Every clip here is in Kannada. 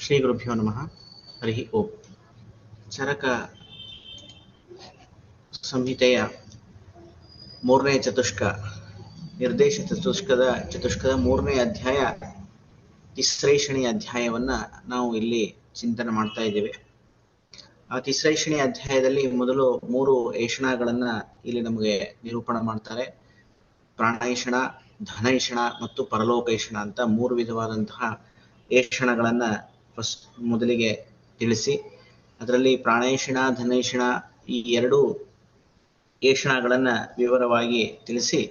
ಶ್ರೀ ಗುರುಭ್ಯೋ ನಮಃ. ಹರಿ ಓಂ. ಚರಕ ಸಂಹಿತೆಯ ಮೂರನೇ ಚತುಷ್ಕ, ನಿರ್ದೇಶ ಚತುಷ್ಕದ ಮೂರನೇ ಅಧ್ಯಾಯ, ತಿಸ್ರೈಷಣಿ ಅಧ್ಯಾಯವನ್ನ ನಾವು ಇಲ್ಲಿ ಚಿಂತನೆ ಮಾಡ್ತಾ ಇದ್ದೇವೆ. ಆ ತಿಸ್ರೈಷಣಿ ಅಧ್ಯಾಯದಲ್ಲಿ ಮೊದಲು 3 ಏಷಣಗಳನ್ನ ಇಲ್ಲಿ ನಮಗೆ ನಿರೂಪಣೆ ಮಾಡ್ತಾರೆ. ಪ್ರಾಣೈಷಣ, ಧನೈಷಣ ಮತ್ತು ಪರಲೋಕೈಷಣ ಅಂತ 3 ವಿಧವಾದಂತಹ ಏಷಣಗಳನ್ನ ಮೊದಲಿಗೆ ತಿಳಿಸಿ, ಅದರಲ್ಲಿ ಪ್ರಾಣೈಷಣ, ಧನೈಷಣ ಈ 2 ಏಷಣಗಳನ್ನ ವಿವರವಾಗಿ ತಿಳಿಸಿ,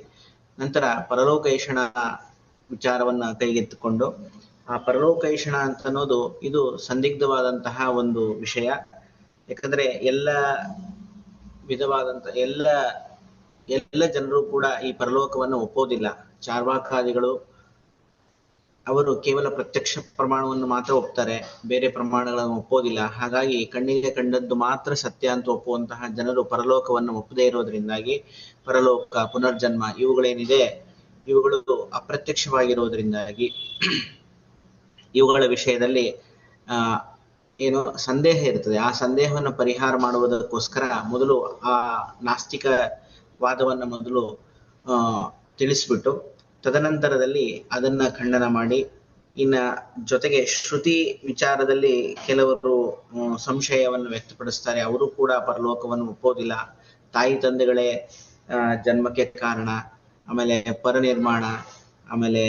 ನಂತರ ಪರಲೋಕೈಷಣ ವಿಚಾರವನ್ನ ಕೈಗೆತ್ತಿಕೊಂಡು, ಆ ಪರಲೋಕೈಷಣ ಅಂತ ಅನ್ನೋದು ಇದು ಸಂದಿಗ್ಧವಾದಂತಹ ಒಂದು ವಿಷಯ. ಯಾಕಂದ್ರೆ ಎಲ್ಲ ವಿಧವಾದಂತಹ ಎಲ್ಲ ಜನರು ಕೂಡ ಈ ಪರಲೋಕವನ್ನು ಒಪ್ಪೋದಿಲ್ಲ. ಚಾರ್ವಾಕಾದಿಗಳು ಅವರು ಕೇವಲ ಪ್ರತ್ಯಕ್ಷ ಪ್ರಮಾಣವನ್ನು ಮಾತ್ರ ಒಪ್ತಾರೆ, ಬೇರೆ ಪ್ರಮಾಣಗಳನ್ನು ಒಪ್ಪೋದಿಲ್ಲ. ಹಾಗಾಗಿ ಕಣ್ಣಿಗೆ ಕಂಡದ್ದು ಮಾತ್ರ ಸತ್ಯ ಅಂತ ಒಪ್ಪುವಂತಹ ಜನರು ಪರಲೋಕವನ್ನು ಒಪ್ಪದೇ ಇರೋದ್ರಿಂದಾಗಿ ಪರಲೋಕ, ಪುನರ್ಜನ್ಮ ಇವುಗಳೇನಿದೆ ಇವುಗಳು ಅಪ್ರತ್ಯಕ್ಷವಾಗಿರೋದ್ರಿಂದಾಗಿ ಇವುಗಳ ವಿಷಯದಲ್ಲಿ ಏನು ಸಂದೇಹ ಇರ್ತದೆ. ಆ ಸಂದೇಹವನ್ನು ಪರಿಹಾರ ಮಾಡುವುದಕ್ಕೋಸ್ಕರ ಮೊದಲು ಆ ನಾಸ್ತಿಕ ವಾದವನ್ನು ಮೊದಲು ತಿಳಿಸ್ಬಿಟ್ಟು, ತದನಂತರದಲ್ಲಿ ಅದನ್ನ ಖಂಡನ ಮಾಡಿ, ಇನ್ನ ಜೊತೆಗೆ ಶ್ರುತಿ ವಿಚಾರದಲ್ಲಿ ಕೆಲವರು ಸಂಶಯವನ್ನು ವ್ಯಕ್ತಪಡಿಸ್ತಾರೆ. ಅವರು ಕೂಡ ಪರಲೋಕವನ್ನು ಒಪ್ಪೋದಿಲ್ಲ. ತಾಯಿ ತಂದೆಗಳೇ ಜನ್ಮಕ್ಕೆ ಕಾರಣ, ಆಮೇಲೆ ಪರನಿರ್ಮಾಣ, ಆಮೇಲೆ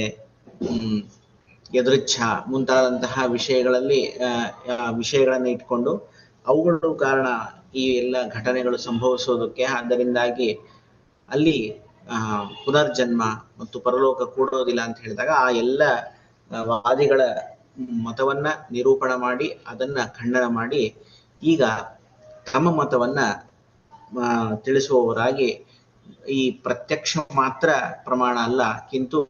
ಯದೃಚ್ಛ ಮುಂತಾದಂತಹ ವಿಷಯಗಳನ್ನು ಇಟ್ಕೊಂಡು ಅವುಗಳು ಕಾರಣ ಈ ಎಲ್ಲ ಘಟನೆಗಳು ಸಂಭವಿಸೋದಕ್ಕೆ. ಆದ್ದರಿಂದಾಗಿ ಅಲ್ಲಿ ಪುನರ್ಜನ್ಮ ಮತ್ತು ಪರಲೋಕ ಕೂಡೋದಿಲ್ಲ ಅಂತ ಹೇಳಿದಾಗ ಆ ಎಲ್ಲ ವಾದಿಗಳ ಮತವನ್ನ ನಿರೂಪಣ ಮಾಡಿ ಅದನ್ನ ಖಂಡನ ಮಾಡಿ, ಈಗ ತಮ್ಮ ಮತವನ್ನ ತಿಳಿಸುವವರಾಗಿ ಈ ಪ್ರತ್ಯಕ್ಷ ಮಾತ್ರ ಪ್ರಮಾಣ ಅಲ್ಲ, ಕಿಂತು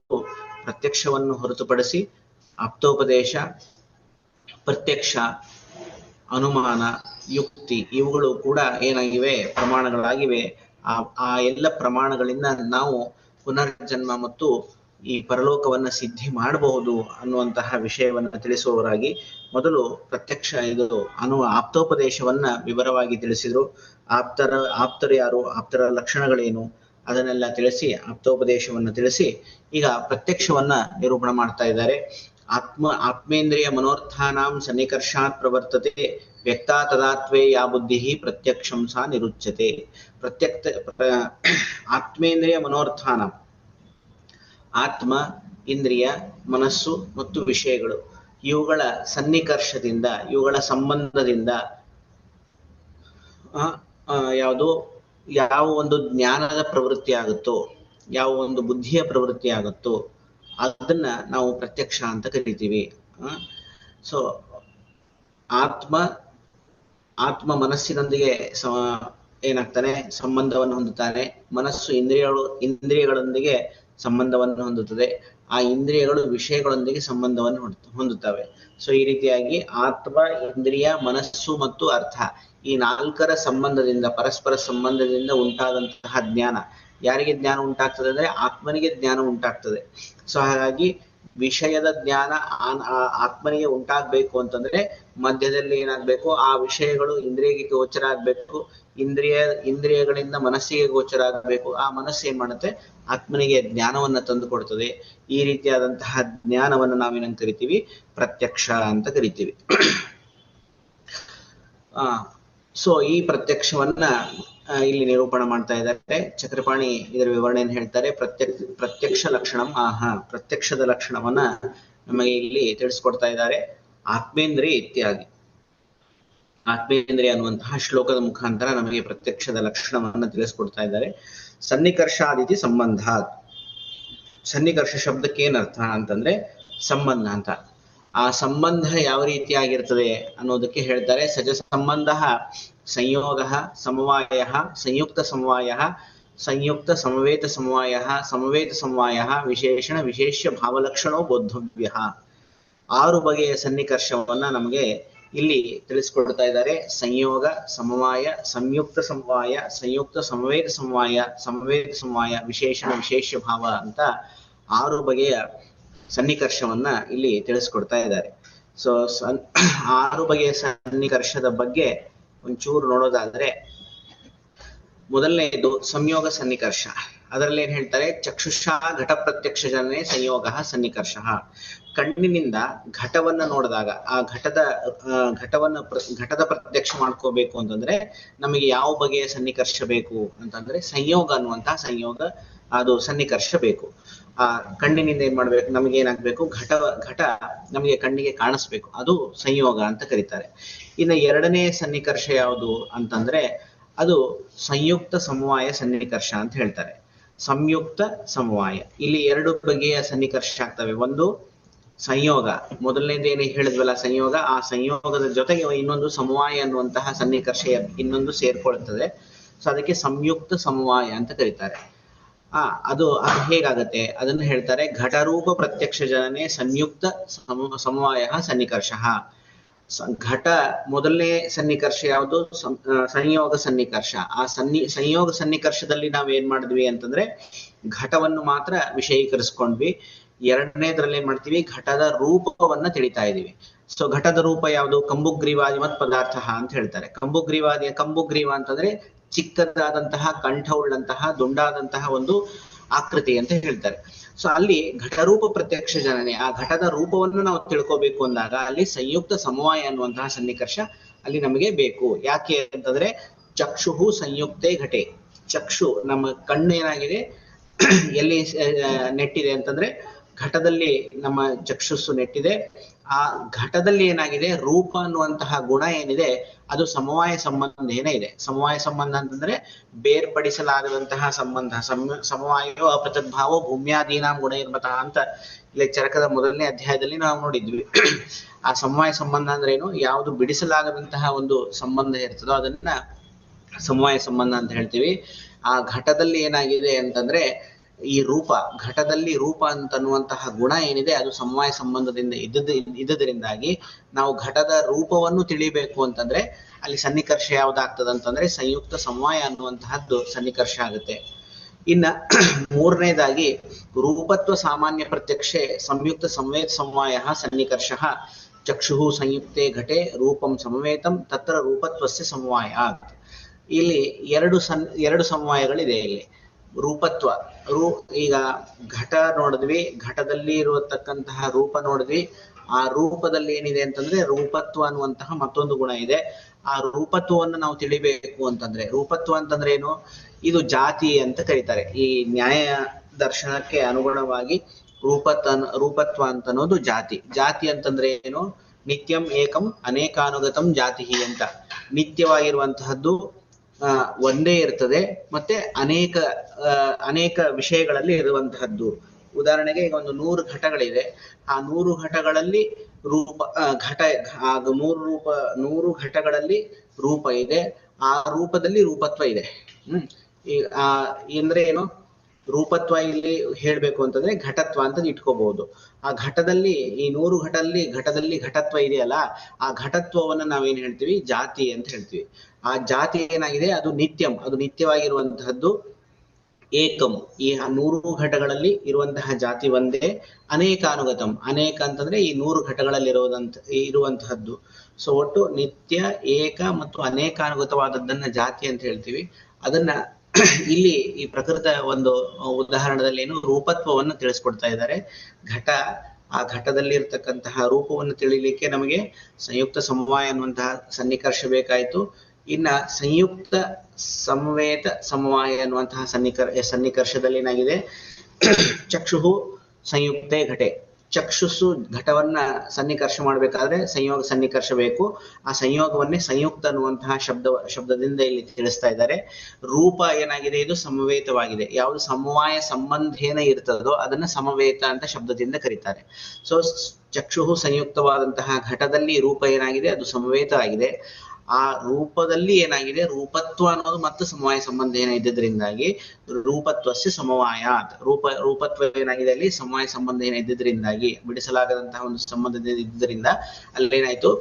ಪ್ರತ್ಯಕ್ಷವನ್ನು ಹೊರತುಪಡಿಸಿ ಆಪ್ತೋಪದೇಶ, ಪ್ರತ್ಯಕ್ಷ, ಅನುಮಾನ, ಯುಕ್ತಿ ಇವುಗಳು ಕೂಡ ಏನಾಗಿವೆ, ಪ್ರಮಾಣಗಳಾಗಿವೆ. ಆ ಎಲ್ಲ ಪ್ರಮಾಣಗಳಿಂದ ನಾವು ಪುನರ್ಜನ್ಮ ಮತ್ತು ಈ ಪರಲೋಕವನ್ನ ಸಿದ್ಧಿ ಮಾಡಬಹುದು ಅನ್ನುವಂತಹ ವಿಷಯವನ್ನ ತಿಳಿಸುವವರಾಗಿ ಮೊದಲು ಪ್ರತ್ಯಕ್ಷ ಆಪ್ತೋಪದೇಶವನ್ನ ವಿವರವಾಗಿ ತಿಳಿಸಿದ್ರು. ಆಪ್ತರು ಯಾರು, ಆಪ್ತರ ಲಕ್ಷಣಗಳೇನು ಅದನ್ನೆಲ್ಲ ತಿಳಿಸಿ ಆಪ್ತೋಪದೇಶವನ್ನ ತಿಳಿಸಿ ಈಗ ಪ್ರತ್ಯಕ್ಷವನ್ನ ನಿರೂಪಣೆ ಮಾಡ್ತಾ ಇದ್ದಾರೆ. ಆತ್ಮೇಂದ್ರಿಯ ಮನೋರ್ಥಾನಾಂ ಸನ್ನಿಕರ್ಷಾತ್ ಪ್ರವರ್ತತೆ ವ್ಯಕ್ತಾ ತದಾತ್ವೇ ಯಾ ಬುದ್ಧಿ ಪ್ರತ್ಯಕ್ಷಂ ಸಾ ನಿರುಚ್ಯತೆ. ಆತ್ಮೇಂದ್ರಿಯ ಮನೋರ್ಥಾನ, ಆತ್ಮ, ಇಂದ್ರಿಯ, ಮನಸ್ಸು ಮತ್ತು ವಿಷಯಗಳು ಇವುಗಳ ಸನ್ನಿಕರ್ಷದಿಂದ, ಇವುಗಳ ಸಂಬಂಧದಿಂದ ಯಾವ ಒಂದು ಜ್ಞಾನದ ಪ್ರವೃತ್ತಿ ಆಗುತ್ತೋ, ಯಾವ ಒಂದು ಬುದ್ಧಿಯ ಪ್ರವೃತ್ತಿ ಆಗುತ್ತೋ ಅದನ್ನ ನಾವು ಪ್ರತ್ಯಕ್ಷ ಅಂತ ಕರಿತೀವಿ. ಸೊ ಆತ್ಮ ಮನಸ್ಸಿನೊಂದಿಗೆ ಏನಾಗ್ತಾನೆ, ಸಂಬಂಧವನ್ನು ಹೊಂದುತ್ತಾನೆ. ಮನಸ್ಸು ಇಂದ್ರಿಯಗಳೊಂದಿಗೆ ಸಂಬಂಧವನ್ನು ಹೊಂದುತ್ತದೆ. ಆ ಇಂದ್ರಿಯಗಳು ವಿಷಯಗಳೊಂದಿಗೆ ಸಂಬಂಧವನ್ನು ಹೊಂದುತ್ತವೆ. ಸೊ ಈ ರೀತಿಯಾಗಿ ಆತ್ಮ, ಇಂದ್ರಿಯ, ಮನಸ್ಸು ಮತ್ತು ಅರ್ಥ ಈ 4ರ ಸಂಬಂಧದಿಂದ, ಪರಸ್ಪರ ಸಂಬಂಧದಿಂದ ಉಂಟಾದಂತಹ ಜ್ಞಾನ, ಯಾರಿಗೆ ಜ್ಞಾನ ಉಂಟಾಗ್ತದೆ ಅಂದ್ರೆ ಆತ್ಮನಿಗೆ ಜ್ಞಾನ ಉಂಟಾಗ್ತದೆ. ಸೊ ಹಾಗಾಗಿ ವಿಷಯದ ಜ್ಞಾನ ಆತ್ಮನಿಗೆ ಉಂಟಾಗ್ಬೇಕು ಅಂತಂದ್ರೆ ಮಧ್ಯದಲ್ಲಿ ಏನಾಗ್ಬೇಕು, ಆ ವಿಷಯಗಳು ಇಂದ್ರಿಯಕ್ಕೆ ಗೋಚರ ಆಗ್ಬೇಕು, ಇಂದ್ರಿಯಗಳಿಂದ ಮನಸ್ಸಿಗೆ ಗೋಚರ ಆಗಬೇಕು. ಆ ಮನಸ್ಸು ಏನ್ ಮಾಡುತ್ತೆ, ಆತ್ಮನಿಗೆ ಜ್ಞಾನವನ್ನ ತಂದು ಕೊಡ್ತದೆ. ಈ ರೀತಿಯಾದಂತಹ ಜ್ಞಾನವನ್ನು ನಾವೇನಂತ ಕರಿತೀವಿ, ಪ್ರತ್ಯಕ್ಷ ಅಂತ ಕರಿತೀವಿ. ಸೊ ಈ ಪ್ರತ್ಯಕ್ಷವನ್ನ ಇಲ್ಲಿ ನಿರೂಪಣೆ ಮಾಡ್ತಾ ಇದ್ದಾರೆ. ಚಕ್ರಪಾಣಿ ಇದರ ವಿವರಣೆಯನ್ನು ಹೇಳ್ತಾರೆ. ಪ್ರತ್ಯಕ್ಷ ಲಕ್ಷಣಂ ಪ್ರತ್ಯಕ್ಷದ ಲಕ್ಷಣವನ್ನ ನಮಗೆ ಇಲ್ಲಿ ತಿಳಿಸ್ಕೊಡ್ತಾ ಇದ್ದಾರೆ. ಆತ್ಮೇಂದ್ರಿಯ ಇತ್ಯಾದಿ, ಆತ್ಮೇಂದ್ರಿಯ ಅನ್ನುವಂತಹ ಶ್ಲೋಕದ ಮುಖಾಂತರ ನಮಗೆ ಪ್ರತ್ಯಕ್ಷದ ಲಕ್ಷಣವನ್ನ ತಿಳಿಸ್ಕೊಡ್ತಾ ಇದ್ದಾರೆ. ಸನ್ನಿಕರ್ಷಾದಿತಿ ಸಂಬಂಧ. ಸನ್ನಿಕರ್ಷ ಶಬ್ದಕ್ಕೆ ಏನರ್ಥ ಅಂತಂದ್ರೆ ಸಂಬಂಧ ಅಂತ. ಆ ಸಂಬಂಧ ಯಾವ ರೀತಿಯಾಗಿರ್ತದೆ ಅನ್ನೋದಕ್ಕೆ ಹೇಳ್ತಾರೆ. ಸಜ ಸಂಬಂಧ ಸಂಯೋಗ, ಸಮವಾಯ, ಸಂಯುಕ್ತ ಸಮವಾಯ, ಸಂಯುಕ್ತ ಸಮವೇತ ಸಮವಾಯ, ಸಮವೇತ ಸಮವಾಯ, ವಿಶೇಷಣ ವಿಶೇಷ್ಯ ಭಾವಲಕ್ಷಣೋ ಬೋದ್ಧವ್ಯ. 6 ಬಗೆಯ ಸನ್ನಿಕರ್ಷವನ್ನ ನಮಗೆ ಇಲ್ಲಿ ತಿಳಿಸ್ಕೊಡ್ತಾ ಇದ್ದಾರೆ. ಸಂಯೋಗ, ಸಮವಾಯ, ಸಂಯುಕ್ತ ಸಮವಾಯ, ಸಂಯುಕ್ತ ಸಮವೇತ ಸಮವಾಯ, ಸಮವೇತ ಸಮವಾಯ, ವಿಶೇಷಣ ವಿಶೇಷ್ಯ ಭಾವ ಅಂತ 6 ಬಗೆಯ ಸನ್ನಿಕರ್ಷವನ್ನ ಇಲ್ಲಿ ತಿಳಿಸ್ಕೊಡ್ತಾ ಇದ್ದಾರೆ. ಸೊ ಆರು ಬಗೆಯ ಸನ್ನಿಕರ್ಷದ ಬಗ್ಗೆ ಒಂಚೂರು ನೋಡೋದಾದ್ರೆ, ಮೊದಲನೆಯದು ಸಂಯೋಗ ಸನ್ನಿಕರ್ಷ. ಅದರಲ್ಲಿ ಏನ್ ಹೇಳ್ತಾರೆ, ಚಕ್ಷುಷ ಘಟ ಪ್ರತ್ಯಕ್ಷ ಜನನೆ ಸಂಯೋಗ ಸನ್ನಿಕರ್ಷ. ಕಣ್ಣಿನಿಂದ ಘಟವನ್ನ ನೋಡಿದಾಗ ಆ ಘಟದ ಪ್ರತ್ಯಕ್ಷ ಮಾಡ್ಕೋಬೇಕು ಅಂತಂದ್ರೆ ನಮಗೆ ಯಾವ ಬಗೆಯ ಸನ್ನಿಕರ್ಷ ಬೇಕು ಅಂತಂದ್ರೆ ಸಂಯೋಗ ಅನ್ನುವಂತಹ ಸಂಯೋಗ, ಅದು ಸನ್ನಿಕರ್ಷ ಬೇಕು. ಆ ಕಣ್ಣಿನಿಂದ ಏನ್ ಮಾಡ್ಬೇಕು, ನಮಗೆ ಏನಾಗ್ಬೇಕು, ಘಟ ನಮಗೆ ಕಣ್ಣಿಗೆ ಕಾಣಿಸ್ಬೇಕು, ಅದು ಸಂಯೋಗ ಅಂತ ಕರೀತಾರೆ. ಇನ್ನು ಎರಡನೇ ಸನ್ನಿಕರ್ಷ ಯಾವುದು ಅಂತಂದ್ರೆ ಅದು ಸಂಯುಕ್ತ ಸಮವಾಯ ಸನ್ನಿಕರ್ಷ ಅಂತ ಹೇಳ್ತಾರೆ. ಸಂಯುಕ್ತ ಸಮವಾಯ, ಇಲ್ಲಿ ಎರಡು ಬಗೆಯ ಸನ್ನಿಕರ್ಷ ಆಗ್ತವೆ. ಒಂದು ಸಂಯೋಗ, ಮೊದಲನೇದು ಏನು ಹೇಳಿದ್ವಲ್ಲ ಸಂಯೋಗ, ಆ ಸಂಯೋಗದ ಜೊತೆಗೆ ಇನ್ನೊಂದು ಸಮವಾಯ ಅನ್ನುವಂತಹ ಸನ್ನಿಕರ್ಷ ಇನ್ನೊಂದು ಸೇರ್ಕೊಳ್ತದೆ. ಸೊ ಅದಕ್ಕೆ ಸಂಯುಕ್ತ ಸಮವಾಯ ಅಂತ ಕರೀತಾರೆ. ಅದು ಹೇಗಾಗತ್ತೆ ಅದನ್ನು ಹೇಳ್ತಾರೆ, ಘಟರೂಪ ಪ್ರತ್ಯಕ್ಷ ಜನನೆ ಸಂಯುಕ್ತ ಸಮವಾಯ ಸನ್ನಿಕರ್ಷ. ಘಟ ಮೊದಲನೇ ಸನ್ನಿಕರ್ಷ ಯಾವುದು, ಸಂಯೋಗ ಸನ್ನಿಕರ್ಷ. ಆ ಸಂಯೋಗ ಸನ್ನಿಕರ್ಷದಲ್ಲಿ ನಾವ್ ಏನ್ ಮಾಡಿದ್ವಿ ಅಂತಂದ್ರೆ ಘಟವನ್ನು ಮಾತ್ರ ವಿಷಯೀಕರಿಸ್ಕೊಂಡ್ವಿ. ಎರಡನೇದ್ರಲ್ಲಿ ಏನ್ ಮಾಡ್ತೀವಿ, ಘಟದ ರೂಪವನ್ನ ತಿಳಿತಾ ಇದೀವಿ. ಸೊ ಘಟದ ರೂಪ ಯಾವುದು, ಕಂಬುಗ್ರೀವಾದಿಮತ್ ಪದಾರ್ಥ ಅಂತ ಹೇಳ್ತಾರೆ. ಕಂಬುಗ್ರೀವ ಅಂತಂದ್ರೆ ಚಿಕ್ಕದಾದಂತಹ ಕಂಠವುಳ್ಳಂತಹ ದುಂಡಾದಂತಹ ಒಂದು ಆಕೃತಿ ಅಂತ ಹೇಳ್ತಾರೆ. ಸೊ ಅಲ್ಲಿ ಘಟರೂಪ ಪ್ರತ್ಯಕ್ಷ ಜನನೆ, ಆ ಘಟದ ರೂಪವನ್ನು ನಾವು ತಿಳ್ಕೋಬೇಕು ಅಂದಾಗ ಅಲ್ಲಿ ಸಂಯುಕ್ತ ಸಮವಾಯ ಅನ್ನುವಂತಹ ಸನ್ನಿಕರ್ಷ ಅಲ್ಲಿ ನಮಗೆ ಬೇಕು. ಯಾಕೆ ಅಂತಂದ್ರೆ ಚಕ್ಷುಹು ಸಂಯುಕ್ತೆ ಘಟೆ. ಚಕ್ಷು, ನಮ್ಮ ಕಣ್ಣು ಏನಾಗಿದೆ ಎಲ್ಲಿ ನೆಟ್ಟಿದೆ ಅಂತಂದ್ರೆ ಘಟದಲ್ಲಿ ನಮ್ಮ ಚಕ್ಷುಸ್ಸು ನೆಟ್ಟಿದೆ. ಆ ಘಟದಲ್ಲಿ ಏನಾಗಿದೆ, ರೂಪ ಅನ್ನುವಂತಹ ಗುಣ ಏನಿದೆ ಅದು ಸಮವಾಯ ಸಂಬಂಧ ಏನೇ ಇದೆ. ಸಮವಾಯ ಸಂಬಂಧ ಅಂತಂದ್ರೆ ಬೇರ್ಪಡಿಸಲಾಗದಂತಹ ಸಂಬಂಧ. ಸಮವಾಯೋ ಅಪತದ್ಭಾವೋ ಭೂಮ್ಯಾದೀನಾಂ ಗುಣ ಇರ್ಮತಃ ಅಂತ ಇಲ್ಲಿ ಚರಕದ ಮೊದಲನೇ ಅಧ್ಯಾಯದಲ್ಲಿ ನಾವು ನೋಡಿದ್ವಿ. ಆ ಸಮವಾಯ ಸಂಬಂಧ ಅಂದ್ರೆ ಏನು, ಯಾವುದು ಬಿಡಿಸಲಾಗದಂತಹ ಒಂದು ಸಂಬಂಧ ಇರ್ತದೋ ಅದನ್ನ ಸಮವಾಯ ಸಂಬಂಧ ಅಂತ ಹೇಳ್ತೀವಿ. ಆ ಘಟದಲ್ಲಿ ಏನಾಗಿದೆ ಅಂತಂದ್ರೆ ಈ ರೂಪ, ಘಟದಲ್ಲಿ ರೂಪ ಅಂತನ್ನುವಂತಹ ಗುಣ ಏನಿದೆ ಅದು ಸಮವಾಯ ಸಂಬಂಧದಿಂದ ಇದ್ದದರಿಂದಾಗಿ ನಾವು ಘಟದ ರೂಪವನ್ನು ತಿಳಿಬೇಕು ಅಂತಂದ್ರೆ ಅಲ್ಲಿ ಸನ್ನಿಕರ್ಷ ಯಾವ್ದಾಗ್ತದ ಅಂತಂದ್ರೆ ಸಂಯುಕ್ತ ಸಮವಾಯ ಅನ್ನುವಂತಹದ್ದು ಸನ್ನಿಕರ್ಷ ಆಗುತ್ತೆ. ಇನ್ನ ಮೂರನೇದಾಗಿ ರೂಪತ್ವ ಸಾಮಾನ್ಯ ಪ್ರತ್ಯಕ್ಷೆ ಸಂಯುಕ್ತ ಸಂವೇದ ಸಮವಾಯ ಸನ್ನಿಕರ್ಷ. ಚಕ್ಷು ಸಂಯುಕ್ತೆ ಘಟೆ ರೂಪಂ ಸಮವೇತಂ ತತ್ರ ರೂಪತ್ವಸ್ಯ ಸಮವಾಯ. ಇಲ್ಲಿ ಎರಡು ಸಮವಾಯಗಳಿದೆ. ಇಲ್ಲಿ ರೂಪತ್ವ, ಈಗ ಘಟ ನೋಡಿದ್ವಿ, ಘಟದಲ್ಲಿ ಇರತಕ್ಕಂತಹ ರೂಪ ನೋಡಿದ್ವಿ. ಆ ರೂಪದಲ್ಲಿ ಏನಿದೆ ಅಂತಂದ್ರೆ ರೂಪತ್ವ ಅನ್ನುವಂತಹ ಮತ್ತೊಂದು ಗುಣ ಇದೆ. ಆ ರೂಪತ್ವವನ್ನು ನಾವು ತಿಳಿಬೇಕು ಅಂತಂದ್ರೆ, ರೂಪತ್ವ ಅಂತಂದ್ರೆ ಏನು, ಇದು ಜಾತಿ ಅಂತ ಕರೀತಾರೆ. ಈ ನ್ಯಾಯ ದರ್ಶನಕ್ಕೆ ಅನುಗುಣವಾಗಿ ರೂಪತ್ವ ಅಂತ ಅನ್ನೋದು ಜಾತಿ. ಜಾತಿ ಅಂತಂದ್ರೆ ಏನು, ನಿತ್ಯಂ ಏಕಂ ಅನೇಕಾನುಗತಂ ಜಾತಿ ಅಂತ. ನಿತ್ಯವಾಗಿರುವಂತಹದ್ದು ಒಂದೇ ಇರ್ತದೆ, ಮತ್ತೆ ಅನೇಕ ವಿಷಯಗಳಲ್ಲಿ ಇರುವಂತಹದ್ದು. ಉದಾಹರಣೆಗೆ ಈಗ ಒಂದು 100 ಘಟಗಳಿದೆ. ಆ 100 ಘಟಗಳಲ್ಲಿ ನೂರು ಘಟಗಳಲ್ಲಿ ರೂಪ ಇದೆ. ಆ ರೂಪದಲ್ಲಿ ರೂಪತ್ವ ಇದೆ. ಅಂದ್ರೆ ಏನು, ರೂಪತ್ವ ಇಲ್ಲಿ ಹೇಳ್ಬೇಕು ಅಂತಂದ್ರೆ ಘಟತ್ವ ಅಂತ ಇಟ್ಕೋಬಹುದು. ಆ ಘಟದಲ್ಲಿ ಈ 100 ಘಟದಲ್ಲಿ ಘಟತ್ವ ಇದೆಯಲ್ಲ, ಆ ಘಟತ್ವವನ್ನ ನಾವೇನ್ ಹೇಳ್ತೀವಿ, ಜಾತಿ ಅಂತ ಹೇಳ್ತೀವಿ. ಆ ಜಾತಿ ಏನಾಗಿದೆ, ಅದು ನಿತ್ಯಂ, ಅದು ನಿತ್ಯವಾಗಿರುವಂತಹದ್ದು. ಏಕಂ, ಈ 100 ಘಟಗಳಲ್ಲಿ ಇರುವಂತಹ ಜಾತಿ ಒಂದೇ. ಅನೇಕಾನುಗತಂ, ಅನೇಕ ಅಂತಂದ್ರೆ ಈ 100 ಘಟಗಳಲ್ಲಿ ಇರುವಂತಹದ್ದು. ಸೊ ಒಟ್ಟು ನಿತ್ಯ, ಏಕ ಮತ್ತು ಅನೇಕಾನುಗತವಾದದ್ದನ್ನ ಜಾತಿ ಅಂತ ಹೇಳ್ತೀವಿ. ಅದನ್ನ ಇಲ್ಲಿ ಈ ಪ್ರಕೃತ ಒಂದು ಉದಾಹರಣೆದಲ್ಲಿ ಏನು ರೂಪತ್ವವನ್ನು ತಿಳಿಸ್ಕೊಡ್ತಾ ಇದ್ದಾರೆ. ಆ ಘಟದಲ್ಲಿ ಇರ್ತಕ್ಕಂತಹ ರೂಪವನ್ನು ತಿಳಿಲಿಕ್ಕೆ ನಮಗೆ ಸಂಯುಕ್ತ ಸಮವಾಯ ಅನ್ನುವಂತಹ ಸನ್ನಿಕರ್ಷ ಬೇಕಾಯ್ತು. ಇನ್ನ ಸಂಯುಕ್ತ ಸಂವೇತ ಸಮವಾಯ ಅನ್ನುವಂತಹ ಸನ್ನಿಕರ್ಷದಲ್ಲಿ ಏನಾಗಿದೆ, ಚಕ್ಷು ಸಂಯುಕ್ತೆ ಘಟೆ. ಚಕ್ಷುಸ್ಸು ಘಟವನ್ನ ಸನ್ನಿಕರ್ಷ ಮಾಡ್ಬೇಕಾದ್ರೆ ಸಂಯೋಗ ಸನ್ನಿಕರ್ಷ ಬೇಕು. ಆ ಸಂಯೋಗವನ್ನೇ ಸಂಯುಕ್ತ ಅನ್ನುವಂತಹ ಶಬ್ದದಿಂದ ಇಲ್ಲಿ ತಿಳಿಸ್ತಾ ಇದ್ದಾರೆ. ರೂಪ ಏನಾಗಿದೆ, ಇದು ಸಮವೇತವಾಗಿದೆ. ಯಾವುದು ಸಮವಾಯ ಸಂಬಂಧೇನ ಇರ್ತದೋ ಅದನ್ನ ಸಮವೇತ ಅಂತ ಶಬ್ದದಿಂದ ಕರೀತಾರೆ. ಸೊ ಚಕ್ಷು ಸಂಯುಕ್ತವಾದಂತಹ ಘಟದಲ್ಲಿ ರೂಪ ಏನಾಗಿದೆ, ಅದು ಸಮವೇತ ಆಗಿದೆ. ಆ ರೂಪದಲ್ಲಿ ಏನಾಗಿದೆ, ರೂಪತ್ವ ಅನ್ನೋದು ಮತ್ತು ಸಮವಾಯ ಸಂಬಂಧ ಇದ್ದದ್ರಿಂದಾಗಿ ರೂಪತ್ವಸ್ಯ ಸಮವಾಯ. ರೂಪತ್ವ ಏನಾಗಿದೆ, ಅಲ್ಲಿ ಸಮವಾಯ ಸಂಬಂಧ ಇದ್ದದ್ರಿಂದಾಗಿ, ಬಿಡಿಸಲಾಗದಂತಹ ಒಂದು ಸಂಬಂಧ ಇದ್ದರಿಂದ ಅಲ್ಲೇನಾಯ್ತು,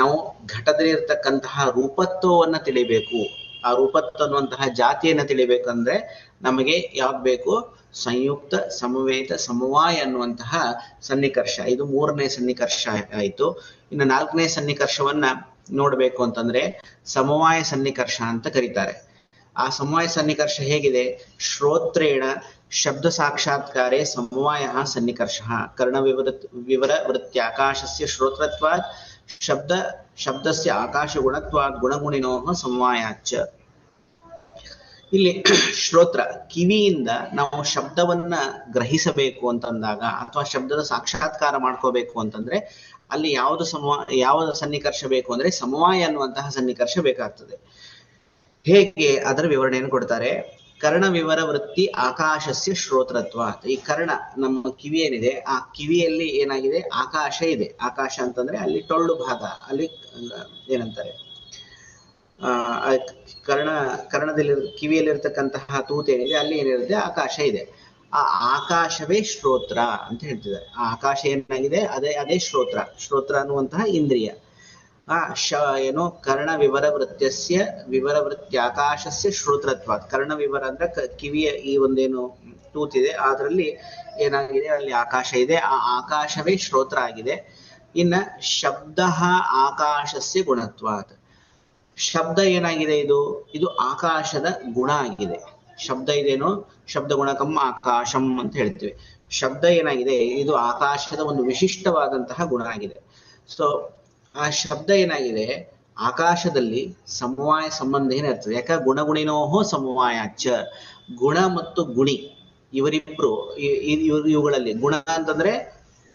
ನಾವು ಘಟದಲ್ಲಿ ಇರ್ತಕ್ಕಂತಹ ರೂಪತ್ವವನ್ನ ತಿಳಿಬೇಕು. ಆ ರೂಪತ್ ಅನ್ನುವಂತಹ ಜಾತಿಯನ್ನ ತಿಳಿಬೇಕಂದ್ರೆ ನಮಗೆ ಯಾವ್ದು ಬೇಕು? ಸಂಯುಕ್ತ ಸಮವೇತ ಸಮವಾಯ ಅನ್ನುವಂತಹ ಸನ್ನಿಕರ್ಷ. ಇದು 3ನೇ ಸನ್ನಿಕರ್ಷ ಆಯ್ತು. ಇನ್ನು 4ನೇ ಸನ್ನಿಕರ್ಷವನ್ನ ನೋಡ್ಬೇಕು ಅಂತಂದ್ರೆ ಸಮವಾಯ ಸನ್ನಿಕರ್ಷ ಅಂತ ಕರೀತಾರೆ. ಆ ಸಮವಾಯ ಸನ್ನಿಕರ್ಷ ಹೇಗಿದೆ? ಶ್ರೋತ್ರೇಣ ಶಬ್ದ ಸಾಕ್ಷಾತ್ಕಾರೆ ಸಮವಾಯ ಸನ್ನಿಕರ್ಷ ಕರ್ಣ ವಿವರ ವೃತ್ತ್ಯಾಕಾಶಸ್ಯ ಶ್ರೋತ್ರತ್ವಾತ್ ಶಬ್ದಸ್ಯ ಆಕಾಶ ಗುಣತ್ವಾತ್ ಗುಣಗುಣಿನೋ ಸಮವಾಯಾಚ್ಚ. ಇಲ್ಲಿ ಶ್ರೋತ್ರ ಕಿವಿಯಿಂದ ನಾವು ಶಬ್ದವನ್ನ ಗ್ರಹಿಸಬೇಕು ಅಂತಂದಾಗ ಅಥವಾ ಶಬ್ದದ ಸಾಕ್ಷಾತ್ಕಾರ ಮಾಡ್ಕೋಬೇಕು ಅಂತಂದ್ರೆ ಅಲ್ಲಿ ಯಾವ ಸನ್ನಿಕರ್ಷ ಬೇಕು ಅಂದ್ರೆ ಸಮವಾಯ ಅನ್ನುವಂತಹ ಸನ್ನಿಕರ್ಷ ಬೇಕಾಗ್ತದೆ. ಹೇಗೆ? ಅದರ ವಿವರಣೆಯನ್ನು ಕೊಡ್ತಾರೆ. ಕರ್ಣ ವಿವರ ವೃತ್ತಿ ಆಕಾಶಸ್ಯ ಶ್ರೋತ್ರತ್ವ. ಈ ಕರ್ಣ ನಮ್ಮ ಕಿವಿ ಏನಿದೆ, ಆ ಕಿವಿಯಲ್ಲಿ ಏನಾಗಿದೆ? ಆಕಾಶ ಇದೆ. ಆಕಾಶ ಅಂತಂದ್ರೆ ಅಲ್ಲಿ ಟೊಳ್ಳು ಭಾಗ, ಅಲ್ಲಿ ಏನಂತಾರೆ ಕರ್ಣದಲ್ಲಿ ಕಿವಿಯಲ್ಲಿರ್ತಕ್ಕಂತಹ ತೂತೇನಿದೆ ಅಲ್ಲಿ ಏನಿರುತ್ತೆ? ಆಕಾಶ ಇದೆ. ಆ ಆಕಾಶವೇ ಶ್ರೋತ್ರ ಅಂತ ಹೇಳ್ತಿದ್ದಾರೆ. ಆ ಆಕಾಶ ಏನಾಗಿದೆ? ಅದೇ ಶ್ರೋತ್ರ ಅನ್ನುವಂತಹ ಇಂದ್ರಿಯ. ಏನು? ಕರ್ಣ ವಿವರ ವೃತ್ತ್ಯಾಕಾಶಸ್ಯ ಶ್ರೋತ್ರತ್ವ. ಕರ್ಣ ವಿವರ ಅಂದ್ರೆ ಕಿವಿಯ ಈ ಒಂದೇನು ತೂತಿದೆ ಅದರಲ್ಲಿ ಏನಾಗಿದೆ? ಅಲ್ಲಿ ಆಕಾಶ ಇದೆ. ಆ ಆಕಾಶವೇ ಶ್ರೋತ್ರ ಆಗಿದೆ. ಇನ್ನ ಶಬ್ದ ಆಕಾಶಸ್ಯ ಗುಣತ್ವಾತ್. ಶಬ್ದ ಏನಾಗಿದೆ? ಇದು ಆಕಾಶದ ಗುಣ ಆಗಿದೆ. ಶಬ್ದ ಇದೇನು? ಶಬ್ದ ಗುಣಕಂ ಆಕಾಶಂ ಅಂತ ಹೇಳ್ತೀವಿ. ಶಬ್ದ ಏನಾಗಿದೆ? ಇದು ಆಕಾಶದ ಒಂದು ವಿಶಿಷ್ಟವಾದಂತಹ ಗುಣ ಆಗಿದೆ. ಸೊ ಆ ಶಬ್ದ ಏನಾಗಿದೆ? ಆಕಾಶದಲ್ಲಿ ಸಮವಾಯ ಸಂಬಂಧ ಏನಿರ್ತದೆ. ಯಾಕ? ಗುಣಗುಣಿನೋಹೋ ಸಮವಾಯಾಚ. ಗುಣ ಮತ್ತು ಗುಣಿ ಇವರಿಬ್ರು ಇವುಗಳಲ್ಲಿ ಗುಣ ಅಂತಂದ್ರೆ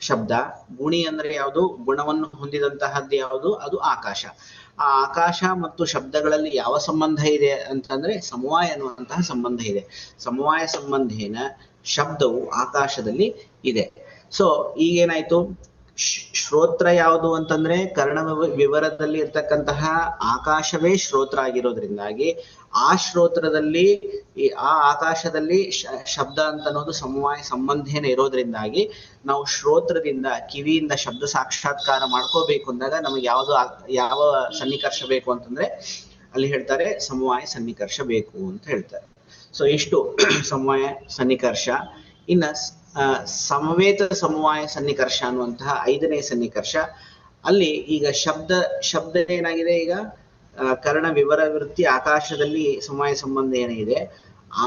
ಶಬ್ದ, ಗುಣಿ ಅಂದ್ರೆ ಯಾವುದು? ಗುಣವನ್ನು ಹೊಂದಿದಂತಹದ್ದು ಯಾವುದು? ಅದು ಆಕಾಶ. ಆ ಆಕಾಶ ಮತ್ತು ಶಬ್ದಗಳಲ್ಲಿ ಯಾವ ಸಂಬಂಧ ಇದೆ ಅಂತಂದ್ರೆ ಸಮವಾಯ ಅನ್ನುವಂತಹ ಸಂಬಂಧ ಇದೆ. ಸಮವಾಯ ಸಂಬಂಧೇನ ಶಬ್ದವು ಆಕಾಶದಲ್ಲಿ ಇದೆ. ಸೊ ಈಗೇನಾಯ್ತು? ಶ್ರೋತ್ರ ಯಾವುದು ಅಂತಂದ್ರೆ ಕರ್ಣ ವಿವರದಲ್ಲಿ ಇರ್ತಕ್ಕಂತಹ ಆಕಾಶವೇ ಶ್ರೋತ್ರ ಆಗಿರೋದ್ರಿಂದಾಗಿ ಆ ಶ್ರೋತ್ರದಲ್ಲಿ ಆ ಆಕಾಶದಲ್ಲಿ ಶಬ್ದ ಅಂತ ಅನ್ನೋದು ಸಮವಾಯ ಸಂಬಂಧೇನ ಇರೋದ್ರಿಂದಾಗಿ ನಾವು ಶ್ರೋತ್ರದಿಂದ ಕಿವಿಯಿಂದ ಶಬ್ದ ಸಾಕ್ಷಾತ್ಕಾರ ಮಾಡ್ಕೋಬೇಕು ಅಂದಾಗ ನಮಗೆ ಯಾವ ಸನ್ನಿಕರ್ಷ ಬೇಕು ಅಂತಂದ್ರೆ ಅಲ್ಲಿ ಹೇಳ್ತಾರೆ ಸಮವಾಯ ಸನ್ನಿಕರ್ಷ ಬೇಕು ಅಂತ ಹೇಳ್ತಾರೆ. ಸೊ ಇಷ್ಟು ಸಮವಾಯ ಸನ್ನಿಕರ್ಷ. ಇನ್ನ ಸಮವೇತ ಸಮವಾಯ ಸನ್ನಿಕರ್ಷ ಅನ್ನುವಂತಹ 5ನೇ ಸನ್ನಿಕರ್ಷ. ಅಲ್ಲಿ ಈಗ ಶಬ್ದ ಏನಾಗಿದೆ? ಈಗ ಕರ್ಣ ವಿವರ ವೃತ್ತಿ ಆಕಾಶದಲ್ಲಿ ಸಮವಾಯ ಸಂಬಂಧ ಏನಿದೆ,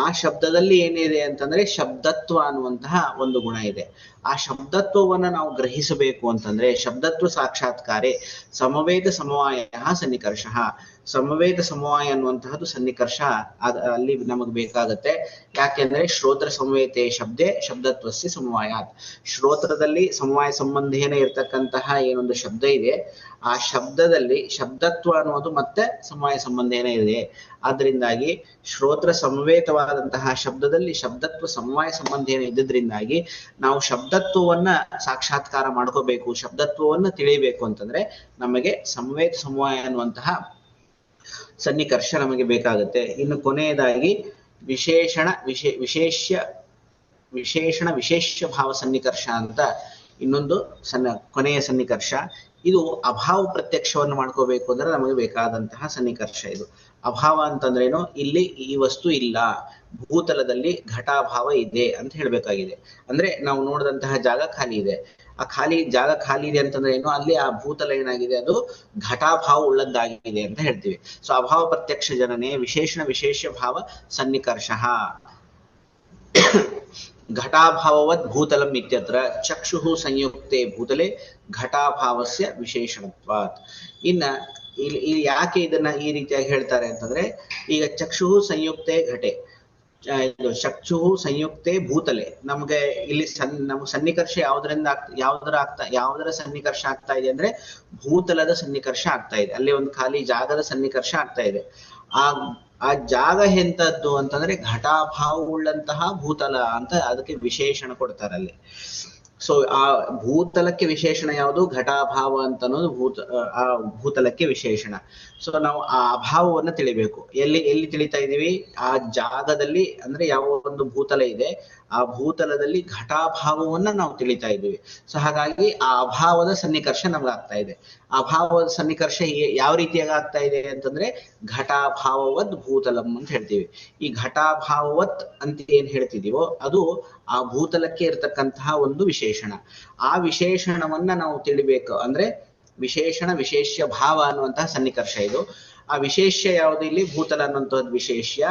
ಆ ಶಬ್ದದಲ್ಲಿ ಏನಿದೆ ಅಂತಂದ್ರೆ ಶಬ್ದತ್ವ ಅನ್ನುವಂತಹ ಒಂದು ಗುಣ ಇದೆ. ಆ ಶಬ್ದತ್ವವನ್ನ ನಾವು ಗ್ರಹಿಸಬೇಕು ಅಂತಂದ್ರೆ ಶಬ್ದತ್ವ ಸಾಕ್ಷಾತ್ಕಾರೆ ಸಮವೇತ ಸಮವಾಯ ಸನ್ನಿಕರ್ಷ. ಸಮವೇತ ಸಮವಾಯ ಅನ್ನುವಂತಹದ್ದು ಸನ್ನಿಕರ್ಷ ಅಲ್ಲಿ ನಮಗೆ ಬೇಕಾಗತ್ತೆ. ಯಾಕೆಂದ್ರೆ ಶ್ರೋತ್ರ ಸಮವೇತೆ ಶಬ್ದೆ ಶಬ್ದತ್ವಸ್ಯ ಸಮವಾಯಾತ್. ಶ್ರೋತ್ರದಲ್ಲಿ ಸಮವಾಯ ಸಂಬಂಧೇನ ಇರ್ತಕ್ಕಂತಹ ಏನೊಂದು ಶಬ್ದ ಇದೆ, ಆ ಶಬ್ದದಲ್ಲಿ ಶಬ್ದತ್ವ ಅನ್ನೋದು ಮತ್ತೆ ಸಮವಾಯ ಸಂಬಂಧೇನ ಇದೆ. ಆದ್ರಿಂದಾಗಿ ಶ್ರೋತ್ರ ಸಮವೇತವಾದಂತಹ ಶಬ್ದದಲ್ಲಿ ಶಬ್ದತ್ವ ಸಮವಾಯ ಸಂಬಂಧೇನ ಇದ್ದದ್ರಿಂದಾಗಿ ನಾವು ಶಬ್ದತ್ವವನ್ನ ಸಾಕ್ಷಾತ್ಕಾರ ಮಾಡ್ಕೋಬೇಕು, ಶಬ್ದತ್ವವನ್ನ ತಿಳಿಯಬೇಕು ಅಂತಂದ್ರೆ ನಮಗೆ ಸಮವೇತ ಸಮವಾಯ ಅನ್ನುವಂತಹ ಸನ್ನಿಕರ್ಷ ನಮಗೆ ಬೇಕಾಗುತ್ತೆ. ಇನ್ನು ಕೊನೆಯದಾಗಿ ವಿಶೇಷ ಭಾವ ಸನ್ನಿಕರ್ಷ ಅಂತ ಇನ್ನೊಂದು ಕೊನೆಯ ಸನ್ನಿಕರ್ಷ. ಇದು ಅಭಾವ ಪ್ರತ್ಯಕ್ಷವನ್ನು ಮಾಡ್ಕೋಬೇಕು ಅಂದ್ರೆ ನಮಗೆ ಬೇಕಾದಂತಹ ಸನ್ನಿಕರ್ಷ ಇದು. ಅಭಾವ ಅಂತಂದ್ರೇನು? ಇಲ್ಲಿ ಈ ವಸ್ತು ಇಲ್ಲ, ಭೂತಲದಲ್ಲಿ ಘಟಾಭಾವ ಇದೆ ಅಂತ ಹೇಳ್ಬೇಕಾಗಿದೆ. ಅಂದ್ರೆ ನಾವು ನೋಡಿದಂತಹ ಜಾಗ ಖಾಲಿ ಇದೆ. ಆ ಜಾಗ ಖಾಲಿ ಇದೆ ಅಂತಂದ್ರೆ ಏನು? ಅಲ್ಲಿ ಆ ಭೂತಲ ಏನಾಗಿದೆ? ಅದು ಘಟಾಭಾವ ಉಳ್ಳದ್ದಾಗಿದೆ ಅಂತ ಹೇಳ್ತೀವಿ. ಸೊ ಅಭಾವ ಪ್ರತ್ಯಕ್ಷ ಜನನೆ ವಿಶೇಷ ಭಾವ ಸನ್ನಿಕರ್ಷ. ಘಟಾಭಾವವತ್ ಭೂತಲಂ ಇತ್ಯತ್ರ ಚಕ್ಷುಃ ಸಂಯುಕ್ತೆ ಭೂತಲೆ ಘಟಾಭಾವಸ್ಯ ವಿಶೇಷಣತ್ವಾತ್. ಇನ್ನ ಇಲ್ಲಿ ಯಾಕೆ ಇದನ್ನ ಈ ರೀತಿಯಾಗಿ ಹೇಳ್ತಾರೆ ಅಂತಂದ್ರೆ, ಈಗ ಚಕ್ಷುಃ ಸಂಯುಕ್ತೆ ಘಟೆ, ಚಕ್ಷುಃ ಸಂಯುಕ್ತೆ ಭೂತಲೆ, ನಮ್ಗೆ ಇಲ್ಲಿ ನಮ್ಗೆ ಸನ್ನಿಕರ್ಷ ಯಾವುದರ ಸನ್ನಿಕರ್ಷ ಆಗ್ತಾ ಇದೆ ಅಂದ್ರೆ ಭೂತಲದ ಸನ್ನಿಕರ್ಷ ಆಗ್ತಾ ಇದೆ. ಅಲ್ಲಿ ಒಂದು ಖಾಲಿ ಜಾಗದ ಸನ್ನಿಕರ್ಷ ಆಗ್ತಾ ಇದೆ. ಆ ಜಾಗ ಎಂತದ್ದು ಅಂತಂದ್ರೆ ಘಟಾಭಾವ ಉಳ್ಳಂತಹ ಭೂತಲ ಅಂತ ಅದಕ್ಕೆ ವಿಶೇಷಣ ಕೊಡ್ತಾರೆ ಅಲ್ಲಿ. ಸೊ ಆ ಭೂತಲಕ್ಕೆ ವಿಶೇಷಣ ಯಾವುದು? ಘಟಾಭಾವ ಅಂತ ಅನ್ನೋದು ಆ ಭೂತಲಕ್ಕೆ ವಿಶೇಷಣ. ಸೊ ನಾವು ಆ ಅಭಾವವನ್ನು ತಿಳಿಬೇಕು. ಎಲ್ಲಿ ಎಲ್ಲಿ ತಿಳಿತಾ ಇದೀವಿ? ಆ ಜಾಗದಲ್ಲಿ, ಅಂದ್ರೆ ಯಾವ ಒಂದು ಭೂತಲ ಇದೆ ಆ ಭೂತಲದಲ್ಲಿ ಘಟಾಭಾವವನ್ನ ನಾವು ತಿಳಿತಾ ಇದ್ದೀವಿ. ಸೊ ಹಾಗಾಗಿ ಆ ಅಭಾವದ ಸನ್ನಿಕರ್ಷ ನಮ್ಗೆ ಆಗ್ತಾ ಇದೆ. ಅಭಾವದ ಸನ್ನಿಕರ್ಷ ಯಾವ ರೀತಿಯಾಗಿ ಆಗ್ತಾ ಇದೆ ಅಂತಂದ್ರೆ ಘಟಾಭಾವವದ್ ಭೂತಲಂ ಅಂತ ಹೇಳ್ತೀವಿ. ಈ ಘಟಾಭಾವವತ್ ಅಂತ ಏನ್ ಹೇಳ್ತಿದೀವೋ ಅದು ಆ ಭೂತಲಕ್ಕೆ ಇರತಕ್ಕಂತಹ ಒಂದು ವಿಶೇಷಣ. ಆ ವಿಶೇಷಣವನ್ನ ನಾವು ತಿಳಿಬೇಕು. ಅಂದ್ರೆ ವಿಶೇಷಣ ವಿಶೇಷ್ಯ ಭಾವ ಅನ್ನುವಂತಹ ಸನ್ನಿಕರ್ಷ ಇದು. ಆ ವಿಶೇಷ್ಯ ಯಾವುದು? ಇಲ್ಲಿ ಭೂತಲ ಅನ್ನುವಂಥದ್ದು ವಿಶೇಷ್ಯ,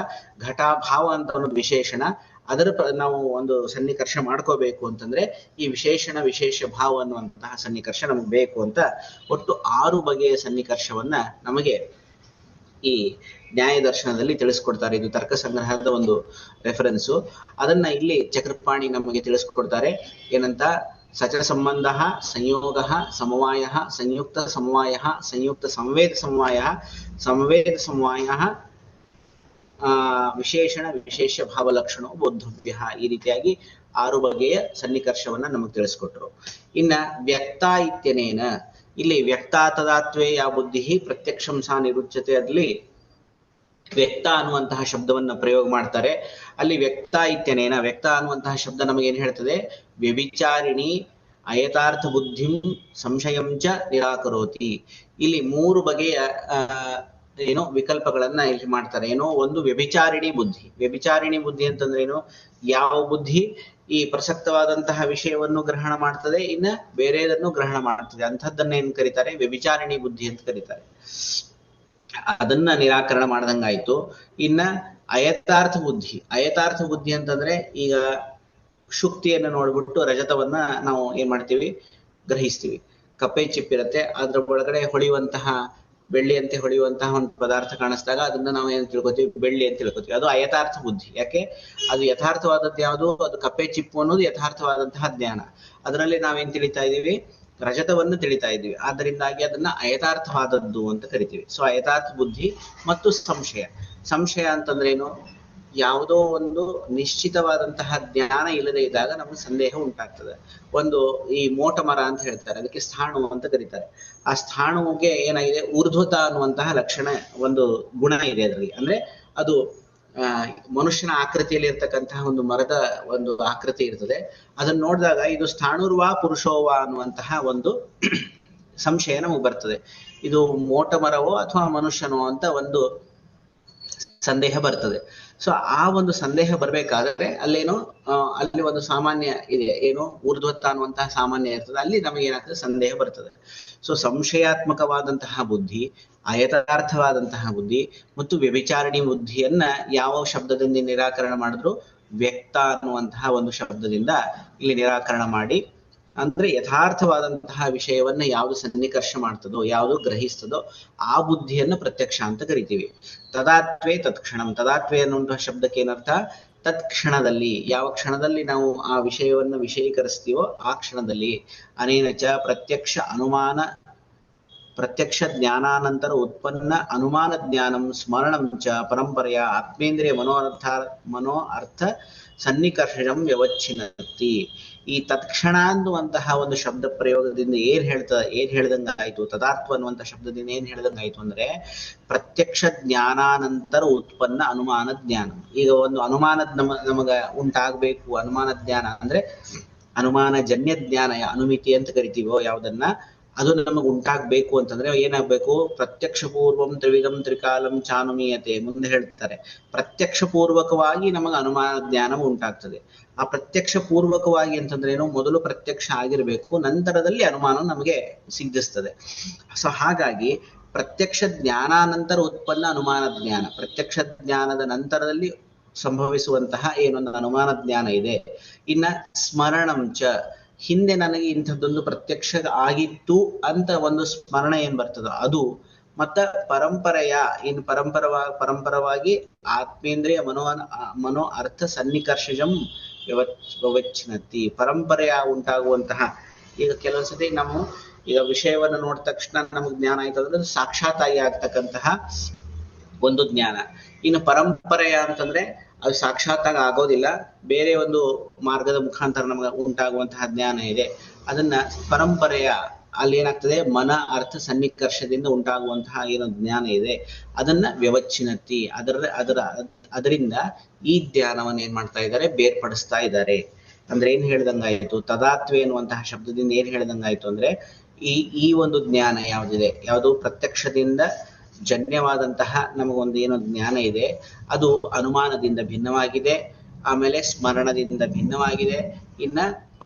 ಘಟಾಭಾವ ಅಂತ ಅನ್ನೋದು ವಿಶೇಷಣ. ಅದರ ನಾವು ಒಂದು ಸನ್ನಿಕರ್ಷ ಮಾಡ್ಕೋಬೇಕು ಅಂತಂದ್ರೆ ಈ ವಿಶೇಷಣ ವಿಶೇಷ ಭಾವ ಅನ್ನುವಂತಹ ಸನ್ನಿಕರ್ಷ ನಮಗೆ ಬೇಕು ಅಂತ ಒಟ್ಟು 6 ಬಗೆಯ ಸನ್ನಿಕರ್ಷವನ್ನ ನಮಗೆ ಈ ನ್ಯಾಯ ದರ್ಶನದಲ್ಲಿ ತಿಳಿಸ್ಕೊಡ್ತಾರೆ. ಇದು ತರ್ಕ ಸಂಗ್ರಹದ ಒಂದು ರೆಫರೆನ್ಸು. ಅದನ್ನ ಇಲ್ಲಿ ಚಕ್ರಪಾಣಿ ನಮಗೆ ತಿಳಿಸ್ಕೊಡ್ತಾರೆ. ಏನಂತ? ಸಚ ಸಂಬಂಧ, ಸಂಯೋಗ, ಸಮವಾಯ, ಸಂಯುಕ್ತ ಸಮವಾಯ, ಸಂಯುಕ್ತ ಸಂವೇದ ಸಮವಾಯ, ಸಂವೇದ ಸಮವಾಯ, ವಿಶೇಷಣ ವಿಶೇಷ ಭಾವಲಕ್ಷಣ ಬೋದ್ಧವ್ಯ. ಈ ರೀತಿಯಾಗಿ 6 ಬಗೆಯ ಸನ್ನಿಕರ್ಷವನ್ನ ನಮಗೆ ತಿಳಿಸ್ಕೊಟ್ರು. ಇನ್ನ ವ್ಯಕ್ತ ಇತ್ಯನೇನ, ಇಲ್ಲಿ ವ್ಯಕ್ತ ತದಾತ್ವೇ ಯಾ ಬುದ್ಧಿ ಪ್ರತ್ಯಕ್ಷಂ ಸಾ ನಿರುಚ್ಯತೆ, ಅಲ್ಲಿ ವ್ಯಕ್ತ ಅನ್ನುವಂತಹ ಶಬ್ದವನ್ನ ಪ್ರಯೋಗ ಮಾಡ್ತಾರೆ. ಅಲ್ಲಿ ವ್ಯಕ್ತ ಇತ್ಯನೇನ, ವ್ಯಕ್ತ ಅನ್ನುವಂತಹ ಶಬ್ದ ನಮಗೆ ಏನ್ ಹೇಳ್ತದೆ? ವ್ಯಭಿಚಾರಿಣಿ ಅಯಥಾರ್ಥ ಬುದ್ಧಿಂ ಸಂಶಯಂ ಚ ನಿರಾಕರೋತಿ. ಇಲ್ಲಿ 3 ಬಗೆಯ ಏನೋ ವಿಕಲ್ಪಗಳನ್ನ ಇಲ್ಲಿ ಮಾಡ್ತಾರೆ. ಏನೋ ಒಂದು ವ್ಯಭಿಚಾರಿಣಿ ಬುದ್ಧಿ. ವ್ಯಭಿಚಾರಿಣಿ ಬುದ್ಧಿ ಅಂತಂದ್ರೆ ಏನು? ಯಾವ ಬುದ್ಧಿ ಈ ಪ್ರಸಕ್ತವಾದಂತಹ ವಿಷಯವನ್ನು ಗ್ರಹಣ ಮಾಡ್ತದೆ, ಇನ್ನ ಬೇರೆದನ್ನು ಗ್ರಹಣ ಮಾಡ್ತದೆ, ಅಂಥದ್ದನ್ನ ಏನ್ ಕರೀತಾರೆ? ವ್ಯಭಿಚಾರಿಣಿ ಬುದ್ಧಿ ಅಂತ ಕರೀತಾರೆ. ಅದನ್ನ ನಿರಾಕರಣ ಮಾಡ್ದಂಗಾಯ್ತು. ಇನ್ನ ಅಯಥಾರ್ಥ ಬುದ್ಧಿ. ಅಯಥಾರ್ಥ ಬುದ್ಧಿ ಅಂತಂದ್ರೆ ಈಗ ಶುಕ್ತಿಯನ್ನು ನೋಡ್ಬಿಟ್ಟು ರಜತವನ್ನ ನಾವು ಏನ್ ಮಾಡ್ತೀವಿ? ಗ್ರಹಿಸ್ತೀವಿ. ಕಪ್ಪೆ ಚಿಪ್ಪಿರತ್ತೆ, ಅದ್ರ ಒಳಗಡೆ ಹೊಳೆಯುವಂತಹ ಬೆಳ್ಳಿಯಂತೆ ಹೊಳೆಯುವಂತಹ ಒಂದು ಪದಾರ್ಥ ಕಾಣಿಸಿದಾಗ ಅದನ್ನ ನಾವು ಏನ್ ತಿಳ್ಕೊತೀವಿ? ಬೆಳ್ಳಿ ಅಂತ ತಿಳ್ಕೊತೀವಿ. ಅದು ಅಯಥಾರ್ಥ ಬುದ್ಧಿ. ಯಾಕೆ? ಅದು ಯಥಾರ್ಥವಾದದ್ದು ಯಾವುದು? ಅದು ಕಪ್ಪೆ ಚಿಪ್ಪು ಅನ್ನೋದು ಯಥಾರ್ಥವಾದಂತಹ ಜ್ಞಾನ. ಅದರಲ್ಲಿ ನಾವೇನ್ ತಿಳಿತಾ ಇದೀವಿ? ರಜತವನ್ನು ತಿಳಿತಾ ಇದ್ದೀವಿ. ಆದ್ದರಿಂದಾಗಿ ಅದನ್ನ ಅಯಥಾರ್ಥವಾದದ್ದು ಅಂತ ಕರಿತೀವಿ. ಸೊ ಅಯಥಾರ್ಥ ಬುದ್ಧಿ ಮತ್ತು ಸಂಶಯ. ಸಂಶಯ ಅಂತಂದ್ರೇನು? ಯಾವುದೋ ಒಂದು ನಿಶ್ಚಿತವಾದಂತಹ ಜ್ಞಾನ ಇಲ್ಲದೆ ಇದ್ದಾಗ ನಮಗೆ ಸಂದೇಹ ಉಂಟಾಗ್ತದೆ. ಒಂದು ಈ ಮೋಟ ಮರ ಅಂತ ಹೇಳ್ತಾರೆ, ಅದಕ್ಕೆ ಸ್ಥಾಣು ಅಂತ ಕರೀತಾರೆ. ಆ ಸ್ಥಾಣುವಿಗೆ ಏನಾಗಿದೆ? ಊರ್ಧ್ವತ ಅನ್ನುವಂತಹ ಲಕ್ಷಣ, ಒಂದು ಗುಣ ಇದೆ ಅದರಲ್ಲಿ. ಅಂದ್ರೆ ಅದು ಮನುಷ್ಯನ ಆಕೃತಿಯಲ್ಲಿ ಇರ್ತಕ್ಕಂತಹ ಒಂದು ಮರದ ಒಂದು ಆಕೃತಿ ಇರ್ತದೆ. ಅದನ್ನ ನೋಡಿದಾಗ ಇದು ಸ್ಥಾಣುರ್ವಾ ಪುರುಷೋವಾ ಅನ್ನುವಂತಹ ಒಂದು ಸಂಶಯ ನಮಗೆ ಬರ್ತದೆ. ಇದು ಮೋಟ ಮರವೋ ಅಥವಾ ಮನುಷ್ಯನೋ ಅಂತ ಒಂದು ಸಂದೇಹ ಬರ್ತದೆ. ಸೊ ಆ ಒಂದು ಸಂದೇಹ ಬರ್ಬೇಕಾದ್ರೆ ಅಲ್ಲೇನೋ ಅಲ್ಲಿ ಒಂದು ಸಾಮಾನ್ಯ ಇದೆ, ಏನು? ಊರ್ಧ್ವತ್ತ ಅನ್ನುವಂತಹ ಸಾಮಾನ್ಯ ಇರ್ತದೆ. ಅಲ್ಲಿ ನಮಗೆ ಏನಾಗ್ತದೆ? ಸಂದೇಹ ಬರ್ತದೆ. ಸೊ ಸಂಶಯಾತ್ಮಕವಾದಂತಹ ಬುದ್ಧಿ, ಅಯಥಾರ್ಥವಾದಂತಹ ಬುದ್ಧಿ ಮತ್ತು ವ್ಯಭಿಚಾರಣಿ ಬುದ್ಧಿಯನ್ನ ಯಾವ ಶಬ್ದದಿಂದ ನಿರಾಕರಣ ಮಾಡಿದ್ರು? ವ್ಯಕ್ತ ಅನ್ನುವಂತಹ ಒಂದು ಶಬ್ದದಿಂದ ಇಲ್ಲಿ ನಿರಾಕರಣ ಮಾಡಿ, ಅಂದ್ರೆ ಯಥಾರ್ಥವಾದಂತಹ ವಿಷಯವನ್ನ ಯಾವುದು ಸನ್ನಿಕರ್ಷ ಮಾಡ್ತದೋ, ಯಾವುದು ಗ್ರಹಿಸ್ತದೋ ಆ ಬುದ್ಧಿಯನ್ನು ಪ್ರತ್ಯಕ್ಷ ಅಂತ ಕರಿತೀವಿ. ತದಾತ್ವೇ ತತ್ಕ್ಷಣಂ. ತದಾತ್ವೇ ಅನ್ನುವಂತಹ ಶಬ್ದಕ್ಕೆ ಏನರ್ಥ? ತತ್ಕ್ಷಣದಲ್ಲಿ. ಯಾವ ಕ್ಷಣದಲ್ಲಿ ನಾವು ಆ ವಿಷಯವನ್ನು ವಿಷಯೀಕರಿಸ್ತೀವೋ ಆ ಕ್ಷಣದಲ್ಲಿ. ಅನೇನಚ ಪ್ರತ್ಯಕ್ಷ ಜ್ಞಾನಾನಂತರ ಉತ್ಪನ್ನ ಅನುಮಾನ ಜ್ಞಾನಂ ಸ್ಮರಣಂ ಚ ಪರಂಪರೆಯ ಆತ್ಮೇಂದ್ರಿಯ ಮನೋ ಅರ್ಥ ಸನ್ನಿಕರ್ಷಂ ವ್ಯವಚ್ಛಿನ್ನತಿ. ಈ ತತ್ಕ್ಷಣ ಅನ್ನುವಂತಹ ಒಂದು ಶಬ್ದ ಪ್ರಯೋಗದಿಂದ ಏನ್ ಹೇಳ್ದಂಗಾಯ್ತು? ತದಾತ್ವ ಅನ್ನುವಂತಹ ಶಬ್ದದಿಂದ ಏನ್ ಹೇಳ್ದಂಗಾಯ್ತು ಅಂದ್ರೆ ಪ್ರತ್ಯಕ್ಷ ಜ್ಞಾನಾನಂತರ ಉತ್ಪನ್ನ ಅನುಮಾನ ಜ್ಞಾನ. ಈಗ ಒಂದು ಅನುಮಾನದ ನಮಗ ಉಂಟಾಗಬೇಕು. ಅನುಮಾನ ಜ್ಞಾನ ಅಂದ್ರೆ ಅನುಮಾನ ಜನ್ಯ ಜ್ಞಾನ, ಅನುಮಿತಿ ಅಂತ ಕರಿತೀವೋ ಯಾವುದನ್ನ, ಅದು ನಮಗೆ ಉಂಟಾಗ್ಬೇಕು ಅಂತಂದ್ರೆ ಏನಾಗ್ಬೇಕು? ಪ್ರತ್ಯಕ್ಷ ಪೂರ್ವಂ ತ್ರಿವಿಧಂ ತ್ರಿಕಾಲಂ ಚಾನುಮೀಯತೆ. ಮುಂದೆ ಹೇಳ್ತಾರೆ ಪ್ರತ್ಯಕ್ಷ ಪೂರ್ವಕವಾಗಿ ನಮಗೆ ಅನುಮಾನ ಜ್ಞಾನ ಉಂಟಾಗ್ತದೆ. ಆ ಪ್ರತ್ಯಕ್ಷ ಪೂರ್ವಕವಾಗಿ ಅಂತಂದ್ರೆ ಏನು? ಮೊದಲು ಪ್ರತ್ಯಕ್ಷ ಆಗಿರ್ಬೇಕು, ನಂತರದಲ್ಲಿ ಅನುಮಾನ ನಮಗೆ ಸಿದ್ಧಿಸ್ತದೆ. ಸೊ ಹಾಗಾಗಿ ಪ್ರತ್ಯಕ್ಷ ಜ್ಞಾನಾನಂತರ ಉತ್ಪನ್ನ ಅನುಮಾನ ಜ್ಞಾನ. ಪ್ರತ್ಯಕ್ಷ ಜ್ಞಾನದ ನಂತರದಲ್ಲಿ ಸಂಭವಿಸುವಂತಹ ಏನೊಂದು ಅನುಮಾನ ಜ್ಞಾನ ಇದೆ. ಇನ್ನ ಸ್ಮರಣಂಚ, ಹಿಂದೆ ನನಗೆ ಇಂಥದ್ದೊಂದು ಪ್ರತ್ಯಕ್ಷ ಆಗಿತ್ತು ಅಂತ ಒಂದು ಸ್ಮರಣ ಏನ್ ಬರ್ತದೋ ಅದು. ಮತ್ತ ಪರಂಪರೆಯ, ಇನ್ ಪರಂಪರವಾಗಿ ಆತ್ಮೇಂದ್ರಿಯ ಮನೋ ಅರ್ಥ ಸನ್ನಿಕರ್ಷಜಂ ವ್ಯವಚ್ಛಿನ್ನತಿ. ಪರಂಪರೆಯ ಉಂಟಾಗುವಂತಹ, ಈಗ ಕೆಲವೊಂದ್ಸತಿ ನಾವು ಈಗ ವಿಷಯವನ್ನು ನೋಡಿದ ತಕ್ಷಣ ನಮಗೆ ಜ್ಞಾನ ಆಯ್ತು ಅಂದ್ರೆ ಸಾಕ್ಷಾತ್ತಾಗಿ ಆಗ್ತಕ್ಕಂತಹ ಒಂದು ಜ್ಞಾನ. ಇನ್ನು ಪರಂಪರೆಯ ಅಂತಂದ್ರೆ ಅದು ಸಾಕ್ಷಾತ್ತಾಗಿ ಆಗೋದಿಲ್ಲ, ಬೇರೆ ಒಂದು ಮಾರ್ಗದ ಮುಖಾಂತರ ನಮಗೆ ಉಂಟಾಗುವಂತಹ ಜ್ಞಾನ ಇದೆ. ಅದನ್ನ ಪರಂಪರೆಯ ಅಲ್ಲಿ ಏನಾಗ್ತದೆ, ಮನ ಅರ್ಥ ಸನ್ನಿಕರ್ಷದಿಂದ ಉಂಟಾಗುವಂತಹ ಏನು ಜ್ಞಾನ ಇದೆ ಅದನ್ನ ವ್ಯವಚ್ಛಿನ್ನತಿ, ಅದರಿಂದ ಈ ಜ್ಞಾನವನ್ನು ಏನ್ ಮಾಡ್ತಾ ಇದ್ದಾರೆ, ಬೇರ್ಪಡಿಸ್ತಾ ಇದ್ದಾರೆ. ಅಂದ್ರೆ ಏನ್ ಹೇಳ್ದಂಗಾಯ್ತು, ತದಾತ್ವೆ ಎನ್ನುವಂತಹ ಶಬ್ದದಿಂದ ಏನ್ ಹೇಳ್ದಂಗಾಯ್ತು ಅಂದ್ರೆ, ಈ ಒಂದು ಜ್ಞಾನ ಯಾವುದಿದೆ, ಯಾವುದು ಪ್ರತ್ಯಕ್ಷದಿಂದ ಜನ್ಯವಾದಂತಹ ನಮಗೊಂದು ಏನು ಜ್ಞಾನ ಇದೆ, ಅದು ಅನುಮಾನದಿಂದ ಭಿನ್ನವಾಗಿದೆ, ಆಮೇಲೆ ಸ್ಮರಣದಿಂದ ಭಿನ್ನವಾಗಿದೆ, ಇನ್ನ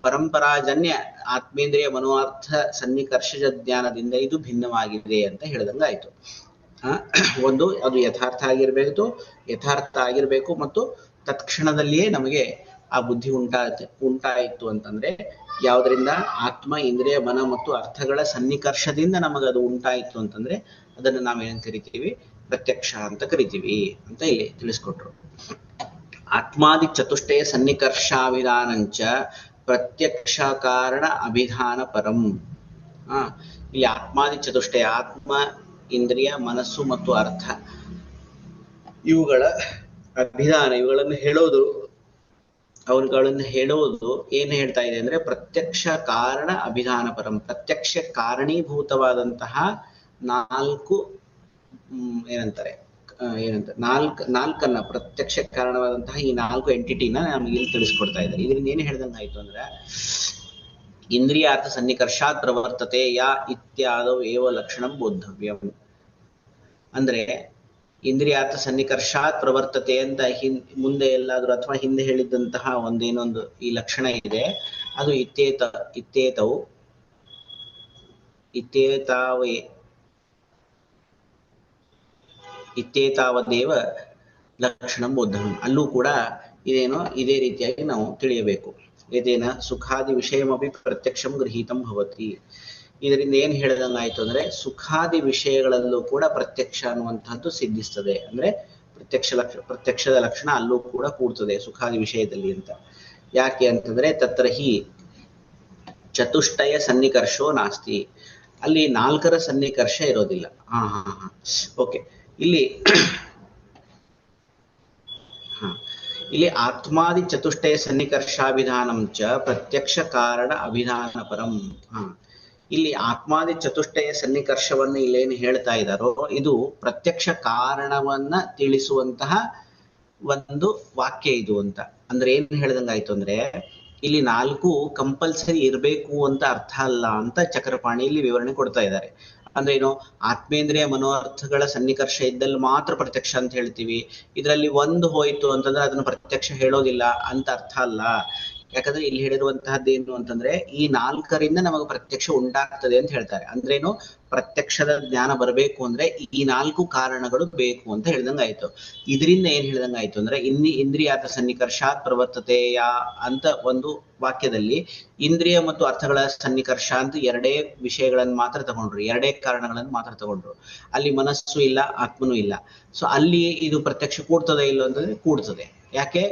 ಪರಂಪರಾಜನ್ಯ ಆತ್ಮೇಂದ್ರಿಯ ಮನೋಅರ್ಥ ಸನ್ನಿಕರ್ಷಜ ಜ್ಞಾನದಿಂದ ಇದು ಭಿನ್ನವಾಗಿದೆ ಅಂತ ಹೇಳ್ದಂಗಾಯ್ತು. ಒಂದು ಅದು ಯಥಾರ್ಥ ಆಗಿರ್ಬೇಕು ಮತ್ತು ತತ್ಕ್ಷಣದಲ್ಲಿಯೇ ನಮಗೆ ಆ ಬುದ್ಧಿ ಉಂಟಾಯಿತು ಅಂತಂದ್ರೆ, ಯಾವುದರಿಂದ, ಆತ್ಮ ಇಂದ್ರಿಯ ಮನ ಮತ್ತು ಅರ್ಥಗಳ ಸನ್ನಿಕರ್ಷದಿಂದ ನಮಗದು ಉಂಟಾಯಿತು ಅಂತಂದ್ರೆ ಅದನ್ನು ನಾವೇನ್ ಕರಿತೀವಿ, ಪ್ರತ್ಯಕ್ಷ ಅಂತ ಕರಿತೀವಿ ಅಂತ ಇಲ್ಲಿ ತಿಳಿಸ್ಕೊಟ್ರು. ಆತ್ಮಾದಿ ಚತುಷ್ಟಯ ಸನ್ನಿಕರ್ಷಾವಿಧಾನಂಚ ಪ್ರತ್ಯಕ್ಷ ಕಾರಣ ಅಭಿಧಾನ ಪರಂ. ಇಲ್ಲಿ ಆತ್ಮಾದಿ ಚತುಷ್ಟಯ, ಆತ್ಮ ಇಂದ್ರಿಯ ಮನಸ್ಸು ಮತ್ತು ಅರ್ಥ ಇವುಗಳ ಅಭಿಧಾನ, ಇವುಗಳನ್ನು ಹೇಳೋದು ಏನ್ ಹೇಳ್ತಾ ಇದೆ ಅಂದ್ರೆ, ಪ್ರತ್ಯಕ್ಷ ಕಾರಣ ಅಭಿಧಾನ ಪರಂ, ಪ್ರತ್ಯಕ್ಷ ಕಾರಣೀಭೂತವಾದಂತಹ ನಾಲ್ಕು ನಾಲ್ಕನ್ನ ಪ್ರತ್ಯಕ್ಷ ಕಾರಣವಾದಂತಹ ಈ ನಾಲ್ಕು ಎಂಟಿಟಿನ ನಮ್ಗೆ ಇಲ್ಲಿ ತಿಳಿಸ್ಕೊಡ್ತಾ ಇದ್ದಾರೆ. ಇದರಿಂದ ಏನ್ ಹೇಳ್ದಂಗಾಯ್ತು ಅಂದ್ರೆ, ಇಂದ್ರಿಯಾರ್ಥ ಸನ್ನಿಕರ್ಷಾತ್ ಪ್ರವರ್ತತೆ ಯಾ ಇತ್ಯಾದೌ ಏವ ಲಕ್ಷಣಂ ಬೋದ್ಧವ್ಯಂ. ಅಂದ್ರೆ ಇಂದ್ರಿಯಾರ್ಥ ಸನ್ನಿಕರ್ಷಾತ್ ಪ್ರವರ್ತತೆ ಅಂತ ಮುಂದೆ ಎಲ್ಲಾದ್ರೂ ಅಥವಾ ಹಿಂದೆ ಹೇಳಿದ್ದಂತಹ ಒಂದೇನೊಂದು ಈ ಲಕ್ಷಣ ಇದೆ, ಅದು ಇತ್ಯೇತಾವದೇವ ಲಕ್ಷಣಂ ಬೋದ್ಧವ್ಯಂ. ಅಲ್ಲೂ ಕೂಡ ಇದೇ ರೀತಿಯಾಗಿ ನಾವು ತಿಳಿಯಬೇಕು. ಇದೇನ ಸುಖಾದಿ ವಿಷಯಮಪಿ ಪ್ರತ್ಯಕ್ಷಂ ಗೃಹೀತಂ ಭವತಿ. ಇದರಿಂದ ಏನ್ ಹೇಳ್ದಂಗಾಯ್ತು ಅಂದ್ರೆ, ಸುಖಾದಿ ವಿಷಯಗಳಲ್ಲೂ ಕೂಡ ಪ್ರತ್ಯಕ್ಷ ಅನ್ನುವಂತಹದ್ದು ಸಿದ್ಧಿಸ್ತದೆ. ಅಂದ್ರೆ ಪ್ರತ್ಯಕ್ಷದ ಲಕ್ಷಣ ಅಲ್ಲೂ ಕೂಡ ಕೂಡ್ತದೆ ಸುಖಾದಿ ವಿಷಯದಲ್ಲಿ ಅಂತ. ಯಾಕೆ ಅಂತಂದ್ರೆ, ತತ್ರ ಹಿ ಚತುಷ್ಟಯ ಸನ್ನಿಕರ್ಷೋ ನಾಸ್ತಿ, ಅಲ್ಲಿ ನಾಲ್ಕರ ಸನ್ನಿಕರ್ಷ ಇರೋದಿಲ್ಲ. ಓಕೆ, ಇಲ್ಲಿ ಆತ್ಮಾದಿ ಚತುಷ್ಟಯ ಸನ್ನಿಕರ್ಷಾಭಿಧಾನಂ ಚ ಪ್ರತ್ಯಕ್ಷ ಕಾರಣ ಅಭಿಧಾನ ಪರಂ. ಇಲ್ಲಿ ಆತ್ಮಾದಿ ಚತುಷ್ಟಯ ಸನ್ನಿಕರ್ಷವನ್ನು ಇಲ್ಲೇನು ಹೇಳ್ತಾ ಇದ್ದಾರೋ ಇದು ಪ್ರತ್ಯಕ್ಷ ಕಾರಣವನ್ನ ತಿಳಿಸುವಂತಹ ಒಂದು ವಾಕ್ಯ ಇದು ಅಂತ. ಅಂದ್ರೆ ಏನ್ ಹೇಳ್ದಂಗಾಯ್ತು ಅಂದ್ರೆ, ಇಲ್ಲಿ ನಾಲ್ಕು ಕಂಪಲ್ಸರಿ ಇರಬೇಕು ಅಂತ ಅರ್ಥ ಅಲ್ಲ ಅಂತ ಚಕ್ರಪಾಣಿ ಇಲ್ಲಿ ವಿವರಣೆ ಕೊಡ್ತಾ ಇದ್ದಾರೆ. ಅಂದ್ರೆ ಏನು, ಆತ್ಮೇಂದ್ರಿಯ ಮನೋಅರ್ಥಗಳ ಸನ್ನಿಕರ್ಷ ಇದ್ದಲ್ಲಿ ಮಾತ್ರ ಪ್ರತ್ಯಕ್ಷ ಅಂತ ಹೇಳ್ತೀವಿ, ಇದರಲ್ಲಿ ಒಂದು ಹೋಯ್ತು ಅಂತಂದ್ರೆ ಅದನ್ನು ಪ್ರತ್ಯಕ್ಷ ಹೇಳೋದಿಲ್ಲ ಅಂತ ಅರ್ಥ ಅಲ್ಲ. ಯಾಕಂದ್ರೆ ಇಲ್ಲಿ ಹೇಳಿರುವಂತಹದ್ದು ಏನು ಅಂತಂದ್ರೆ, ಈ ನಾಲ್ಕರಿಂದ ನಮಗೆ ಪ್ರತ್ಯಕ್ಷ ಉಂಟಾಗ್ತದೆ ಅಂತ ಹೇಳ್ತಾರೆ. ಅಂದ್ರೇನು, ಪ್ರತ್ಯಕ್ಷದ ಜ್ಞಾನ ಬರಬೇಕು ಅಂದ್ರೆ ಈ ನಾಲ್ಕು ಕಾರಣಗಳು ಬೇಕು ಅಂತ ಹೇಳ್ದಂಗಾಯ್ತು. ಇದರಿಂದ ಏನ್ ಹೇಳ್ದಂಗಾಯ್ತು ಅಂದ್ರೆ, ಇಂದ್ರಿಯಾರ್ಥ ಸನ್ನಿಕರ್ಷಾತ್ ಪ್ರವರ್ತತೆಯ ಅಂತ ಒಂದು ವಾಕ್ಯದಲ್ಲಿ ಇಂದ್ರಿಯ ಮತ್ತು ಅರ್ಥಗಳ ಸನ್ನಿಕರ್ಷ ಅಂತ ಎರಡೇ ವಿಷಯಗಳನ್ನು ಮಾತ್ರ ತಗೊಂಡ್ರು, ಎರಡೇ ಕಾರಣಗಳನ್ನು ಮಾತ್ರ ತಗೊಂಡ್ರು. ಅಲ್ಲಿ ಮನಸ್ಸು ಇಲ್ಲ, ಆತ್ಮನೂ ಇಲ್ಲ. ಸೊ ಅಲ್ಲಿ ಇದು ಪ್ರತ್ಯಕ್ಷ ಕೂಡ್ತದೆ ಇಲ್ಲ ಅಂತಂದ್ರೆ ಕೂಡ್ತದೆ. ಯಾಕೆ,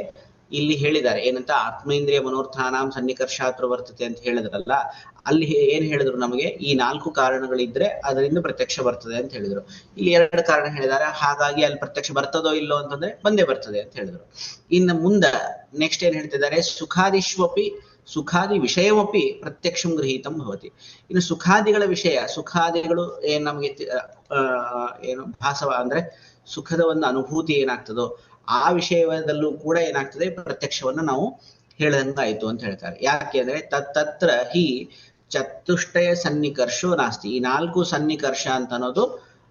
ಇಲ್ಲಿ ಹೇಳಿದ್ದಾರೆ ಏನಂತ, ಆತ್ಮೇಂದ್ರಿಯ ಮನೋರ್ಥಾನಾಂ ಸನ್ನಿಕರ್ಷಾತ್ ಪ್ರವರ್ತತೆ ಅಂತ ಹೇಳಿದ್ರಲ್ಲ, ಅಲ್ಲಿ ಏನ್ ಹೇಳಿದ್ರು, ನಮಗೆ ಈ ನಾಲ್ಕು ಕಾರಣಗಳಿದ್ರೆ ಅದರಿಂದ ಪ್ರತ್ಯಕ್ಷ ಬರ್ತದೆ ಅಂತ ಹೇಳಿದ್ರು. ಇಲ್ಲಿ ಎರಡು ಕಾರಣ ಹೇಳಿದ್ದಾರೆ, ಹಾಗಾಗಿ ಅಲ್ಲಿ ಪ್ರತ್ಯಕ್ಷ ಬರ್ತದೋ ಇಲ್ಲೋ ಅಂತಂದ್ರೆ ಬಂದೇ ಬರ್ತದೆ ಅಂತ ಹೇಳಿದ್ರು. ಇನ್ನು ಮುಂದೆ ನೆಕ್ಸ್ಟ್ ಏನ್ ಹೇಳ್ತಿದ್ದಾರೆ, ಸುಖಾದಿ ವಿಷಯವಪಿ ಪ್ರತ್ಯಕ್ಷಂ ಗೃಹೀತಂ ಭವತಿ. ಇನ್ನು ಸುಖಾದಿಗಳ ವಿಷಯ, ಸುಖಾದಿಗಳು ಏನ್ ನಮಗೆ ಭಾಸವ ಅಂದ್ರೆ ಸುಖದ ಒಂದು ಅನುಭೂತಿ ಏನಾಗ್ತದೋ ಆ ವಿಷಯದಲ್ಲೂ ಕೂಡ ಏನಾಗ್ತದೆ, ಪ್ರತ್ಯಕ್ಷವನ್ನು ನಾವು ಹೇಳದಂಗಾಯ್ತು ಅಂತ ಹೇಳ್ತಾರೆ. ಯಾಕೆ ಅಂದ್ರೆ, ತತ್ರ ಹಿ ಚತುಷ್ಟಯ ಸನ್ನಿಕರ್ಷೋ ನಾಸ್ತಿ, ಈ ನಾಲ್ಕು ಸನ್ನಿಕರ್ಷ ಅಂತ ಅನ್ನೋದು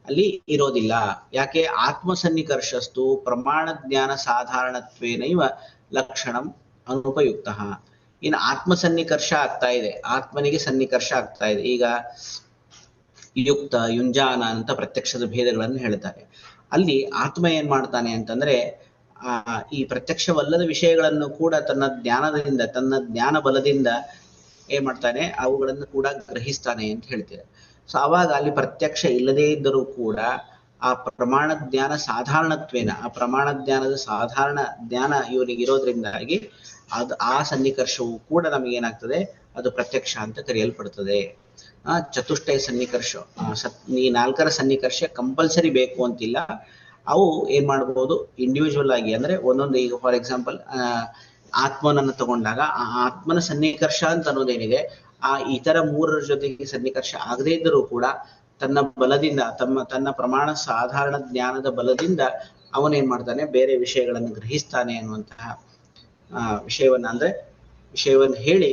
ಅಲ್ಲಿ ಇರೋದಿಲ್ಲ. ಯಾಕೆ, ಆತ್ಮ ಸನ್ನಿಕರ್ಷಸ್ತು ಪ್ರಮಾಣ ಜ್ಞಾನ ಸಾಧಾರಣತ್ವೇನೈವ ಲಕ್ಷಣಂ ಅನುಪಯುಕ್ತ. ಇನ್ನು ಆತ್ಮ ಸನ್ನಿಕರ್ಷ ಆಗ್ತಾ ಇದೆ, ಆತ್ಮನಿಗೆ ಸನ್ನಿಕರ್ಷ ಆಗ್ತಾ ಇದೆ. ಈಗ ಯುಕ್ತ ಯುಂಜಾನ ಅಂತ ಪ್ರತ್ಯಕ್ಷದ ಭೇದಗಳನ್ನು ಹೇಳ್ತಾರೆ. ಅಲ್ಲಿ ಆತ್ಮ ಏನ್ ಮಾಡ್ತಾನೆ ಅಂತಂದ್ರೆ, ಈ ಪ್ರತ್ಯಕ್ಷವಲ್ಲದ ವಿಷಯಗಳನ್ನು ಕೂಡ ತನ್ನ ಜ್ಞಾನದಿಂದ, ತನ್ನ ಜ್ಞಾನ ಬಲದಿಂದ ಏನ್ ಮಾಡ್ತಾನೆ, ಅವುಗಳನ್ನು ಕೂಡ ಗ್ರಹಿಸ್ತಾನೆ ಅಂತ ಹೇಳ್ತಾರೆ. ಸೊ ಆವಾಗ ಅಲ್ಲಿ ಪ್ರತ್ಯಕ್ಷ ಇಲ್ಲದೇ ಇದ್ದರೂ ಕೂಡ ಆ ಪ್ರಮಾಣ ಜ್ಞಾನ ಸಾಧಾರಣತ್ವೇನ, ಆ ಪ್ರಮಾಣ ಜ್ಞಾನದ ಸಾಧಾರಣ ಜ್ಞಾನ ಇವನಿಗೆ ಇರೋದ್ರಿಂದಾಗಿ ಆ ಸನ್ನಿಕರ್ಷವು ಕೂಡ ನಮಗೆ ಏನಾಗ್ತದೆ, ಅದು ಪ್ರತ್ಯಕ್ಷ ಅಂತ ಕರೆಯಲ್ಪಡ್ತದೆ. ಚತುಷ್ಟಯ ಸನ್ನಿಕರ್ಷ, ಈ ನಾಲ್ಕರ ಸನ್ನಿಕರ್ಷ ಕಂಪಲ್ಸರಿ ಬೇಕು ಅಂತಿಲ್ಲ, ಅವು ಏನ್ ಮಾಡಬಹುದು ಇಂಡಿವಿಜುವಲ್ ಆಗಿ, ಅಂದ್ರೆ ಒಂದೊಂದು, ಈಗ ಫಾರ್ ಎಕ್ಸಾಂಪಲ್ ಆತ್ಮನನ್ನು ತಗೊಂಡಾಗ ಆ ಆತ್ಮನ ಸನ್ನಿಕರ್ಷ ಅಂತ ಅನ್ನೋದೇನಿದೆ, ಆ ಇತರ ಮೂರರ ಜೊತೆಗೆ ಸನ್ನಿಕರ್ಷ ಆಗದೇ ಇದ್ದರೂ ಕೂಡ ತನ್ನ ಬಲದಿಂದ, ತನ್ನ ಪ್ರಮಾಣ ಸಾಧಾರಣ ಜ್ಞಾನದ ಬಲದಿಂದ ಅವನೇನ್ ಮಾಡ್ತಾನೆ, ಬೇರೆ ವಿಷಯಗಳನ್ನು ಗ್ರಹಿಸ್ತಾನೆ ಅನ್ನುವಂತಹ ವಿಷಯವನ್ನು ಹೇಳಿ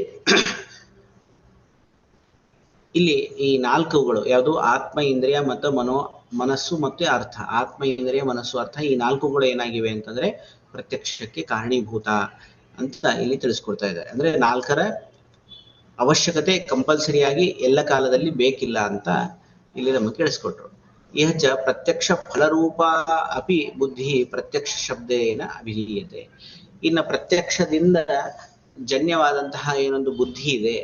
ಇಲ್ಲಿ ಈ ನಾಲ್ಕುಗಳು ಯಾವುದು, ಆತ್ಮ, ಇಂದ್ರಿಯ ಮತ್ತು ಮನಸ್ಸು ಮತ್ತೆ ಅರ್ಥ. ಆತ್ಮ, ಇಂದ್ರಿಯ, ಮನಸ್ಸು, ಅರ್ಥ, ಈ ನಾಲ್ಕುಗಳು ಏನಾಗಿವೆ ಅಂತಂದ್ರೆ ಪ್ರತ್ಯಕ್ಷಕ್ಕೆ ಕಾರಣೀಭೂತ ಅಂತ ಇಲ್ಲಿ ತಿಳಿಸ್ಕೊಡ್ತಾ ಇದ್ದಾರೆ. ಅಂದ್ರೆ ನಾಲ್ಕರ ಅವಶ್ಯಕತೆ ಕಂಪಲ್ಸರಿಯಾಗಿ ಎಲ್ಲ ಕಾಲದಲ್ಲಿ ಬೇಕಿಲ್ಲ ಅಂತ ಇಲ್ಲಿ ನಮಗೆ ತಿಳಿಸ್ಕೊಟ್ರು. ಯಹಚ ಪ್ರತ್ಯಕ್ಷ ಫಲರೂಪ ಅಪಿ ಬುದ್ಧಿ ಪ್ರತ್ಯಕ್ಷ ಶಬ್ದೇನ ಅಭಿಧೀಯತೆ. ಇನ್ನು ಪ್ರತ್ಯಕ್ಷದಿಂದ ಜನ್ಯವಾದಂತಹ ಏನೊಂದು ಬುದ್ಧಿ ಇದೆ,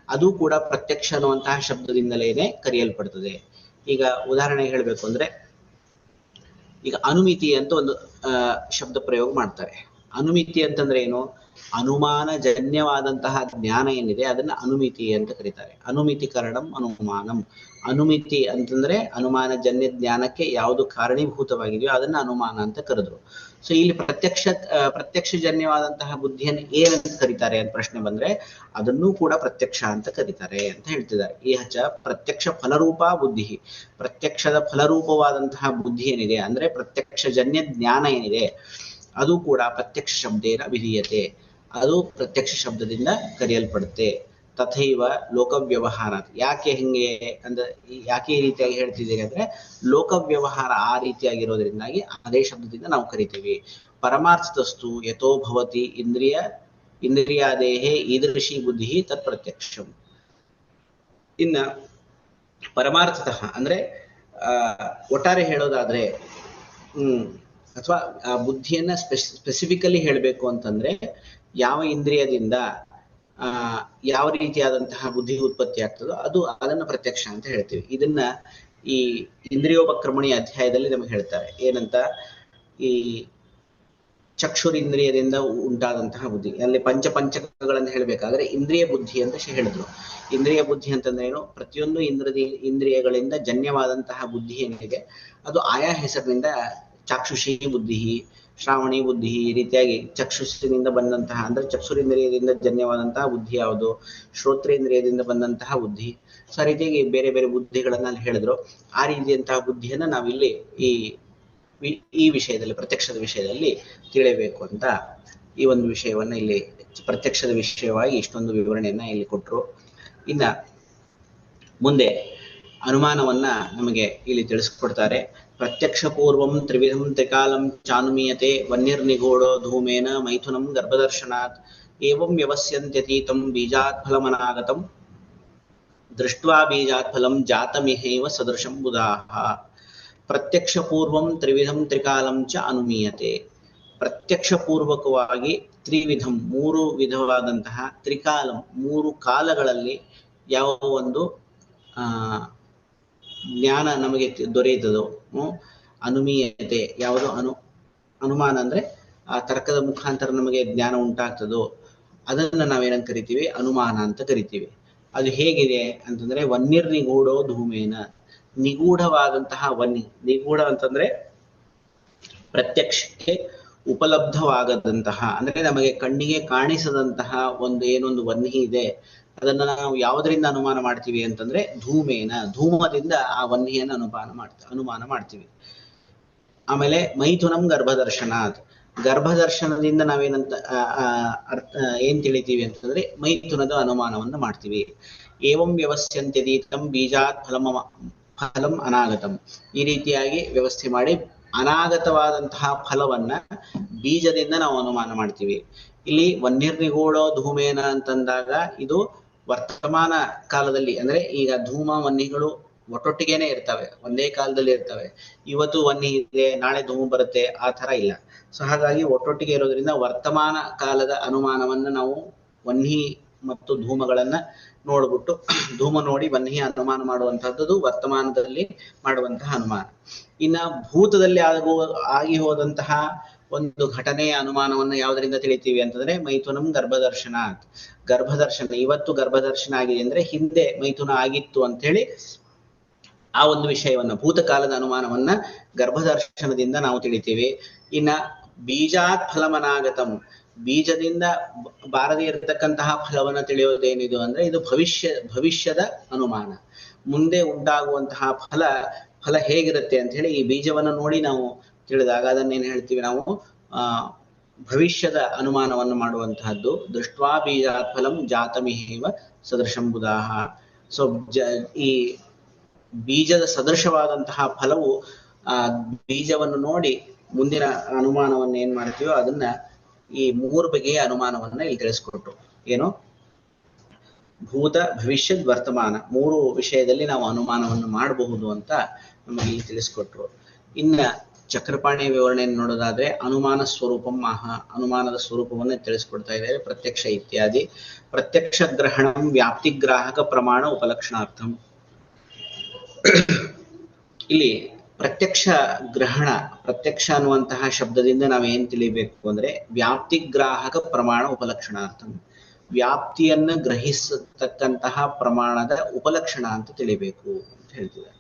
ಅದು ಕೂಡ ಪ್ರತ್ಯಕ್ಷ ಅನ್ನುವಂತಹ ಶಬ್ದದಿಂದಲೇನೆ ಕರೆಯಲ್ಪಡ್ತದೆ. ಈಗ ಉದಾಹರಣೆ ಹೇಳಬೇಕು ಅಂದ್ರೆ, ಈಗ ಅನುಮಿತಿ ಅಂತ ಒಂದು ಶಬ್ದ ಪ್ರಯೋಗ ಮಾಡ್ತಾರೆ. ಅನುಮಿತಿ ಅಂತಂದ್ರೆ ಏನು, ಅನುಮಾನ ಜನ್ಯವಾದಂತಹ ಜ್ಞಾನ ಏನಿದೆ ಅದನ್ನ ಅನುಮಿತಿ ಅಂತ ಕರೀತಾರೆ. ಅನುಮಿತಿ ಕರಣಂ ಅನುಮಾನಂ. ಅನುಮಿತಿ ಅಂತಂದ್ರೆ ಅನುಮಾನ ಜನ್ಯ ಜ್ಞಾನಕ್ಕೆ ಯಾವುದು ಕಾರಣೀಭೂತವಾಗಿದೆಯೋ ಅದನ್ನ ಅನುಮಾನ ಅಂತ ಕರೆದ್ರು. ಸೊ ಇಲ್ಲಿ ಪ್ರತ್ಯಕ್ಷ ಜನ್ಯವಾದಂತಹ ಬುದ್ಧಿಯನ್ನು ಏನಂತ ಕರೀತಾರೆ ಅಂತ ಪ್ರಶ್ನೆ ಬಂದ್ರೆ, ಅದನ್ನೂ ಕೂಡ ಪ್ರತ್ಯಕ್ಷ ಅಂತ ಕರೀತಾರೆ ಅಂತ ಹೇಳ್ತಿದ್ದಾರೆ. ಈ ಹಚ್ಚ ಪ್ರತ್ಯಕ್ಷ ಫಲರೂಪ ಬುದ್ಧಿ, ಪ್ರತ್ಯಕ್ಷದ ಫಲರೂಪವಾದಂತಹ ಬುದ್ಧಿ ಏನಿದೆ ಅಂದ್ರೆ ಪ್ರತ್ಯಕ್ಷ ಜನ್ಯ ಜ್ಞಾನ ಏನಿದೆ ಅದು ಕೂಡ ಪ್ರತ್ಯಕ್ಷ ಶಬ್ದೇನ ವಿಧೀಯತೆ, ಅದು ಪ್ರತ್ಯಕ್ಷ ಶಬ್ದದಿಂದ ಕರೆಯಲ್ಪಡುತ್ತೆ. ತಥೈವ ಲೋಕವ್ಯವಹಾರ. ಯಾಕೆ ಹಿಂಗೆ ಅಂದ್ರೆ, ಯಾಕೆ ಈ ರೀತಿಯಾಗಿ ಹೇಳ್ತಿದ್ದೀರಿ ಅಂದ್ರೆ, ಲೋಕವ್ಯವಹಾರ ಆ ರೀತಿಯಾಗಿರೋದ್ರಿಂದಾಗಿ ಅದೇ ಶಬ್ದದಿಂದ ನಾವು ಕರಿತೀವಿ. ಪರಮಾರ್ಥದಸ್ತು ಯಥೋ ಭವತಿ ಇಂದ್ರಿಯಾದೇಹೇ ಈದೃಶಿ ಬುದ್ಧಿ ತತ್ ಪ್ರತ್ಯಕ್ಷಂ. ಇನ್ನ ಪರಮಾರ್ಥತಃ ಅಂದ್ರೆ ಒಟ್ಟಾರೆ ಹೇಳೋದಾದ್ರೆ ಅಥವಾ ಆ ಬುದ್ಧಿಯನ್ನ ಸ್ಪೆಸಿಫಿಕಲಿ ಹೇಳಬೇಕು ಅಂತಂದ್ರೆ, ಯಾವ ಇಂದ್ರಿಯದಿಂದ ಯಾವ ರೀತಿಯಾದಂತಹ ಬುದ್ಧಿ ಉತ್ಪತ್ತಿ ಆಗ್ತದೋ ಅದನ್ನ ಪ್ರತ್ಯಕ್ಷ ಅಂತ ಹೇಳ್ತೀವಿ. ಇದನ್ನ ಈ ಇಂದ್ರಿಯೋಪಕ್ರಮಣಿ ಅಧ್ಯಾಯದಲ್ಲಿ ನಮಗೆ ಹೇಳ್ತಾರೆ. ಏನಂತ, ಈ ಚಕ್ಷುರಿಂದ್ರಿಯದಿಂದ ಉಂಟಾದಂತಹ ಬುದ್ಧಿ, ಅಲ್ಲಿ ಪಂಚಪಂಚಕಗಳನ್ನು ಹೇಳಬೇಕಾದ್ರೆ ಇಂದ್ರಿಯ ಬುದ್ಧಿ ಅಂತ ಹೇಳಿದ್ರು. ಇಂದ್ರಿಯ ಬುದ್ಧಿ ಅಂತಂದ್ರೆ ಏನು, ಪ್ರತಿಯೊಂದು ಇಂದ್ರಿಯಗಳಿಂದ ಜನ್ಯವಾದಂತಹ ಬುದ್ಧಿ ಏನಿದೆ ಅದು ಆಯಾ ಹೆಸರಿನಿಂದ ಚಾಕ್ಷುಷಿ ಬುದ್ಧಿ, ಶ್ರಾವಣಿ ಬುದ್ಧಿ, ಈ ರೀತಿಯಾಗಿ ಚಕ್ಷುಷಿನಿಂದ ಬಂದಂತಹ ಅಂದ್ರೆ ಚಕ್ಷುರಿಂದ್ರಿಯದಿಂದ ಜನ್ಯವಾದಂತಹ ಬುದ್ಧಿ ಯಾವುದು, ಶ್ರೋತ್ರೇಂದ್ರಿಯದಿಂದ ಬಂದಂತಹ ಬುದ್ಧಿ. ಸೊ ಆ ರೀತಿಯಾಗಿ ಬೇರೆ ಬೇರೆ ಬುದ್ಧಿಗಳನ್ನ ಅಲ್ಲಿ ಹೇಳಿದ್ರು. ಆ ರೀತಿಯಂತಹ ಬುದ್ಧಿಯನ್ನ ನಾವಿಲ್ಲಿ ಈ ವಿಷಯದಲ್ಲಿ, ಪ್ರತ್ಯಕ್ಷದ ವಿಷಯದಲ್ಲಿ ತಿಳಿಯಬೇಕು ಅಂತ ಈ ಒಂದು ವಿಷಯವನ್ನ ಇಲ್ಲಿ ಪ್ರತ್ಯಕ್ಷದ ವಿಷಯವಾಗಿ ಇಷ್ಟೊಂದು ವಿವರಣೆಯನ್ನ ಇಲ್ಲಿ ಕೊಟ್ಟರು. ಇನ್ನ ಮುಂದೆ ಅನುಮಾನವನ್ನ ನಮಗೆ ಇಲ್ಲಿ ತಿಳಿಸ್ಕೊಡ್ತಾರೆ. ಪ್ರತ್ಯಕ್ಷ ಪೂರ್ವಂ ತ್ರಿವಿಧಂ ತ್ರಿಕಾಲಂ ಚಾನುಮೀಯತೆ ವನ್ಯರ್ನಿಗೂಢೋ ಧೂಮೇನ ಮೈಥುನಂ ಗರ್ಭದರ್ಶನಾತ್ ಏವಂ ವ್ಯವಸ್ಯಂತ್ಯತೀತಂ ಬೀಜಾತ್ ಫಲಮನಾಗತಂ ದೃಷ್ಟ್ವಾ ಬೀಜಾತ್ ಫಲಂ ಜಾತಮಿಹೈವ ಸದೃಶಂ ಬುಧಾಃ. ಪ್ರತ್ಯಕ್ಷ ಪೂರ್ವಂ ತ್ರಿವಿಧಂ ತ್ರಿಕಾಲಂ ಚ ಅನುಮೀಯತೆ. ಪ್ರತ್ಯಕ್ಷ ಪೂರ್ವಕವಾಗಿ ತ್ರಿವಿಧಂ ಮೂರು ವಿಧವಾದಂತಹ, ತ್ರಿಕಾಲಂ ಮೂರು ಕಾಲಗಳಲ್ಲಿ ಯಾವ ಒಂದು ಜ್ಞಾನ ನಮಗೆ ದೊರೆಯುತ್ತದೋ, ಅನುಮೀಯತೆ ಯಾವುದು ಅನುಮಾನ ಅಂದ್ರೆ ಆ ತರ್ಕದ ಮುಖಾಂತರ ನಮಗೆ ಜ್ಞಾನ ಉಂಟಾಗ್ತದೋ ಅದನ್ನ ನಾವೇನಂತ ಕರಿತೀವಿ, ಅನುಮಾನ ಅಂತ ಕರಿತೀವಿ. ಅದು ಹೇಗಿದೆ ಅಂತಂದ್ರೆ, ವನ್ಯರ್ನಿಗೂಢೋ ಧೂಮೇನ, ನಿಗೂಢವಾದಂತಹ ವನ್ನಿ. ನಿಗೂಢ ಅಂತಂದ್ರೆ ಪ್ರತ್ಯಕ್ಷಕ್ಕೆ ಉಪಲಬ್ಧವಾಗದಂತಹ, ಅಂದ್ರೆ ನಮಗೆ ಕಣ್ಣಿಗೆ ಕಾಣಿಸದಂತಹ ಏನೊಂದು ವನ್ನಿ ಇದೆ, ಅದನ್ನ ನಾವು ಯಾವುದರಿಂದ ಅನುಮಾನ ಮಾಡ್ತೀವಿ ಅಂತಂದ್ರೆ ಧೂಮೇನ, ಧೂಮದಿಂದ ಆ ವನ್ನಿಯನ್ನು ಅನುಮಾನ ಮಾಡ್ತೀವಿ. ಆಮೇಲೆ ಮೈಥುನಂ ಗರ್ಭದರ್ಶನಾತ್, ಗರ್ಭದರ್ಶನದಿಂದ ನಾವೇನಂತ ಏನ್ ತಿಳಿತೀವಿ ಅಂತಂದ್ರೆ ಮೈಥುನದ ಅನುಮಾನವನ್ನು ಮಾಡ್ತೀವಿ. ಏವಂ ವ್ಯವಸ್ಯಂತ್ಯತೀತಂ ಬೀಜಾತ್ ಫಲಂ ಅನಾಗತಂ. ಈ ರೀತಿಯಾಗಿ ವ್ಯವಸ್ಥೆ ಮಾಡಿ ಅನಾಗತವಾದಂತಹ ಫಲವನ್ನ ಬೀಜದಿಂದ ನಾವು ಅನುಮಾನ ಮಾಡ್ತೀವಿ. ಇಲ್ಲಿ ವನ್ಯರ್ನಿಗೂಢೋ ಧೂಮೇನ ಅಂತಂದಾಗ ಇದು ವರ್ತಮಾನ ಕಾಲದಲ್ಲಿ, ಅಂದ್ರೆ ಈಗ ಧೂಮ ವನ್ನಿಗಳು ಒಟ್ಟೊಟ್ಟಿಗೆನೆ ಇರ್ತವೆ, ಒಂದೇ ಕಾಲದಲ್ಲಿ ಇರ್ತವೆ. ಇವತ್ತು ವನ್ನಿ ಇದೆ, ನಾಳೆ ಧೂಮ ಬರುತ್ತೆ, ಆ ತರ ಇಲ್ಲ. ಸೊ ಹಾಗಾಗಿ ಒಟ್ಟೊಟ್ಟಿಗೆ ಇರೋದ್ರಿಂದ ವರ್ತಮಾನ ಕಾಲದ ಅನುಮಾನವನ್ನ ನಾವು ವನ್ನಿ ಮತ್ತು ಧೂಮಗಳನ್ನ ನೋಡ್ಬಿಟ್ಟು, ಧೂಮ ನೋಡಿ ವನ್ನಿ ಅನುಮಾನ ಮಾಡುವಂತಹದ್ದು ವರ್ತಮಾನದಲ್ಲಿ ಮಾಡುವಂತಹ ಅನುಮಾನ. ಇನ್ನ ಭೂತದಲ್ಲಿ ಆಗಿ ಹೋದಂತಹ ಒಂದು ಘಟನೆಯ ಅನುಮಾನವನ್ನು ಯಾವುದರಿಂದ ತಿಳಿತೀವಿ ಅಂತಂದ್ರೆ ಮೈಥುನಂ ಗರ್ಭದರ್ಶನಾತ್. ಗರ್ಭದರ್ಶನ, ಇವತ್ತು ಗರ್ಭದರ್ಶನ ಆಗಿದೆ ಅಂದ್ರೆ ಹಿಂದೆ ಮೈಥುನ ಆಗಿತ್ತು ಅಂತ ಹೇಳಿ ಆ ಒಂದು ವಿಷಯವನ್ನ ಭೂತಕಾಲದ ಅನುಮಾನವನ್ನ ಗರ್ಭದರ್ಶನದಿಂದ ನಾವು ತಿಳಿತೀವಿ. ಇನ್ನ ಬೀಜಾತ್ ಫಲಮನಾಗತಂ, ಬೀಜದಿಂದ ಬಾರದೇ ಇರತಕ್ಕಂತಹ ಫಲವನ್ನ ತಿಳಿಯೋದೇನಿದು ಅಂದ್ರೆ ಇದು ಭವಿಷ್ಯದ ಅನುಮಾನ. ಮುಂದೆ ಉಂಟಾಗುವಂತಹ ಫಲ ಹೇಗಿರುತ್ತೆ ಅಂತ ಹೇಳಿ ಈ ಬೀಜವನ್ನು ನೋಡಿ ನಾವು ತಿಳಿದಾಗ ಅದನ್ನೇನ್ ಹೇಳ್ತೀವಿ ನಾವು ಭವಿಷ್ಯದ ಅನುಮಾನವನ್ನು ಮಾಡುವಂತಹದ್ದು. ದೃಷ್ಟ್ವಾ ಬೀಜಾತ್ ಫಲಂ ಜಾತಮಿಹೇವ ಸದೃಶಂ ಬುಧಾಹ. ಸೊ ಈ ಬೀಜದ ಸದೃಶವಾದಂತಹ ಫಲವು ಬೀಜವನ್ನು ನೋಡಿ ಮುಂದಿನ ಅನುಮಾನವನ್ನು ಏನ್ ಮಾಡ್ತೀವೋ ಅದನ್ನ ಈ 3 ಬಗೆಯ ಅನುಮಾನವನ್ನ ಇಲ್ಲಿ ತಿಳಿಸ್ಕೊಟ್ರು. ಏನು? ಭೂತ, ಭವಿಷ್ಯದ್, ವರ್ತಮಾನ 3 ವಿಷಯದಲ್ಲಿ ನಾವು ಅನುಮಾನವನ್ನು ಮಾಡಬಹುದು ಅಂತ ನಮಗೆ ಇಲ್ಲಿ ತಿಳಿಸ್ಕೊಟ್ರು. ಇನ್ನ ಚಕ್ರಪಾಣಿಯ ವಿವರಣೆಯನ್ನು ನೋಡೋದಾದ್ರೆ ಅನುಮಾನ ಸ್ವರೂಪಂ ಅನುಮಾನದ ಸ್ವರೂಪವನ್ನೇ ತಿಳಿಸ್ಕೊಡ್ತಾ ಇದ್ದಾರೆ. ಪ್ರತ್ಯಕ್ಷ ಇತ್ಯಾದಿ. ಪ್ರತ್ಯಕ್ಷ ಗ್ರಹಣಂ ವ್ಯಾಪ್ತಿಗ್ರಾಹಕ ಪ್ರಮಾಣ ಉಪಲಕ್ಷಣಾರ್ಥಂ. ಇಲ್ಲಿ ಪ್ರತ್ಯಕ್ಷ ಗ್ರಹಣ, ಪ್ರತ್ಯಕ್ಷ ಅನ್ನುವಂತಹ ಶಬ್ದದಿಂದ ನಾವೇನ್ ತಿಳಿಬೇಕು ಅಂದ್ರೆ ವ್ಯಾಪ್ತಿಗ್ರಾಹಕ ಪ್ರಮಾಣ ಉಪಲಕ್ಷಣಾರ್ಥಂ, ವ್ಯಾಪ್ತಿಯನ್ನ ಗ್ರಹಿಸತಕ್ಕಂತಹ ಪ್ರಮಾಣದ ಉಪಲಕ್ಷಣ ಅಂತ ತಿಳಿಬೇಕು ಅಂತ ಹೇಳ್ತಿದ್ದಾರೆ.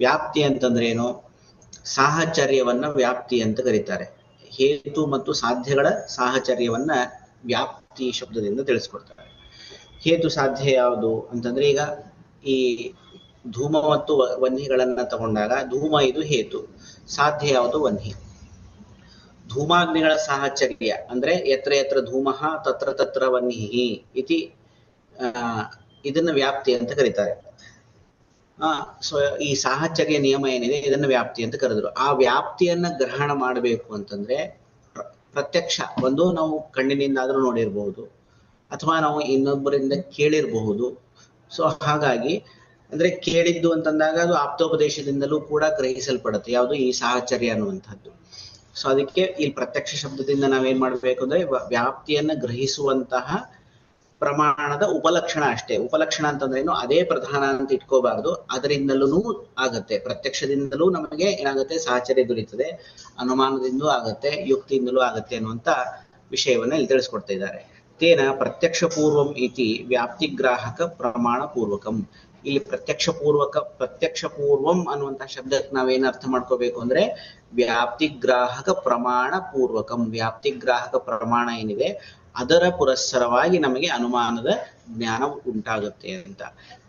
ವ್ಯಾಪ್ತಿ ಅಂತಂದ್ರೆ ಏನು? ಸಾಹಚರ್ಯವನ್ನ ವ್ಯಾಪ್ತಿ ಅಂತ ಕರೀತಾರೆ. ಹೇತು ಮತ್ತು ಸಾಧ್ಯಗಳ ಸಾಹಚರ್ಯವನ್ನ ವ್ಯಾಪ್ತಿ ಶಬ್ದದಿಂದ ತಿಳಿಸ್ಕೊಡ್ತಾರೆ. ಹೇತು ಸಾಧ್ಯ ಯಾವುದು ಅಂತಂದ್ರೆ ಈಗ ಈ ಧೂಮ ಮತ್ತು ವನ್ಹಿಗಳನ್ನ ತಗೊಂಡಾಗ ಧೂಮ ಇದು ಹೇತು, ಸಾಧ್ಯ ಯಾವುದು? ವನ್ಹಿ. ಧೂಮಾಗ್ನಿಗಳ ಸಾಹಚರ್ಯ ಅಂದ್ರೆ ಯತ್ರ ಯತ್ರ ಧೂಮಃ ತತ್ರ ತತ್ರ ವನ್ಹಿ ಇತಿ ಇದನ್ನ ವ್ಯಾಪ್ತಿ ಅಂತ ಕರೀತಾರೆ. ಸೊ ಈ ಸಾಹಚರ್ಯ ನಿಯಮ ಏನಿದೆ ಇದನ್ನ ವ್ಯಾಪ್ತಿ ಅಂತ ಕರೆದ್ರು. ಆ ವ್ಯಾಪ್ತಿಯನ್ನ ಗ್ರಹಣ ಮಾಡಬೇಕು ಅಂತಂದ್ರೆ ಪ್ರತ್ಯಕ್ಷ ಒಂದು ನಾವು ಕಣ್ಣಿನಿಂದಾದ್ರೂ ನೋಡಿರ್ಬಹುದು ಅಥವಾ ನಾವು ಇನ್ನೊಬ್ಬರಿಂದ ಕೇಳಿರಬಹುದು. ಸೊ ಹಾಗಾಗಿ ಅಂದ್ರೆ ಕೇಳಿದ್ದು ಅಂತಂದಾಗ ಅದು ಆಪ್ತೋಪದೇಶದಿಂದಲೂ ಕೂಡ ಗ್ರಹಿಸಲ್ಪಡುತ್ತೆ ಯಾವುದು? ಈ ಸಾಹಚರ್ಯ ಅನ್ನುವಂಥದ್ದು. ಸೊ ಅದಕ್ಕೆ ಇಲ್ಲಿ ಪ್ರತ್ಯಕ್ಷ ಶಬ್ದದಿಂದ ನಾವೇನ್ ಮಾಡ್ಬೇಕು ಅಂದ್ರೆ ವ್ಯಾಪ್ತಿಯನ್ನ ಗ್ರಹಿಸುವಂತಹ ಪ್ರಮಾಣದ ಉಪಲಕ್ಷಣ ಅಷ್ಟೇ. ಉಪಲಕ್ಷಣ ಅಂತಂದ್ರೆ ಏನು? ಅದೇ ಪ್ರಧಾನ ಅಂತ ಇಟ್ಕೋಬಾರ್ದು, ಅದರಿಂದಲೂ ಆಗತ್ತೆ. ಪ್ರತ್ಯಕ್ಷದಿಂದಲೂ ನಮಗೆ ಏನಾಗುತ್ತೆ? ಸಾಹಚರ್ಯ ದೊರೀತದೆ, ಅನುಮಾನದಿಂದಲೂ ಆಗತ್ತೆ, ಯುಕ್ತಿಯಿಂದಲೂ ಆಗತ್ತೆ ಅನ್ನುವಂತ ವಿಷಯವನ್ನ ಇಲ್ಲಿ ತಿಳಿಸ್ಕೊಡ್ತಾ ಇದ್ದಾರೆ. ತೇನ ಪ್ರತ್ಯಕ್ಷ ಪೂರ್ವಂ ಇತಿ ವ್ಯಾಪ್ತಿಗ್ರಾಹಕ ಪ್ರಮಾಣ ಪೂರ್ವಕಂ. ಇಲ್ಲಿ ಪ್ರತ್ಯಕ್ಷ ಪೂರ್ವಂ ಅನ್ನುವಂತಹ ಶಬ್ದಕ್ಕೆ ನಾವೇನ್ ಅರ್ಥ ಮಾಡ್ಕೋಬೇಕು ಅಂದ್ರೆ ವ್ಯಾಪ್ತಿಗ್ರಾಹಕ ಪ್ರಮಾಣ ಪೂರ್ವಕಂ. ವ್ಯಾಪ್ತಿಗ್ರಾಹಕ ಪ್ರಮಾಣ ಏನಿದೆ ಅದರ ಪುರಸ್ಸರವಾಗಿ ನಮಗೆ ಅನುಮಾನದ ಜ್ಞಾನ ಉಂಟಾಗುತ್ತೆ ಅಂತ.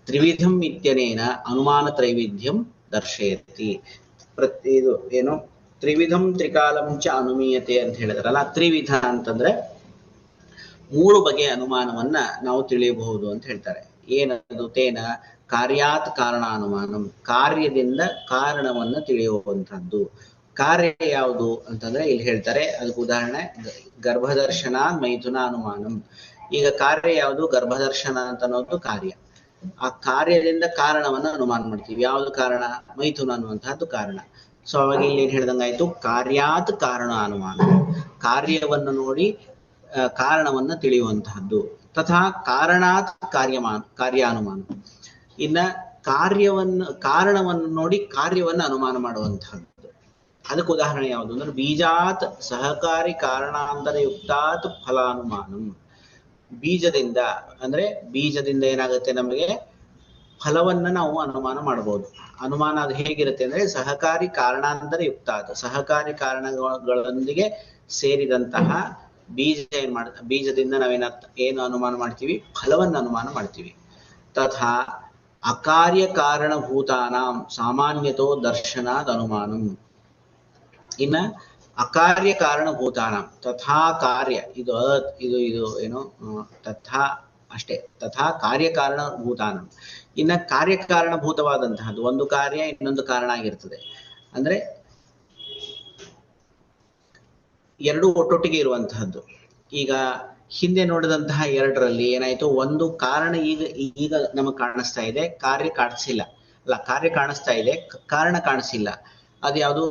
ತ್ರಿವಿಧಂ ಇತ್ಯನೇನ ಅನುಮಾನ ತ್ರೈವಿಧ್ಯಂ ದರ್ಶಯತಿ. ಇದು ಏನು? ತ್ರಿವಿಧಂ ತ್ರಿಕಾಲಂ ಚ ಅನುಮೀಯತೆ ಅಂತ ಹೇಳಿದ್ರಲ್ಲ, ತ್ರಿವಿಧ ಅಂತಂದ್ರೆ 3 ಬಗೆಯ ಅನುಮಾನವನ್ನ ನಾವು ತಿಳಿಯಬಹುದು ಅಂತ ಹೇಳ್ತಾರೆ. ಏನದು? ತೇನ ಕಾರ್ಯಾತ್ ಕಾರಣ ಅನುಮಾನಂ, ಕಾರ್ಯದಿಂದ ಕಾರಣವನ್ನ ತಿಳಿಯುವಂತಹದ್ದು. ಕಾರ್ಯ ಯಾವುದು ಅಂತಂದ್ರೆ ಇಲ್ಲಿ ಹೇಳ್ತಾರೆ, ಅದಕ್ಕೆ ಉದಾಹರಣೆ ಗರ್ಭದರ್ಶನ ಮೈಥುನ ಅನುಮಾನಂ. ಈಗ ಕಾರ್ಯ ಯಾವುದು? ಗರ್ಭದರ್ಶನ ಅಂತ ಅನ್ನೋದು ಕಾರ್ಯ. ಆ ಕಾರ್ಯದಿಂದ ಕಾರಣವನ್ನ ಅನುಮಾನ ಮಾಡ್ತೀವಿ. ಯಾವುದು ಕಾರಣ? ಮೈಥುನ ಅನ್ನುವಂತಹದ್ದು ಕಾರಣ. ಸೊ ಅವಾಗ ಇಲ್ಲಿ ಏನ್ ಹೇಳ್ದಂಗಾಯ್ತು? ಕಾರ್ಯಾತ್ ಕಾರಣ ಅನುಮಾನ, ಕಾರ್ಯವನ್ನು ನೋಡಿ ಕಾರಣವನ್ನ ತಿಳಿಯುವಂತಹದ್ದು. ತಥಾ ಕಾರಣಾತ್ ಕಾರ್ಯಾನುಮಾನ, ಇನ್ನ ಕಾರಣವನ್ನು ನೋಡಿ ಕಾರ್ಯವನ್ನ ಅನುಮಾನ ಮಾಡುವಂತಹದ್ದು. ಅದಕ್ಕೆ ಉದಾಹರಣೆ ಯಾವುದು ಅಂದ್ರೆ ಬೀಜಾತ್ ಸಹಕಾರಿ ಕಾರಣಾಂತರ ಯುಕ್ತಾತ್ ಫಲಾನುಮಾನಂ. ಬೀಜದಿಂದ ಅಂದ್ರೆ ಬೀಜದಿಂದ ಏನಾಗುತ್ತೆ? ನಮಗೆ ಫಲವನ್ನ ನಾವು ಅನುಮಾನ ಮಾಡಬಹುದು. ಅನುಮಾನ ಅದು ಹೇಗಿರುತ್ತೆ ಅಂದ್ರೆ ಸಹಕಾರಿ ಕಾರಣಾಂತರ ಯುಕ್ತಾತ್, ಸಹಕಾರಿ ಕಾರಣಗಳೊಂದಿಗೆ ಸೇರಿದಂತಹ ಬೀಜದಿಂದ ಏನು ಅನುಮಾನ ಮಾಡ್ತೀವಿ? ಫಲವನ್ನು ಅನುಮಾನ ಮಾಡ್ತೀವಿ. ತಥಾ ಅಕಾರ್ಯ ಕಾರಣಭೂತಾನಾಂ ಸಾಮಾನ್ಯತೋ ದರ್ಶನಾದ್ ಅನುಮಾನಂ. ಇನ್ನ ಅಕಾರ್ಯ ಕಾರಣಭೂತಾನ ತಥಾ ಕಾರ್ಯ, ಇದು ಏನು? ತಥಾ ಅಷ್ಟೇ, ತಥಾ ಕಾರ್ಯಕಾರಣಭೂತಾನ. ಇನ್ನ ಕಾರ್ಯಕಾರಣಭೂತವಾದಂತಹದ್ದು ಒಂದು ಕಾರ್ಯ ಇನ್ನೊಂದು ಕಾರಣ ಆಗಿರ್ತದೆ. ಅಂದ್ರೆ ಎರಡು ಒಟ್ಟೊಟ್ಟಿಗೆ ಇರುವಂತಹದ್ದು. ಈಗ ಹಿಂದೆ ನೋಡಿದಂತಹ 2ರಲ್ಲಿ ಏನಾಯ್ತು? ಒಂದು ಕಾರಣ ಈಗ ನಮಗೆ ಕಾಣಿಸ್ತಾ ಇದೆ, ಕಾರ್ಯ ಕಾಣಿಸಿಲ್ಲ. ಅಲ್ಲ, ಕಾರ್ಯ ಕಾಣಿಸ್ತಾ ಇದೆ, ಕಾರಣ ಕಾಣಿಸಿಲ್ಲ. ಅದ್ಯಾವುದು?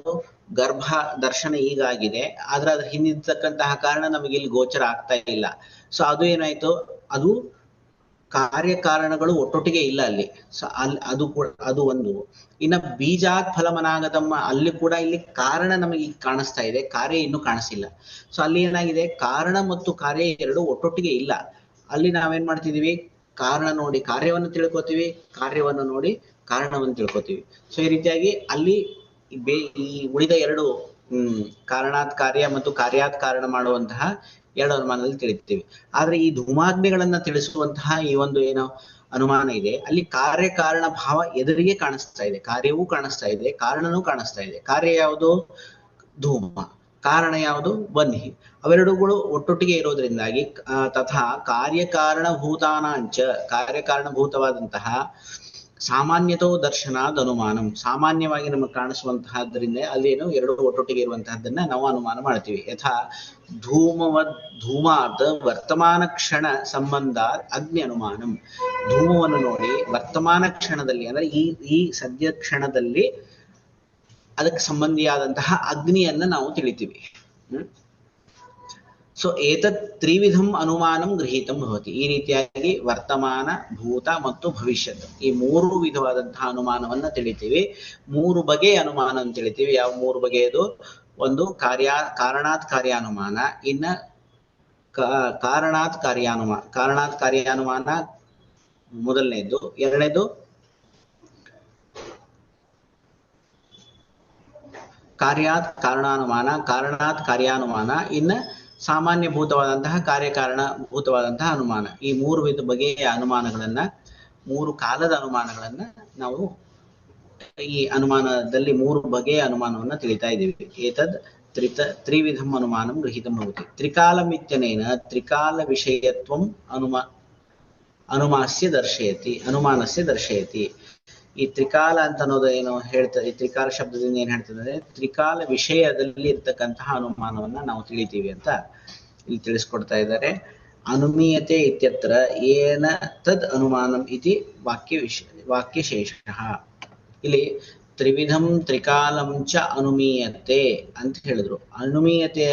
ಗರ್ಭ ದರ್ಶನ ಈಗ ಆಗಿದೆ, ಆದ್ರೆ ಅದ್ರ ಹಿಂದಿರ್ತಕ್ಕಂತಹ ಕಾರಣ ನಮಗೆ ಇಲ್ಲಿ ಗೋಚರ ಆಗ್ತಾ ಇಲ್ಲ. ಸೊ ಅದು ಏನಾಯ್ತು? ಅದು ಕಾರ್ಯಕಾರಣಗಳು ಒಟ್ಟೊಟ್ಟಿಗೆ ಇಲ್ಲ ಅಲ್ಲಿ. ಸೊ ಅದು ಒಂದು. ಇನ್ನ ಬೀಜಾತ್ ಫಲಮನಾಗತಮ್ಮ, ಅಲ್ಲಿ ಕೂಡ ಇಲ್ಲಿ ಕಾರಣ ನಮಗೆ ಕಾಣಿಸ್ತಾ ಇದೆ, ಕಾರ್ಯ ಇನ್ನೂ ಕಾಣಿಸಿಲ್ಲ. ಸೊ ಅಲ್ಲಿ ಏನಾಗಿದೆ? ಕಾರಣ ಮತ್ತು ಕಾರ್ಯ ಎರಡು ಒಟ್ಟೊಟ್ಟಿಗೆ ಇಲ್ಲ. ಅಲ್ಲಿ ನಾವೇನ್ ಮಾಡ್ತಿದೀವಿ? ಕಾರಣ ನೋಡಿ ಕಾರ್ಯವನ್ನು ತಿಳ್ಕೊತೀವಿ, ಕಾರ್ಯವನ್ನು ನೋಡಿ ಕಾರಣವನ್ನು ತಿಳ್ಕೊತೀವಿ. ಸೊ ಈ ರೀತಿಯಾಗಿ ಅಲ್ಲಿ ಈ ಉಳಿದ ಎರಡು ಕಾರಣಾತ್ ಕಾರ್ಯ ಮತ್ತು ಕಾರ್ಯಾತ್ ಕಾರಣ ಮಾಡುವಂತಹ ಎರಡು ಅನುಮಾನದಲ್ಲಿ ತಿಳಿತೀವಿ. ಆದ್ರೆ ಈ ಧೂಮಾಗ್ನಿಗಳನ್ನ ತಿಳಿಸುವಂತಹ ಈ ಒಂದು ಏನೋ ಅನುಮಾನ ಇದೆ, ಅಲ್ಲಿ ಕಾರ್ಯಕಾರಣ ಭಾವ ಎದುರಿಗೆ ಕಾಣಿಸ್ತಾ ಇದೆ, ಕಾರ್ಯವೂ ಕಾಣಿಸ್ತಾ ಇದೆ, ಕಾರಣನೂ ಕಾಣಿಸ್ತಾ ಇದೆ. ಕಾರ್ಯ ಯಾವುದು? ಧೂಮ. ಕಾರಣ ಯಾವುದು? ಬನ್ನಿ. ಅವೆರಡುಗಳು ಒಟ್ಟೊಟ್ಟಿಗೆ ಇರೋದ್ರಿಂದಾಗಿ ತಥಾ ಕಾರ್ಯಕಾರಣಭೂತಾನಾಂಚ, ಕಾರ್ಯಕಾರಣಭೂತವಾದಂತಹ ಸಾಮಾನ್ಯತೋ ದರ್ಶನಾದ್ ಅನುಮಾನಂ, ಸಾಮಾನ್ಯವಾಗಿ ನಮಗೆ ಕಾಣಿಸುವಂತಹದ್ರಿಂದ ಅಲ್ಲೇನು ಎರಡು ಒಟ್ಟೊಟ್ಟಿಗೆ ಇರುವಂತಹದ್ದನ್ನ ನಾವು ಅನುಮಾನ ಮಾಡ್ತೀವಿ. ಯಥಾ ಧೂಮಾತ್ ವರ್ತಮಾನ ಕ್ಷಣ ಸಂಬಂಧ ಅಗ್ನಿ ಅನುಮಾನಂ. ಧೂಮವನ್ನು ನೋಡಿ ವರ್ತಮಾನ ಕ್ಷಣದಲ್ಲಿ ಅಂದ್ರೆ ಈ ಸದ್ಯ ಕ್ಷಣದಲ್ಲಿ ಅದಕ್ಕೆ ಸಂಬಂಧಿಯಾದಂತಹ ಅಗ್ನಿಯನ್ನ ನಾವು ತಿಳಿತೀವಿ. ಸೊ ಏತತ್ ತ್ರಿವಿಧಂ ಅನುಮಾನಂ ಗೃಹೀತಂ ಭವತಿ. ಈ ರೀತಿಯಾಗಿ ವರ್ತಮಾನ, ಭೂತ ಮತ್ತು ಭವಿಷ್ಯತ್ ಈ ಮೂರು ವಿಧವಾದಂತಹ ಅನುಮಾನವನ್ನ ತಿಳಿತೀವಿ. ಮೂರು ಬಗೆಯ ಅನುಮಾನ ಅಂತ ತಿಳಿತೀವಿ. ಯಾವ ಮೂರು ಬಗೆಯದು? ಒಂದು ಕಾರಣಾತ್ ಕಾರ್ಯಾನುಮಾನ, ಇನ್ನ ಕಾರಣಾತ್ ಕಾರ್ಯಾನುಮಾನ ಮೊದಲನೇದು. ಎರಡನೇದು ಕಾರ್ಯಾತ್ ಕಾರ್ಯಾನುಮಾನ, ಇನ್ನ ಸಾಮಾನ್ಯ ಭೂತವಾದಂತಹ ಕಾರ್ಯಕಾರಣ ಭೂತವಾದಂತಹ ಅನುಮಾನ. ಈ ಮೂರು ಬಗೆಯ ಅನುಮಾನಗಳನ್ನ, ಮೂರು ಕಾಲದ ಅನುಮಾನಗಳನ್ನ ನಾವು ಈ ಅನುಮಾನದಲ್ಲಿ ಮೂರು ಬಗೆಯ ಅನುಮಾನವನ್ನ ತಿಳಿತಾ ಇದ್ದೀವಿ. ಏತದ್ ತ್ರಿವಿಧಂ ಅನುಮಾನಂ ಗೃಹೀತಂ ಭವತಿ. ತ್ರಿಕಾಲಂ ಇತ್ಯನೇನ ತ್ರಿಕಾಲ ವಿಷಯತ್ವಂ ಅನುಮಾನಸ್ಯ ದರ್ಶಯತಿ. ಈ ತ್ರಿಕಾಲ ಅಂತ ಅನ್ನೋದು ಏನು ಹೇಳ್ತದೆ, ಈ ತ್ರಿಕಾಲ ಶಬ್ದದಿಂದ ಏನ್ ಹೇಳ್ತದೆ? ತ್ರಿಕಾಲ ವಿಷಯದಲ್ಲಿ ಇರ್ತಕ್ಕಂತಹ ಅನುಮಾನವನ್ನ ನಾವು ತಿಳಿತೀವಿ ಅಂತ ಇಲ್ಲಿ ತಿಳಿಸ್ಕೊಡ್ತಾ ಇದ್ದಾರೆ. ಅನುಮೀಯತೆ ಇತ್ಯತ್ರ ಏನ ತದ್ ಅನುಮಾನಂ ಇತಿ ವಾಕ್ಯಶೇಷಃ. ಇಲ್ಲಿ ತ್ರಿವಿಧಂ ತ್ರಿಕಾಲಂ ಚ ಅನುಮೀಯತೆ ಅಂತ ಹೇಳಿದ್ರು. ಅನುಮೀಯತೆ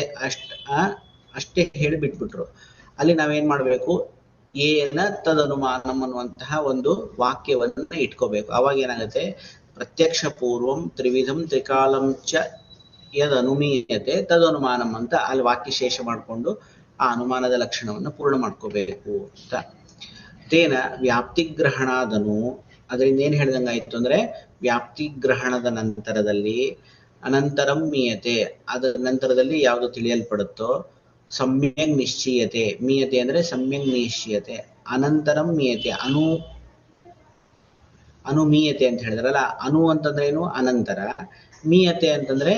ಅಷ್ಟೇ ಹೇಳಿ ಬಿಟ್ಬಿಟ್ರು. ಅಲ್ಲಿ ನಾವೇನ್ ಮಾಡ್ಬೇಕು? ಏನ ತದನುಮಾನಂ ಅನ್ನುವಂತಹ ಒಂದು ವಾಕ್ಯವನ್ನ ಇಟ್ಕೋಬೇಕು. ಅವಾಗ ಏನಾಗುತ್ತೆ? ಪ್ರತ್ಯಕ್ಷ ಪೂರ್ವಂ ತ್ರಿವಿಧಂ ತ್ರಿಕಾಲಂ ಚ ಯದ್ ಅನುಮೀಯತೆ ತದನುಮಾನಂ ಅಂತ ಅಲ್ಲಿ ವಾಕ್ಯ ಶೇಷ ಮಾಡಿಕೊಂಡು ಆ ಅನುಮಾನದ ಲಕ್ಷಣವನ್ನು ಪೂರ್ಣ ಮಾಡ್ಕೋಬೇಕು ಅಂತ. ತೇನ ವ್ಯಾಪ್ತಿಗ್ರಹಣಾದನು, ಅದರಿಂದ ಏನ್ ಹೇಳ್ದಂಗಾಯ್ತು ಅಂದ್ರೆ ವ್ಯಾಪ್ತಿಗ್ರಹಣದ ನಂತರದಲ್ಲಿ ಅನಂತರಂ ಮೀಯತೆ, ಅದರ ನಂತರದಲ್ಲಿ ಯಾವುದು ತಿಳಿಯಲ್ಪಡುತ್ತೋ ಸಮ್ಯಕ್ ನಿಶ್ಚೀಯತೆ. ಮೀಯತೆ ಅಂದ್ರೆ ಸಮ್ಯಕ್ ನಿಶ್ಚೀಯತೆ. ಅನಂತರಂ ಮೀಯತೆ, ಅನುಮೀಯತೆ ಅಂತ ಹೇಳಿದ್ರಲ್ಲ. ಅನು ಅಂತಂದ್ರೆ ಏನು? ಅನಂತರ. ಮೀಯತೆ ಅಂತಂದ್ರೆ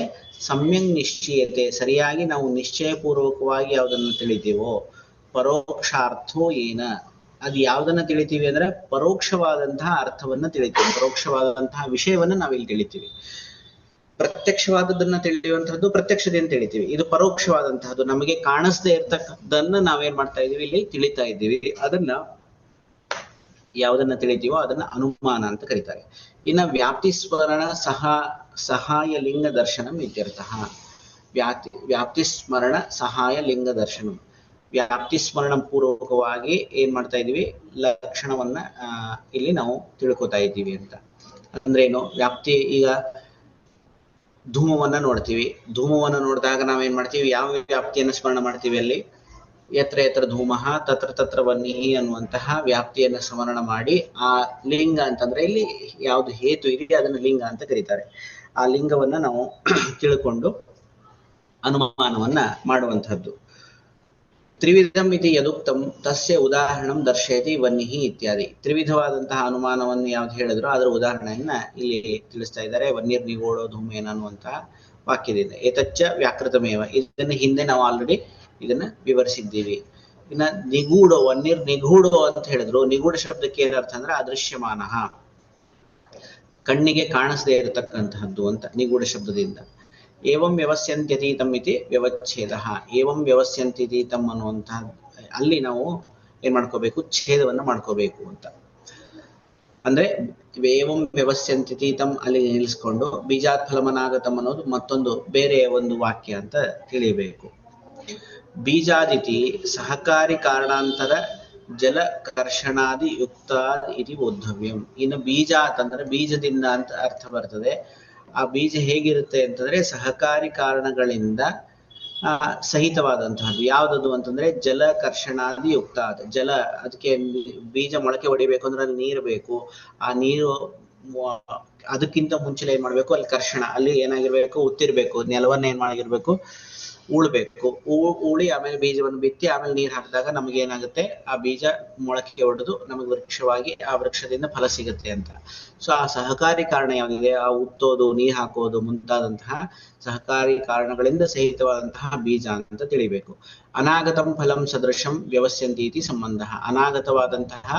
ಸಮ್ಯಕ್ ನಿಶ್ಚೀಯತೆ, ಸರಿಯಾಗಿ ನಾವು ನಿಶ್ಚಯ ಪೂರ್ವಕವಾಗಿ ಯಾವುದನ್ನು ತಿಳಿತೀವೋ. ಪರೋಕ್ಷಾರ್ಥೋ ಏನ, ಅದು ಯಾವ್ದನ್ನ ತಿಳಿತೀವಿ ಅಂದ್ರೆ ಪರೋಕ್ಷವಾದಂತಹ ಅರ್ಥವನ್ನ ತಿಳಿತೀವಿ, ಪರೋಕ್ಷವಾದಂತಹ ವಿಷಯವನ್ನ ನಾವಿಲ್ಲಿ ತಿಳಿತೀವಿ. ಪ್ರತ್ಯಕ್ಷವಾದದ್ದನ್ನ ತಿಳಿಯುವಂತಹದ್ದು ಪ್ರತ್ಯಕ್ಷದಿಂದ ತಿಳಿತೀವಿ. ಇದು ಪರೋಕ್ಷವಾದಂತಹದ್ದು, ನಮಗೆ ಕಾಣಿಸದೇ ಇರ್ತಕ್ಕದ್ದನ್ನ ನಾವೇನ್ ಮಾಡ್ತಾ ಇದೀವಿ? ಇಲ್ಲಿ ತಿಳಿತಾ ಇದ್ದೀವಿ. ಅದನ್ನ ಯಾವುದನ್ನ ತಿಳಿತೀವೋ ಅದನ್ನ ಅನುಮಾನ ಅಂತ ಕರೀತಾರೆ. ಇನ್ನ ವ್ಯಾಪ್ತಿ ಸ್ಮರಣ ಸಹಾಯ ಲಿಂಗ ದರ್ಶನಂ ಇತ್ಯರ್ಥ. ವ್ಯಾಪ್ತಿ ಸ್ಮರಣ ಸಹಾಯ ಲಿಂಗ ದರ್ಶನಂ, ವ್ಯಾಪ್ತಿ ಸ್ಮರಣ ಪೂರ್ವಕವಾಗಿ ಏನ್ ಮಾಡ್ತಾ ಇದೀವಿ? ಲಕ್ಷಣವನ್ನ ಇಲ್ಲಿ ನಾವು ತಿಳ್ಕೊತಾ ಇದ್ದೀವಿ ಅಂತ. ಅಂದ್ರೆ ಏನು? ವ್ಯಾಪ್ತಿ, ಈಗ ಧೂಮವನ್ನ ನೋಡ್ತೀವಿ. ಧೂಮವನ್ನ ನೋಡಿದಾಗ ನಾವೇನ್ ಮಾಡ್ತೀವಿ? ಯಾವ ವ್ಯಾಪ್ತಿಯನ್ನ ಸ್ಮರಣ ಮಾಡ್ತೀವಿ? ಅಲ್ಲಿ ಯತ್ರ ಯತ್ರ ಧೂಮಃ ತತ್ರ ತತ್ರ ವನ್ನಿಹಿ ಅನ್ನುವಂತಹ ವ್ಯಾಪ್ತಿಯನ್ನ ಸ್ಮರಣ ಮಾಡಿ, ಆ ಲಿಂಗ ಅಂತಂದ್ರೆ ಇಲ್ಲಿ ಯಾವ್ದು ಹೇತು ಇದೆ ಅದನ್ನ ಲಿಂಗ ಅಂತ ಕರೀತಾರೆ. ಆ ಲಿಂಗವನ್ನ ನಾವು ತಿಳ್ಕೊಂಡು ಅನುಮಾನವನ್ನ ಮಾಡುವಂತಹದ್ದು. ತ್ರಿವಿಧಂ ಇತಿ ಯದುಕ್ತಂ ತಸ್ಯ ಉದಾಹರಣಂ ದರ್ಶಯತಿ ವನ್ನಿಹಿ ಇತ್ಯಾದಿ. ತ್ರಿವಿಧವಾದಂತಹ ಅನುಮಾನವನ್ನು ಯಾವ್ದು ಹೇಳಿದ್ರು ಅದರ ಉದಾಹರಣೆಯನ್ನ ಇಲ್ಲಿ ತಿಳಿಸ್ತಾ ಇದ್ದಾರೆ. ವನ್ನಿರ್ ನಿಗೂಢೋ ಧೂಮೇನ ಅನ್ನುವಂತಹ ವಾಕ್ಯದಿಂದ. ಏತಚ್ಚ ವ್ಯಾಕೃತಮೇವ, ಇದನ್ನ ಹಿಂದೆ ನಾವು ಆಲ್ರೆಡಿ ಇದನ್ನ ವಿವರಿಸಿದ್ದೀವಿ. ಇನ್ನ ನಿಗೂಢೋ, ವನ್ನಿರ್ ನಿಗೂಢೋ ಅಂತ ಹೇಳಿದ್ರು. ನಿಗೂಢ ಶಬ್ದಕ್ಕೆ ಏನರ್ಥ ಅಂದ್ರೆ ಅದೃಶ್ಯಮಾನ, ಕಣ್ಣಿಗೆ ಕಾಣಿಸದೇ ಇರತಕ್ಕಂತಹದ್ದು ಅಂತ ನಿಗೂಢ ಶಬ್ದದಿಂದ. ಏವಂ ವ್ಯವಸ್ಯಂತ್ಯತೀತಂ ಇತಿ ವ್ಯವಚ್ಛೇದ. ಏವಂ ವ್ಯವಸ್ಯಂತ್ಯತೀತಂ ಅನ್ನುವಂತಹ ಅಲ್ಲಿ ನಾವು ಏನ್ ಮಾಡ್ಕೋಬೇಕು? ಛೇದವನ್ನ ಮಾಡ್ಕೋಬೇಕು ಅಂತ. ಅಂದ್ರೆ ಏವಂ ವ್ಯವಸ್ಯಂತ್ಯತೀತಂ ಅಲ್ಲಿ ನಿಲ್ಲಿಸ್ಕೊಂಡು ಬೀಜಾತ್ ಫಲಮನಾಗತಂ ಅನ್ನೋದು ಮತ್ತೊಂದು ಬೇರೆ ಒಂದು ವಾಕ್ಯ ಅಂತ ತಿಳಿಯಬೇಕು. ಬೀಜಾದಿತಿ ಸಹಕಾರಿ ಕಾರಣಾಂತರ ಜಲ ಕರ್ಷಣಾದಿ ಯುಕ್ತ ಇತಿ ಬೋದ್ಧವ್ಯಂ. ಇನ್ನು ಬೀಜ ಅಂತಂದ್ರೆ ಬೀಜದಿಂದ ಅಂತ ಅರ್ಥ ಬರ್ತದೆ. ಆ ಬೀಜ ಹೇಗಿರುತ್ತೆ ಅಂತಂದ್ರೆ ಸಹಕಾರಿ ಕಾರಣಗಳಿಂದ ಸಹಿತವಾದಂತಹದ್ದು. ಯಾವ್ದದು ಅಂತಂದ್ರೆ ಜಲ ಕರ್ಷಣಾದಿ ಯುಕ್ತ. ಜಲ, ಅದಕ್ಕೆ ಬೀಜ ಮೊಳಕೆ ಹೊಡಿಬೇಕು ಅಂದ್ರೆ ಅಲ್ಲಿ ನೀರು ಬೇಕು. ಆ ನೀರು ಅದಕ್ಕಿಂತ ಮುಂಚೆ ಏನ್ ಮಾಡ್ಬೇಕು, ಅಲ್ಲಿ ಕರ್ಷಣ, ಅಲ್ಲಿ ಏನಾಗಿರ್ಬೇಕು, ಉತ್ತಿರ್ಬೇಕು, ನೆಲವನ್ನ ಏನ್ ಮಾಡಿರ್ಬೇಕು, ಉಳ್ಬೇಕು. ಉಳಿ ಆಮೇಲೆ ಬೀಜವನ್ನು ಬಿತ್ತಿ ಆಮೇಲೆ ನೀರ್ ಹಾಕಿದಾಗ ನಮ್ಗೆ ಏನಾಗುತ್ತೆ, ಆ ಬೀಜ ಮೊಳಕೆ ಹೊಡೆದು ನಮಗೆ ವೃಕ್ಷವಾಗಿ ಆ ವೃಕ್ಷದಿಂದ ಫಲ ಸಿಗುತ್ತೆ ಅಂತ. ಸೊ ಆ ಸಹಕಾರಿ ಕಾರಣ ಯಾವ್ದಿದೆ, ಆ ಉತ್ತೋದು, ನೀರ್ ಹಾಕೋದು ಮುಂತಾದಂತಹ ಸಹಕಾರಿ ಕಾರಣಗಳಿಂದ ಸಹಿತವಾದಂತಹ ಬೀಜ ಅಂತ ತಿಳಿಬೇಕು. ಅನಾಗತಂ ಫಲಂ ಸದೃಶಂ ವ್ಯವಸ್ಯಂತಿ ಇತಿ ಸಂಬಂಧ. ಅನಾಗತವಾದಂತಹ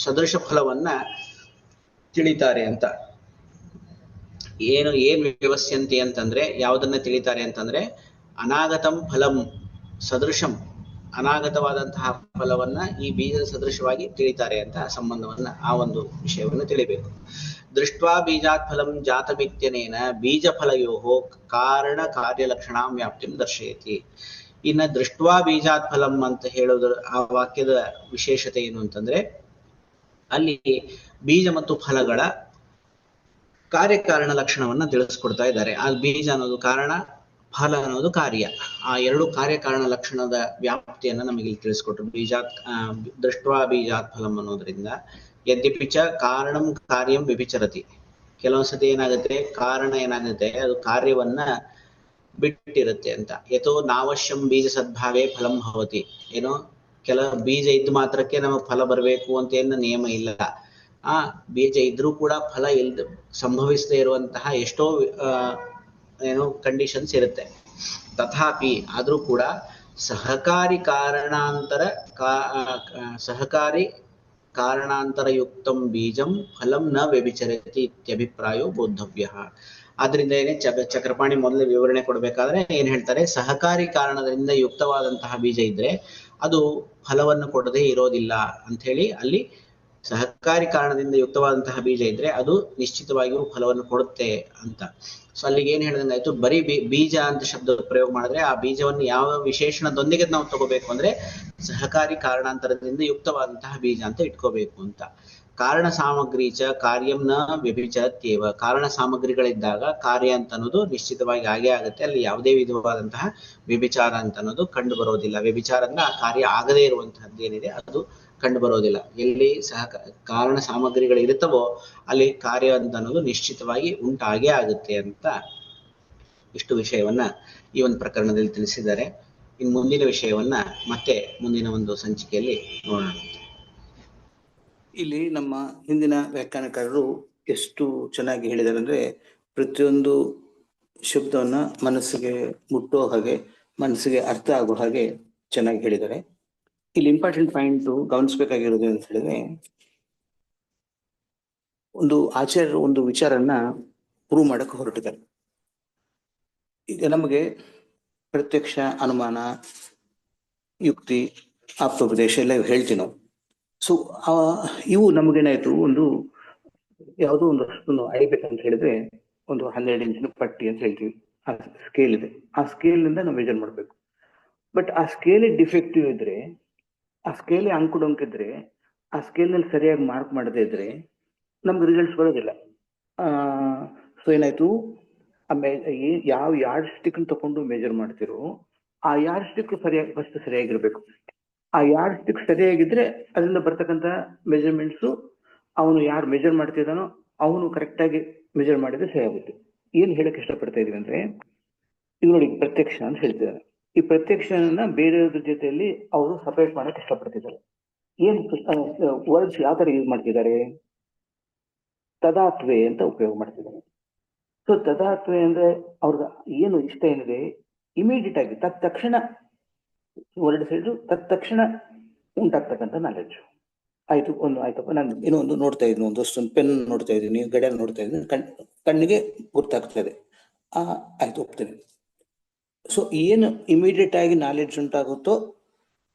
ಸದೃಶ ಫಲವನ್ನ ತಿಳಿತಾರೆ ಅಂತ. ಏನ್ ವ್ಯವಸ್ಯಂತಿ ಅಂತಂದ್ರೆ ಯಾವುದನ್ನ ತಿಳಿತಾರೆ ಅಂತಂದ್ರೆ, ಅನಾಗತಂ ಫಲಂ ಸದೃಶಂ, ಅನಾಗತವಾದಂತಹ ಫಲವನ್ನ ಈ ಬೀಜದ ಸದೃಶವಾಗಿ ತಿಳಿತಾರೆ ಅಂತ ಸಂಬಂಧವನ್ನ, ಆ ಒಂದು ವಿಷಯವನ್ನು ತಿಳಿಬೇಕು. ದೃಷ್ಟ್ವಾ ಬೀಜಾತ್ ಫಲಂ ಜಾತಮಿತ್ಯನೇನ ಬೀಜ ಫಲಯೋಹೋ ಕಾರಣ ಕಾರ್ಯಲಕ್ಷಣ ವ್ಯಾಪ್ತಿಂ ದರ್ಶಯತಿ. ಇನ್ನ ದೃಷ್ಟ್ವಾ ಬೀಜಾತ್ ಫಲಂ ಅಂತ ಹೇಳೋದ್ರ ಆ ವಾಕ್ಯದ ವಿಶೇಷತೆ ಏನು ಅಂತಂದ್ರೆ, ಅಲ್ಲಿ ಬೀಜ ಮತ್ತು ಫಲಗಳ ಕಾರ್ಯಕಾರಣ ಲಕ್ಷಣವನ್ನ ತಿಳಿಸ್ಕೊಡ್ತಾ ಇದ್ದಾರೆ. ಆ ಬೀಜ ಅನ್ನೋದು ಕಾರಣ, ಫಲ ಅನ್ನೋದು ಕಾರ್ಯ. ಆ ಎರಡು ಕಾರ್ಯಕಾರಣ ಲಕ್ಷಣದ ವ್ಯಾಪ್ತಿಯನ್ನ ನಮಗೆ ಇಲ್ಲಿ ತಿಳಿಸ್ಕೊಟ್ರು. ದೃಷ್ಟ್ವಾ ಬೀಜಾತ್ ಫಲಂ ಅನ್ನೋದ್ರಿಂದ ಯದ್ಯಪಿ ಚ ಕಾರಣಂ ಕಾರ್ಯಂ ವ್ಯಭಿಚರತಿ. ಕೆಲವೊಂದ್ಸತಿ ಏನಾಗುತ್ತೆ, ಕಾರಣ ಏನಾಗುತ್ತೆ, ಅದು ಕಾರ್ಯವನ್ನ ಬಿಟ್ಟಿರುತ್ತೆ ಅಂತ. ಯಥೋ ನಾವಶ್ಯಂ ಬೀಜ ಸದ್ಭಾವೇ ಫಲಂ ಭವತಿ. ಏನೋ ಬೀಜ ಇದ್ದ ಮಾತ್ರಕ್ಕೆ ನಮಗೆ ಫಲ ಬರಬೇಕು ಅಂತ ಏನು ನಿಯಮ ಇಲ್ಲ. ಆ ಬೀಜ ಇದ್ರೂ ಕೂಡ ಫಲ ಸಂಭವಿಸದೇ ಇರುವಂತಹ ಎಷ್ಟೋ ಕಂಡೀಷನ್ಸ್ ಇರುತ್ತೆ. ತಥಾಪಿ ಆದ್ರೂ ಕೂಡ ಸಹಕಾರಿ ಕಾರಣಾಂತರ ಯುಕ್ತಂ ಬೀಜಂ ಫಲಂ ನ ವ್ಯಭಿಚರತಿ ಇತ್ಯಭಿಪ್ರಾಯೋ ಬೋದ್ಧವ್ಯ. ಆದ್ರಿಂದ ಏನೇ ಚಕ್ರಪಾಣಿ ಮೊದಲು ವಿವರಣೆ ಕೊಡ್ಬೇಕಾದ್ರೆ ಏನ್ ಹೇಳ್ತಾರೆ, ಸಹಕಾರಿ ಕಾರಣದಿಂದ ಯುಕ್ತವಾದಂತಹ ಬೀಜ ಇದ್ರೆ ಅದು ಫಲವನ್ನು ಕೊಡದೇ ಇರೋದಿಲ್ಲ ಅಂತ ಹೇಳಿ, ಅಲ್ಲಿ ಸಹಕಾರಿ ಕಾರಣದಿಂದ ಯುಕ್ತವಾದಂತಹ ಬೀಜ ಇದ್ರೆ ಅದು ನಿಶ್ಚಿತವಾಗಿಯೂ ಫಲವನ್ನು ಕೊಡುತ್ತೆ ಅಂತ. ಸೊ ಅಲ್ಲಿಗೆ ಏನ್ ಹೇಳ್ದಂಗಾಯ್ತು, ಬರೀ ಬೀಜ ಅಂತ ಶಬ್ದ ಪ್ರಯೋಗ ಮಾಡಿದ್ರೆ ಆ ಬೀಜವನ್ನು ಯಾವ ವಿಶೇಷಣದೊಂದಿಗೆ ನಾವು ತಗೋಬೇಕು ಅಂದ್ರೆ ಸಹಕಾರಿ ಕಾರಣಾಂತರದಿಂದ ಯುಕ್ತವಾದಂತಹ ಬೀಜ ಅಂತ ಇಟ್ಕೋಬೇಕು ಅಂತ. ಕಾರಣ ಸಾಮಗ್ರಿ ಚ ಕಾರ್ಯಂ ನ ವ್ಯಭಿಚರತ್ಯೇವ. ಕಾರಣ ಸಾಮಗ್ರಿಗಳಿದ್ದಾಗ ಕಾರ್ಯ ಅಂತ ಅನ್ನೋದು ನಿಶ್ಚಿತವಾಗಿ ಆಗೇ ಆಗುತ್ತೆ. ಅಲ್ಲಿ ಯಾವುದೇ ವಿಧವಾದಂತಹ ವ್ಯಭಿಚಾರ ಅಂತ ಅನ್ನೋದು ಕಂಡು ಬರೋದಿಲ್ಲ. ವ್ಯಭಿಚಾರ ಅಂದ್ರೆ ಆ ಕಾರ್ಯ ಆಗದೇ ಇರುವಂತಹದ್ದು ಏನಿದೆ ಅದು ಕಂಡು ಬರೋದಿಲ್ಲ. ಎಲ್ಲಿ ಕಾರಣ ಸಾಮಗ್ರಿಗಳು ಇರುತ್ತವೋ ಅಲ್ಲಿ ಕಾರ್ಯ ಅಂತ ಅನ್ನೋದು ನಿಶ್ಚಿತವಾಗಿ ಉಂಟಾಗೇ ಆಗುತ್ತೆ ಅಂತ ಇಷ್ಟು ವಿಷಯವನ್ನ ಈ ಒಂದು ಪ್ರಕರಣದಲ್ಲಿ ತಿಳಿಸಿದ್ದಾರೆ. ಇನ್ನು ಮುಂದಿನ ವಿಷಯವನ್ನ ಮತ್ತೆ ಮುಂದಿನ ಒಂದು ಸಂಚಿಕೆಯಲ್ಲಿ ನೋಡೋಣ. ಇಲ್ಲಿ ನಮ್ಮ ಹಿಂದಿನ ವ್ಯಾಖ್ಯಾನಕಾರರು ಎಷ್ಟು ಚೆನ್ನಾಗಿ ಹೇಳಿದ್ದಾರೆ ಅಂದ್ರೆ, ಪ್ರತಿಯೊಂದು ಶಬ್ದವನ್ನ ಮನಸ್ಸಿಗೆ ಮುಟ್ಟೋ ಹಾಗೆ, ಮನಸ್ಸಿಗೆ ಅರ್ಥ ಆಗೋ ಹಾಗೆ ಚೆನ್ನಾಗಿ ಹೇಳಿದ್ದಾರೆ. ಇಲ್ಲಿ ಇಂಪಾರ್ಟೆಂಟ್ ಪಾಯಿಂಟ್ ಗಮನಿಸ್ಬೇಕಾಗಿರೋದು ಅಂತ ಹೇಳಿದ್ರೆ, ಒಂದು ಆಚಾರ್ಯರು ಒಂದು ವಿಚಾರನ್ನ ಪ್ರೂವ್ ಮಾಡಕ್ಕೆ ಹೊರಟಿದ್ದಾರೆ. ಈಗ ನಮಗೆ ಪ್ರತ್ಯಕ್ಷ, ಅನುಮಾನ, ಯುಕ್ತಿ, ಆಪ್ತೋಪದೇಶ ಎಲ್ಲ ಹೇಳ್ತೀವಿ ನಾವು. ಸೊ ಇವು ನಮಗೇನಾಯ್ತು, ಒಂದು ಯಾವುದೋ ಒಂದು ಅಳಿಬೇಕಂತ ಹೇಳಿದ್ರೆ ಒಂದು 12 ಇಂಚಿನ ಪಟ್ಟಿ ಅಂತ ಹೇಳ್ತೀವಿ, ಆ ಸ್ಕೇಲ್ ಇದೆ. ಆ ಸ್ಕೇಲ್ನಿಂದ ನಾವು ಮೆಜರ್ ಮಾಡ್ಬೇಕು. ಬಟ್ ಆ ಸ್ಕೇಲ್ ಡಿಫೆಕ್ಟಿವ್ ಇದ್ರೆ, ಆ ಸ್ಕೇಲ್ ಅಂಕುಡೊಂಕಿದ್ರೆ, ಆ ಸ್ಕೇಲ್ನಲ್ಲಿ ಸರಿಯಾಗಿ ಮಾರ್ಕ್ ಮಾಡದೇ ಇದ್ರೆ ನಮ್ಗೆ ರಿಸಲ್ಟ್ಸ್ ಬರೋದಿಲ್ಲ. ಸೊ ಏನಾಯ್ತು, ಯಾವ ಯಾರ್ಡ್ ಸ್ಟಿಕ್ ತಗೊಂಡು ಮೆಜರ್ ಮಾಡ್ತಿರೋ ಆ ಯಾರ್ಡ್ ಸ್ಟಿಕ್ ಫಸ್ಟ್ ಸರಿಯಾಗಿರ್ಬೇಕು. ಆ ಯಾರ್ಡ್ ಸ್ಟಿಕ್ ಸರಿಯಾಗಿದ್ರೆ ಅದರಿಂದ ಬರ್ತಕ್ಕಂಥ ಮೆಜರ್ಮೆಂಟ್ಸು ಅವನು ಯಾರು ಮೆಜರ್ ಮಾಡ್ತಿದ್ದಾನೋ ಅವನು ಕರೆಕ್ಟಾಗಿ ಮೆಜರ್ ಮಾಡಿದ್ರೆ ಸರಿಯಾಗುತ್ತೆ. ಏನ್ ಹೇಳಕ್ ಇಷ್ಟಪಡ್ತಾ ಇದೀವಿ ಅಂದ್ರೆ, ಇದು ನೋಡಿ ಪ್ರತ್ಯಕ್ಷ ಅಂತ ಹೇಳ್ತಿದ್ದಾರೆ. ಈ ಪ್ರತ್ಯಕ್ಷನ ಬೇರೆಯವ್ರ ಜೊತೆಯಲ್ಲಿ ಅವರು ಸಪರೇಟ್ ಮಾಡಕ್ ಇಷ್ಟಪಡ್ತಿದ್ದಾರೆ. ಏನ್ ವರ್ಡ್ಸ್ ಯಾವ ತರ ಯೂಸ್ ಮಾಡ್ತಿದ್ದಾರೆ, ತದಾತ್ವೆ ಅಂತ ಉಪಯೋಗ ಮಾಡ್ತಿದ್ದಾರೆ. ಸೊ ತದಾತ್ವೆ ಅಂದ್ರೆ ಅವ್ರಿಗೆ ಏನು ಇಷ್ಟ ಏನಿದೆ ಇಮಿಡಿಯೇಟ್ ಆಗಿ ತಕ್ಷಣ ವರ್ಡ್ ಸೈಡ್ ತಕ್ಷಣ ಉಂಟಾಗ್ತಕ್ಕಂಥ ನಾಲೆಡ್ಜ್. ಆಯ್ತು, ಆಯ್ತಪ್ಪ, ನಾನು ಏನೋ ಒಂದು ನೋಡ್ತಾ ಇದ್ದೀನಿ, ಒಂದೊಂದು ಪೆನ್ ನೋಡ್ತಾ ಇದ್ದೀನಿ, ಗಡಿಯಾರ ನೋಡ್ತಾ ಇದ್ದೀನಿ, ಕಣ್ಣಿಗೆ ಗೊತ್ತಾಗ್ತದೆ, ಆಯ್ತು ಒಪ್ತೇನೆ. ಸೊ ಏನು ಇಮಿಡಿಯೇಟ್ ಆಗಿ ನಾಲೆಡ್ಜ್ ಉಂಟಾಗುತ್ತೋ,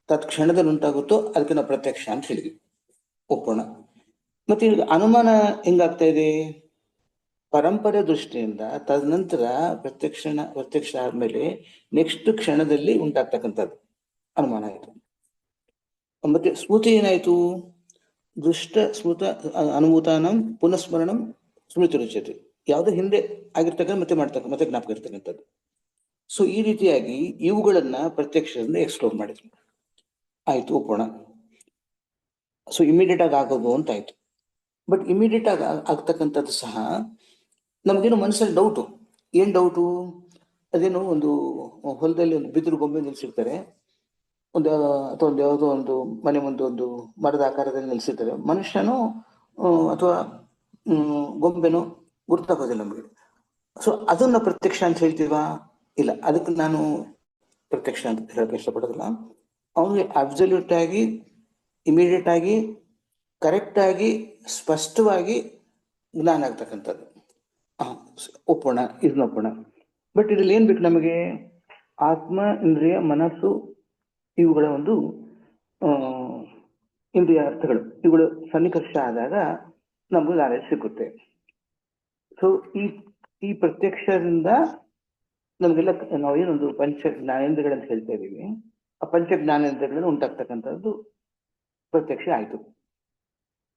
ತತ್ಕ್ಷಣದಲ್ಲಿ ಉಂಟಾಗುತ್ತೋ ಅದಕ್ಕೆ ನಾವು ಪ್ರತ್ಯಕ್ಷ ಅಂತ ಹೇಳಿದ್ವಿ, ಒಪ್ಪೋಣ. ಮತ್ತೆ ಈಗ ಅನುಮಾನ ಹೆಂಗಾಗ್ತಾ ಇದೆ, ಪರಂಪರೆ ದೃಷ್ಟಿಯಿಂದ ತದನಂತರ ಪ್ರತ್ಯಕ್ಷ ಆದ್ಮೇಲೆ ನೆಕ್ಸ್ಟ್ ಕ್ಷಣದಲ್ಲಿ ಉಂಟಾಗ್ತಕ್ಕಂಥದ್ದು ಅನುಮಾನ ಆಯ್ತು. ಮತ್ತೆ ಸ್ಮೃತಿ ಏನಾಯ್ತು, ದೃಷ್ಟ ಸ್ಮೃತ ಅನುಭೂತಾನಂ ಪುನಃಸ್ಮರಣಂ ಸ್ಮೃತಿ ರುಚ್ಯತೆ, ಯಾವುದೋ ಹಿಂದೆ ಆಗಿರ್ತಕ್ಕಂಥ ಮತ್ತೆ ಜ್ಞಾಪಕ ಇರ್ತಕ್ಕಂಥದ್ದು. ಸೊ ಈ ರೀತಿಯಾಗಿ ಇವುಗಳನ್ನ ಪ್ರತ್ಯಕ್ಷದಿಂದ ಎಕ್ಸ್ಪ್ಲೋರ್ ಮಾಡಿದ್ರು, ಆಯ್ತು ಒಪ್ಪೋಣ. ಸೊ ಇಮಿಡಿಯೇಟ್ ಆಗಿ ಆಗೋದು ಅಂತ ಆಯ್ತು. ಬಟ್ ಇಮಿಡಿಯೇಟ್ ಆಗಿ ಆಗ್ತಕ್ಕಂಥದ್ದು ಸಹ ನಮ್ಗೇನು ಮನಸ್ಸಲ್ಲಿ ಡೌಟು. ಏನ್ ಡೌಟು? ಅದೇನು ಒಂದು ಹೊಲದಲ್ಲಿ ಒಂದು ಬಿದಿರು ಗೊಂಬೆ ನಿಲ್ಸಿರ್ತಾರೆ, ಒಂದು ಅಥವಾ ಒಂದು ಯಾವುದೋ ಒಂದು ಮನೆ ಮುಂದೆ ಒಂದು ಮರದ ಆಕಾರದಲ್ಲಿ ನಿಲ್ಸಿರ್ತಾರೆ. ಮನುಷ್ಯನೋ ಅಥವಾ ಗೊಂಬೆನೋ ಗುರ್ತಾಗೋದಿಲ್ಲ ನಮಗೆ. ಸೊ ಅದನ್ನ ಪ್ರತ್ಯಕ್ಷ ಅಂತ ಹೇಳ್ತೀವಾ? ಇಲ್ಲ, ಅದಕ್ಕೆ ನಾನು ಪ್ರತ್ಯಕ್ಷ ಅಂತ ಹೇಳಕ್ಕೆ ಇಷ್ಟಪಡೋದಿಲ್ಲ. ಅವನಿಗೆ ಅಬ್ಸಲ್ಯೂಟ್ ಆಗಿ, ಇಮಿಡಿಯೇಟ್ ಆಗಿ, ಕರೆಕ್ಟ್ ಆಗಿ, ಸ್ಪಷ್ಟವಾಗಿ ಜ್ಞಾನ ಆಗ್ತಕ್ಕಂಥದ್ದು. ಒಪ್ಪೋಣ, ಇದನ್ನ ಒಪ್ಪೋಣ. ಬಟ್ ಇದ್ರಲ್ಲಿ ಏನ್ ಬೇಕು ನಮಗೆ? ಆತ್ಮ, ಇಂದ್ರಿಯ, ಮನಸ್ಸು, ಇವುಗಳ ಒಂದು ಇಂದ್ರಿಯ ಅರ್ಥಗಳು, ಇವುಗಳು ಸನ್ನಿಕರ್ಷ ಆದಾಗ ನಮ್ಗೆ ನಾಲೆಜ್ ಸಿಗುತ್ತೆ. ಸೊ ಈ ಪ್ರತ್ಯಕ್ಷದಿಂದ ನಮಗೆಲ್ಲ ನಾವು ಏನೊಂದು ಪಂಚ ಜ್ಞಾನೇಂದ್ರಗಳಂತ ಹೇಳ್ತಾ ಇದೀವಿ, ಆ ಪಂಚ ಜ್ಞಾನೇಂದ್ರಗಳನ್ನು ಉಂಟಾಗ್ತಕ್ಕಂಥದ್ದು ಪ್ರತ್ಯಕ್ಷ ಆಯ್ತು.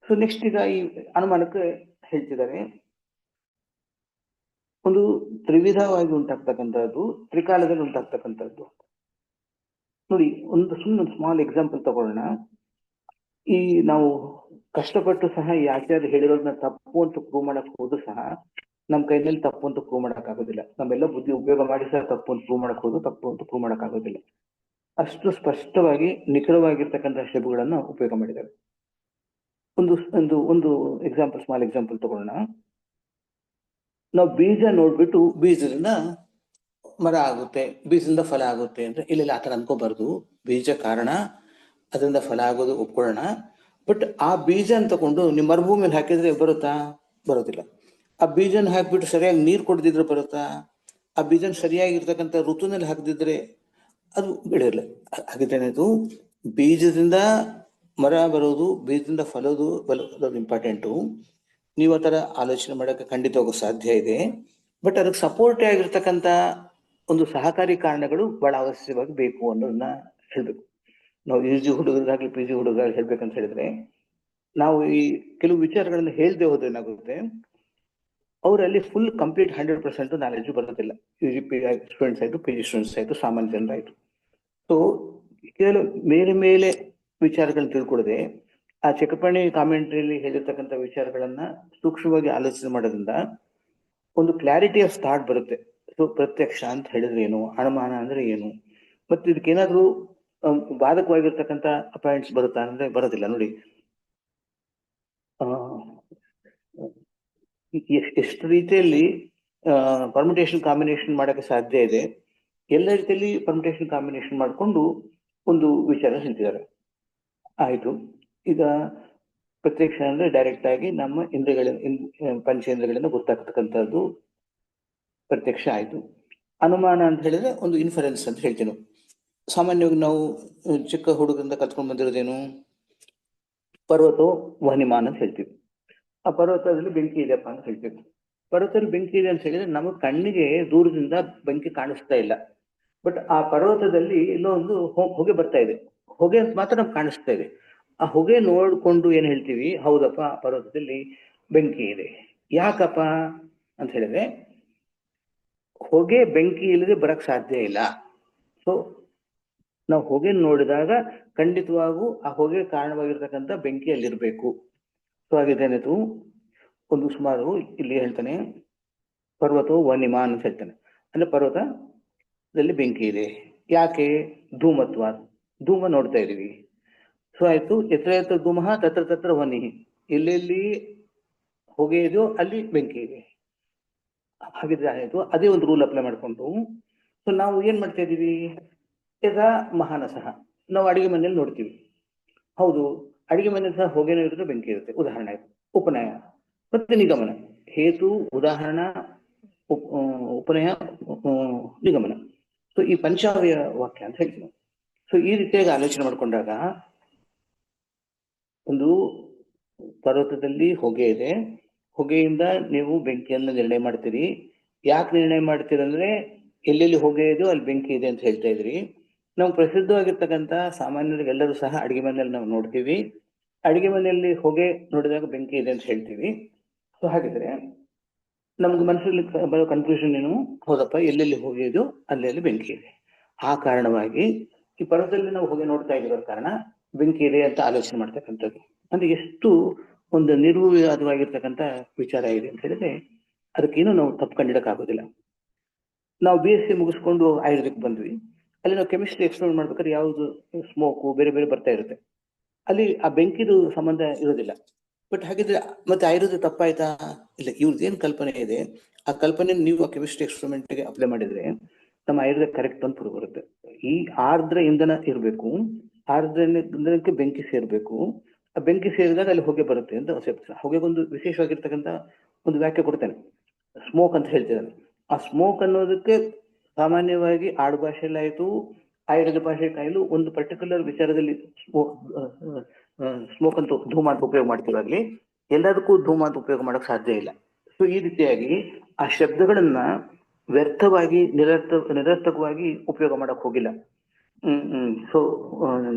ಸೊ ನೆಕ್ಸ್ಟ್ ಈಗ ಈ ಅನುಮಾನಕ್ಕೆ ಹೇಳ್ತಿದ್ದಾರೆ, ಒಂದು ತ್ರಿವಿಧವಾಗಿ ಉಂಟಾಗ್ತಕ್ಕಂಥದ್ದು, ತ್ರಿಕಾಲದಲ್ಲಿ ಉಂಟಾಗ್ತಕ್ಕಂಥದ್ದು. ನೋಡಿ, ಒಂದು ಸುಮ್ಮನೆ ಸ್ಮಾಲ್ ಎಕ್ಸಾಂಪಲ್ ತಗೊಳ್ಳೋಣ. ಈ ನಾವು ಕಷ್ಟಪಟ್ಟು ಸಹ ಈ ಆಚಾರ್ಯ ಹೇಳಿರೋದನ್ನ ತಪ್ಪು ಅಂತ ಪ್ರೂವ್ ಮಾಡಕ್ ಹೋದ್ರು ಸಹ ನಮ್ ಕೈನಲ್ಲಿ ತಪ್ಪು ಅಂತ ಪ್ರೂವ್ ಮಾಡಕ್ ಆಗೋದಿಲ್ಲ. ನಮ್ಮೆಲ್ಲ ಬುದ್ಧಿ ಉಪಯೋಗ ಮಾಡಿ ಸಹ ತಪ್ಪು ಅಂತ ಪ್ರೂವ್ ಮಾಡಕ್ ಹೋದ್ರು ತಪ್ಪು ಅಂತ ಪ್ರೂವ್ ಮಾಡಕ್ ಆಗೋದಿಲ್ಲ. ಅಷ್ಟು ಸ್ಪಷ್ಟವಾಗಿ ನಿಖರವಾಗಿರ್ತಕ್ಕಂಥ ಶಬ್ದಗಳನ್ನ ಉಪಯೋಗ ಮಾಡಿದ್ದಾರೆ. ಒಂದು ಎಕ್ಸಾಂಪಲ್, ಸ್ಮಾಲ್ ಎಕ್ಸಾಂಪಲ್ ತಗೊಳ್ಳೋಣ. ನಾವು ಬೀಜ ನೋಡ್ಬಿಟ್ಟು ಬೀಜದಿಂದ ಮರ ಆಗುತ್ತೆ, ಬೀಜದಿಂದ ಫಲ ಆಗುತ್ತೆ ಅಂದ್ರೆ ಇಲ್ಲ ಆತರ ಅನ್ಕೋಬಾರ್ದು. ಬೀಜ ಕಾರಣ, ಅದರಿಂದ ಫಲ ಆಗೋದು ಒಪ್ಕೊಳ್ಳೋಣ. ಬಟ್ ಆ ಬೀಜನ ತಗೊಂಡು ನೀವು ಮರುಭೂಮಿಯಲ್ಲಿ ಹಾಕಿದ್ರೆ ಬರುತ್ತಾ? ಬರೋದಿಲ್ಲ. ಆ ಬೀಜನ ಹಾಕ್ಬಿಟ್ಟು ಸರಿಯಾಗಿ ನೀರು ಕೊಡದಿದ್ರೆ ಬರುತ್ತಾ? ಆ ಬೀಜನ ಸರಿಯಾಗಿರ್ತಕ್ಕಂಥ ಋತುನಲ್ಲಿ ಹಾಕದಿದ್ರೆ ಅದು ಬೆಳೆಯಲ್ಲ. ಹಾಗಿದ್ದೇನಾಯ್ತು, ಬೀಜದಿಂದ ಮರ ಬರೋದು, ಬೀಜದಿಂದ ಫಲೋದು ಬರೋದು ಇಂಪಾರ್ಟೆಂಟು. ನೀವು ಆ ಥರ ಆಲೋಚನೆ ಮಾಡೋಕ್ಕೆ ಖಂಡಿತವಾಗೂ ಸಾಧ್ಯ ಇದೆ. ಬಟ್ ಅದಕ್ಕೆ ಸಪೋರ್ಟ್ ಆಗಿರ್ತಕ್ಕಂಥ ಒಂದು ಸಹಕಾರಿ ಕಾರಣಗಳು ಬಹಳ ಅವಶ್ಯವಾಗಿ ಬೇಕು ಅನ್ನೋದನ್ನ ಹೇಳ್ಬೇಕು. ನಾವು UG ಹುಡುಗರಾಗ್ಲಿ PG ಹುಡುಗರಾಗ್ಲಿ ಹೇಳ್ಬೇಕಂತ ಹೇಳಿದ್ರೆ, ನಾವು ಈ ಕೆಲವು ವಿಚಾರಗಳನ್ನ ಹೇಳ್ದೆ ಹೋದ್ರೆ ಏನಾಗುತ್ತೆ, ಅವರಲ್ಲಿ ಫುಲ್ ಕಂಪ್ಲೀಟ್ 100% ನಾಲೆಜ್ ಬರೋದಿಲ್ಲ. UG ಸ್ಟೂಡೆಂಟ್ಸ್ ಆಯ್ತು, PG ಸ್ಟೂಡೆಂಟ್ಸ್ ಆಯ್ತು, ಸಾಮಾನ್ಯ ಜನರಾಯ್ತು. ಸೊ ಕೆಲವು ಮೇಲೆ ವಿಚಾರಗಳನ್ನ ತಿಳ್ಕೊಡದೆ ಆ ಚಕಪಣಿ ಕಾಮೆಂಟ್ರಿಯಲ್ಲಿ ಹೇಳಿರ್ತಕ್ಕಂಥ ವಿಚಾರಗಳನ್ನ ಸೂಕ್ಷ್ಮವಾಗಿ ಆಲೋಚನೆ ಮಾಡೋದ್ರಿಂದ ಒಂದು ಕ್ಲಾರಿಟಿ ಆಫ್ ಥಾಟ್ ಬರುತ್ತೆ. ಸೊ ಪ್ರತ್ಯಕ್ಷ ಅಂತ ಹೇಳಿದ್ರೆ ಏನು, ಅನುಮಾನ ಅಂದ್ರೆ ಏನು, ಮತ್ತೆ ಇದಕ್ಕೇನಾದ್ರೂ ಬಾಧಕವಾಗಿರ್ತಕ್ಕಂಥ ಅಪಾಯಿಂಟ್ಸ್ ಬರುತ್ತಾ ಅಂದ್ರೆ ಬರೋದಿಲ್ಲ. ನೋಡಿ, ಎಷ್ಟು ರೀತಿಯಲ್ಲಿ ಪರ್ಮಿಟೇಷನ್ ಕಾಂಬಿನೇಷನ್ ಮಾಡಕ್ಕೆ ಸಾಧ್ಯ ಇದೆ, ಎಲ್ಲ ರೀತಿಯಲ್ಲಿ ಪರ್ಮಿಟೇಷನ್ ಕಾಂಬಿನೇಷನ್ ಮಾಡಿಕೊಂಡು ಒಂದು ವಿಚಾರ ಹೇಳ್ತಿದ್ದಾರೆ. ಆಯ್ತು, ಈಗ ಪ್ರತ್ಯಕ್ಷ ಅಂದ್ರೆ ಡೈರೆಕ್ಟ್ ಆಗಿ ನಮ್ಮ ಪಂಚೇಂದ್ರಗಳಿಂದ ಗೊತ್ತಾಗ್ತಕ್ಕಂಥದ್ದು ಪ್ರತ್ಯಕ್ಷ ಆಯ್ತು. ಅನುಮಾನ ಅಂತ ಹೇಳಿದ್ರೆ ಒಂದು ಇನ್ಫರೆನ್ಸ್ ಅಂತ ಹೇಳ್ತೀವಿ. ಸಾಮಾನ್ಯವಾಗಿ ನಾವು ಚಿಕ್ಕ ಹುಡುಗರಿಂದ ಕಲ್ತ್ಕೊಂಡು ಬಂದಿರೋದೇನು, ಪರ್ವತೋ ವಹ್ನಿಮಾನ್ ಅಂತ ಹೇಳ್ತೀವಿ. ಆ ಪರ್ವತದಲ್ಲಿ ಬೆಂಕಿ ಇದೆಯಪ್ಪ ಅಂತ ಹೇಳ್ತೀವಿ. ಪರ್ವತದಲ್ಲಿ ಬೆಂಕಿ ಇದೆ ಅಂತ ಹೇಳಿದ್ರೆ ನಮ್ಮ ಕಣ್ಣಿಗೆ ದೂರದಿಂದ ಬೆಂಕಿ ಕಾಣಿಸ್ತಾ ಇಲ್ಲ, ಬಟ್ ಆ ಪರ್ವತದಲ್ಲಿ ಎಲ್ಲೋ ಒಂದು ಹೊಗೆ ಬರ್ತಾ ಇದೆ, ಹೊಗೆ ಅಂತ ಮಾತ್ರ ನಮ್ಗೆ ಕಾಣಿಸ್ತಾ ಇದೆ. ಆ ಹೊಗೆ ನೋಡ್ಕೊಂಡು ಏನ್ ಹೇಳ್ತೀವಿ, ಹೌದಪ್ಪ ಆ ಪರ್ವತದಲ್ಲಿ ಬೆಂಕಿ ಇದೆ. ಯಾಕಪ್ಪ ಅಂತ ಹೇಳಿದ್ರೆ, ಹೊಗೆ ಬೆಂಕಿ ಇಲ್ಲದೆ ಬರಕ್ ಸಾಧ್ಯ ಇಲ್ಲ. ಸೊ ನಾವು ಹೊಗೆ ನೋಡಿದಾಗ ಖಂಡಿತವಾಗೂ ಆ ಹೊಗೆ ಕಾರಣವಾಗಿರ್ತಕ್ಕಂಥ ಬೆಂಕಿ ಅಲ್ಲಿರ್ಬೇಕು. ಸೊ ಹಾಗಿದ್ದೇನಾಯ್ತು, ಒಂದು ಸುಮಾರು ಇಲ್ಲಿ ಹೇಳ್ತಾನೆ, ಪರ್ವತೋ ವಹ್ನಿಮಾನ್ ಅಂತ ಹೇಳ್ತಾನೆ. ಅಂದ್ರೆ ಪರ್ವತದಲ್ಲಿ ಬೆಂಕಿ ಇದೆ. ಯಾಕೆ? ಧೂಮತ್ವ, ಧೂಮ ನೋಡ್ತಾ ಇದೀವಿ. ಸೊ ಆಯ್ತು, ಎತ್ರ ಧೂಮಃ ತತ್ರ ವಹ್ನಿಃ, ಎಲ್ಲೆಲ್ಲಿ ಹೊಗೆ ಇದೆಯೋ ಅಲ್ಲಿ ಬೆಂಕಿ ಇದೆ. ಹಾಗಿದ್ರೆ ಆಯ್ತು, ಅದೇ ಒಂದು ರೂಲ್ ಅಪ್ಲೈ ಮಾಡ್ಕೊಂಡು ಸೊ ನಾವು ಏನ್ ಮಾಡ್ತಾ ಇದೀವಿ, ಯಥಾ ಮಹಾನಸಃ, ನಾವು ಅಡಿಗೆ ಮನೆಯಲ್ಲಿ ನೋಡ್ತೀವಿ. ಹೌದು, ಅಡಿಗೆ ಮನೆಯಲ್ಲಿ ಸಹ ಹೊಗೆನೂ ಇರುತ್ತೆ, ಬೆಂಕಿ ಇರುತ್ತೆ. ಉದಾಹರಣೆ ಆಯ್ತು. ಉಪನಯ ಮತ್ತೆ ನಿಗಮನ, ಹೇತು ಉದಾಹರಣ, ಉಪನಯ ನಿಗಮನ. ಸೊ ಈ ಪಂಚಾವಯ ವಾಕ್ಯ ಅಂತ ಹೇಳ್ತೀವಿ. ಸೊ ಈ ರೀತಿಯಾಗಿ ಆಲೋಚನೆ ಮಾಡ್ಕೊಂಡಾಗ, ಒಂದು ಪರ್ವತದಲ್ಲಿ ಹೊಗೆ ಇದೆ, ಹೊಗೆಯಿಂದ ನೀವು ಬೆಂಕಿಯನ್ನು ನಿರ್ಣಯ ಮಾಡ್ತೀರಿ. ಯಾಕೆ ನಿರ್ಣಯ ಮಾಡ್ತೀರಿ ಅಂದ್ರೆ, ಎಲ್ಲೆಲ್ಲಿ ಹೊಗೆ ಇದೆಯೋ ಅಲ್ಲಿ ಬೆಂಕಿ ಇದೆ ಅಂತ ಹೇಳ್ತಾ ಇದ್ರಿ. ನಾವು ಪ್ರಸಿದ್ಧವಾಗಿರ್ತಕ್ಕಂಥ ಸಾಮಾನ್ಯರಿಗೆಲ್ಲರೂ ಸಹ ಅಡಿಗೆ ಮನೆಯಲ್ಲಿ ನಾವು ನೋಡ್ತೀವಿ, ಅಡಿಗೆ ಮನೆಯಲ್ಲಿ ಹೊಗೆ ನೋಡಿದಾಗ ಬೆಂಕಿ ಇದೆ ಅಂತ ಹೇಳ್ತೀವಿ. ಸೊ ಹಾಗಿದ್ರೆ ನಮ್ಗೆ ಮನಸ್ಸಲ್ಲಿ ಬರೋ ಕನ್ಫ್ಯೂಷನ್ ಏನು, ಹೌದಪ್ಪ ಎಲ್ಲೆಲ್ಲಿ ಹೊಗೆ ಇದೆಯೋ ಅಲ್ಲಿ ಬೆಂಕಿ ಇದೆ. ಆ ಕಾರಣವಾಗಿ ಈ ಪರ್ವತದಲ್ಲಿ ನಾವು ಹೊಗೆ ನೋಡ್ತಾ ಇರೋ ಕಾರಣ ಬೆಂಕಿ ಇದೆ ಅಂತ ಆಲೋಚನೆ ಮಾಡ್ತಕ್ಕಂಥದ್ದು. ಅಂದ್ರೆ ಎಷ್ಟು ಒಂದು ನಿರ್ವಿವಾದವಾಗಿರ್ತಕ್ಕಂಥ ವಿಚಾರ ಇದೆ ಅಂತ ಹೇಳಿದ್ರೆ ಅದಕ್ಕೇನು ನಾವು ತಪ್ಪು ಕಂಡಿಡಕ್ಕಾಗೋದಿಲ್ಲ. ನಾವು BSc ಮುಗಿಸ್ಕೊಂಡು ಆಯುರ್ವೇದಕ್ಕೆ ಬಂದ್ವಿ. ಅಲ್ಲಿ ನಾವು ಕೆಮಿಸ್ಟ್ರಿ ಎಕ್ಸ್ಪ್ಲೋರ್ ಮಾಡ್ಬೇಕಾದ್ರೆ ಯಾವುದು ಸ್ಮೋಕು ಬೇರೆ ಬೇರೆ ಬರ್ತಾ ಇರುತ್ತೆ. ಅಲ್ಲಿ ಆ ಬೆಂಕಿದು ಸಂಬಂಧ ಇರೋದಿಲ್ಲ. ಬಟ್ ಹಾಗಿದ್ರೆ ಮತ್ತೆ ಆಯುರ್ವೇದ ತಪ್ಪಾಯ್ತಾ? ಇಲ್ಲ, ಇವ್ರದ್ದು ಏನ್ ಕಲ್ಪನೆ ಇದೆ ಆ ಕಲ್ಪನೆ ನೀವು ಆ ಕೆಮಿಸ್ಟ್ರಿ ಎಕ್ಸ್ಪೆರಿಮೆಂಟ್ಗೆ ಅಪ್ಲೈ ಮಾಡಿದ್ರೆ ನಮ್ಮ ಆಯುರ್ವೇದ ಕರೆಕ್ಟ್ ಅಂತ ಪ್ರೂವ್ ಬರುತ್ತೆ. ಈ ಆರ್ದ್ರ ಇಂಧನ ಇರಬೇಕು, ಆರ್ದ್ರ ಇಂಧನಕ್ಕೆ ಬೆಂಕಿ ಸೇರ್ಬೇಕು, ಆ ಬೆಂಕಿ ಸೇರಿದಾಗ ಅಲ್ಲಿ ಹೊಗೆ ಬರುತ್ತೆ ಅಂತ ಹೊಗೆಗೊಂದು ವಿಶೇಷವಾಗಿರ್ತಕ್ಕಂಥ ಒಂದು ವ್ಯಾಖ್ಯೆ ಕೊಡ್ತೇನೆ, ಸ್ಮೋಕ್ ಅಂತ ಹೇಳ್ತಿದ್ದಾನೆ. ಆ ಸ್ಮೋಕ್ ಅನ್ನೋದಕ್ಕೆ ಸಾಮಾನ್ಯವಾಗಿ ಆಡು ಭಾಷೆಯಲ್ಲಿ ಆಯ್ತು, ಆಯುರ್ವೇದ ಭಾಷೆಗಾಯ್ಲು ಒಂದು ಪರ್ಟಿಕ್ಯುಲರ್ ವಿಚಾರದಲ್ಲಿ ಸ್ಮೋಕ್ ಅಂತ ಧೂಮ ಅಂತ ಉಪಯೋಗ ಮಾಡ್ತೀವಾಗ್ಲಿ, ಎಲ್ಲದಕ್ಕೂ ಧೂಮ ಅಂತ ಉಪಯೋಗ ಮಾಡಕ್ ಸಾಧ್ಯ ಇಲ್ಲ. ಸೊ ಈ ರೀತಿಯಾಗಿ ಆ ಶಬ್ದಗಳನ್ನ ವ್ಯರ್ಥವಾಗಿ ನಿರರ್ಥಕವಾಗಿ ಉಪಯೋಗ ಮಾಡಕ್ ಹೋಗಿಲ್ಲ. ಸೊ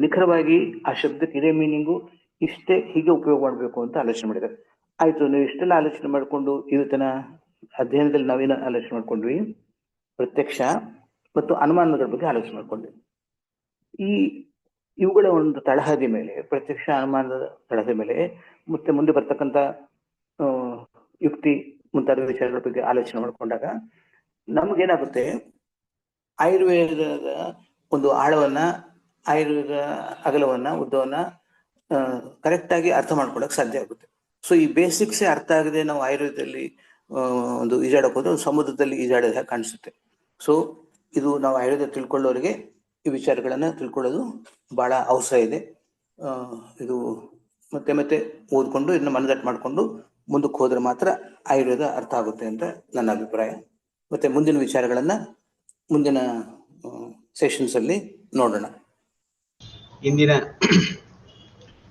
ನಿಖರವಾಗಿ ಆ ಶಬ್ದಕ್ಕೆ ಇದೇ ಮೀನಿಂಗು, ಇಷ್ಟೇ, ಹೀಗೆ ಉಪಯೋಗ ಮಾಡ್ಬೇಕು ಅಂತ ಆಲೋಚನೆ ಮಾಡಿದ್ದಾರೆ. ಆಯ್ತು, ನೀವು ಇಷ್ಟೆಲ್ಲ ಆಲೋಚನೆ ಮಾಡ್ಕೊಂಡು ಇವತ್ತಿನ ಅಧ್ಯಯನದಲ್ಲಿ ನಾವೇನು ಆಲೋಚನೆ ಮಾಡ್ಕೊಂಡ್ವಿ, ಪ್ರತ್ಯಕ್ಷ ಮತ್ತು ಅನುಮಾನಗಳ ಬಗ್ಗೆ ಆಲೋಚನೆ ಮಾಡ್ಕೊಂಡ್ವಿ. ಇವುಗಳ ಒಂದು ತಳಹದಿ ಮೇಲೆ, ಪ್ರತ್ಯಕ್ಷ ಅನುಮಾನದ ತಳಹದಿ ಮೇಲೆ ಮತ್ತೆ ಮುಂದೆ ಬರ್ತಕ್ಕಂಥ ಯುಕ್ತಿ ಮುಂತಾದ ವಿಚಾರಗಳ ಬಗ್ಗೆ ಆಲೋಚನೆ ಮಾಡ್ಕೊಂಡಾಗ ನಮ್ಗೇನಾಗುತ್ತೆ, ಆಯುರ್ವೇದದ ಒಂದು ಆಳವನ್ನ, ಆಯುರ್ವೇದ ಅಗಲವನ್ನ, ಉದ್ದವನ್ನ ಕರೆಕ್ಟ್ ಆಗಿ ಅರ್ಥ ಮಾಡ್ಕೊಳಕ್ ಸಾಧ್ಯ ಆಗುತ್ತೆ. ಸೊ ಈ ಬೇಸಿಕ್ಸೇ ಅರ್ಥ ಆಗದೆ ನಾವು ಆಯುರ್ವೇದದಲ್ಲಿ ಒಂದು ಈಜಾಡಕ್ ಹೋದ್ರೆ ಸಮುದ್ರದಲ್ಲಿ ಈಜಾಡೋದ ಕಾಣಿಸುತ್ತೆ. ಸೊ ಇದು ನಾವು ಆಯುರ್ವೇದ ತಿಳ್ಕೊಳ್ಳೋರಿಗೆ ಈ ವಿಚಾರಗಳನ್ನ ತಿಳ್ಕೊಳ್ಳೋದು ಬಹಳ ಅವಸರ ಇದೆ. ಇದು ಮತ್ತೆ ಮತ್ತೆ ಓದ್ಕೊಂಡು ಇದನ್ನ ಮನದಟ್ಟು ಮಾಡ್ಕೊಂಡು ಮುಂದಕ್ಕೆ ಹೋದ್ರೆ ಮಾತ್ರ ಆಯುರ್ವೇದ ಅರ್ಥ ಆಗುತ್ತೆ ಅಂತ ನನ್ನ ಅಭಿಪ್ರಾಯ. ಮತ್ತೆ ಮುಂದಿನ ವಿಚಾರಗಳನ್ನ ಮುಂದಿನ ಸೆಷನ್ಸ್ ಅಲ್ಲಿ ನೋಡೋಣ. ಇಂದಿನ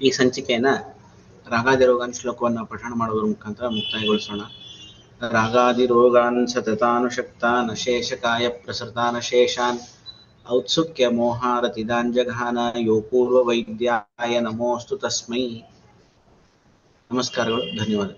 ಈ ಸಂಚಿಕೆಯನ್ನ ರಾಗಾದಿರೋಗಾನ್ ಶ್ಲೋಕವನ್ನ ಪಠಣ ಮಾಡೋದ್ರ ಮುಖಾಂತರ ಮುಕ್ತಾಯಗೊಳಿಸೋಣ. ರಾಗಾದಿರೋಗಾನ್ ಸತತಾನುಶಕ್ತಾನ್ ಅಶೇಷಕಾಯ ಪ್ರಸೃತಾನ್ ಶೇಷಾನ್ ಔತ್ಸುಕ್ಯ ಮೋಹಾರತಿದಾಂಜಘಾನ ಯೋ ಪೂರ್ವ ವೈದ್ಯಾಯ ನಮೋಸ್ತು ತಸ್ಮೈ. ನಮಸ್ಕಾರಗಳು, ಧನ್ಯವಾದ.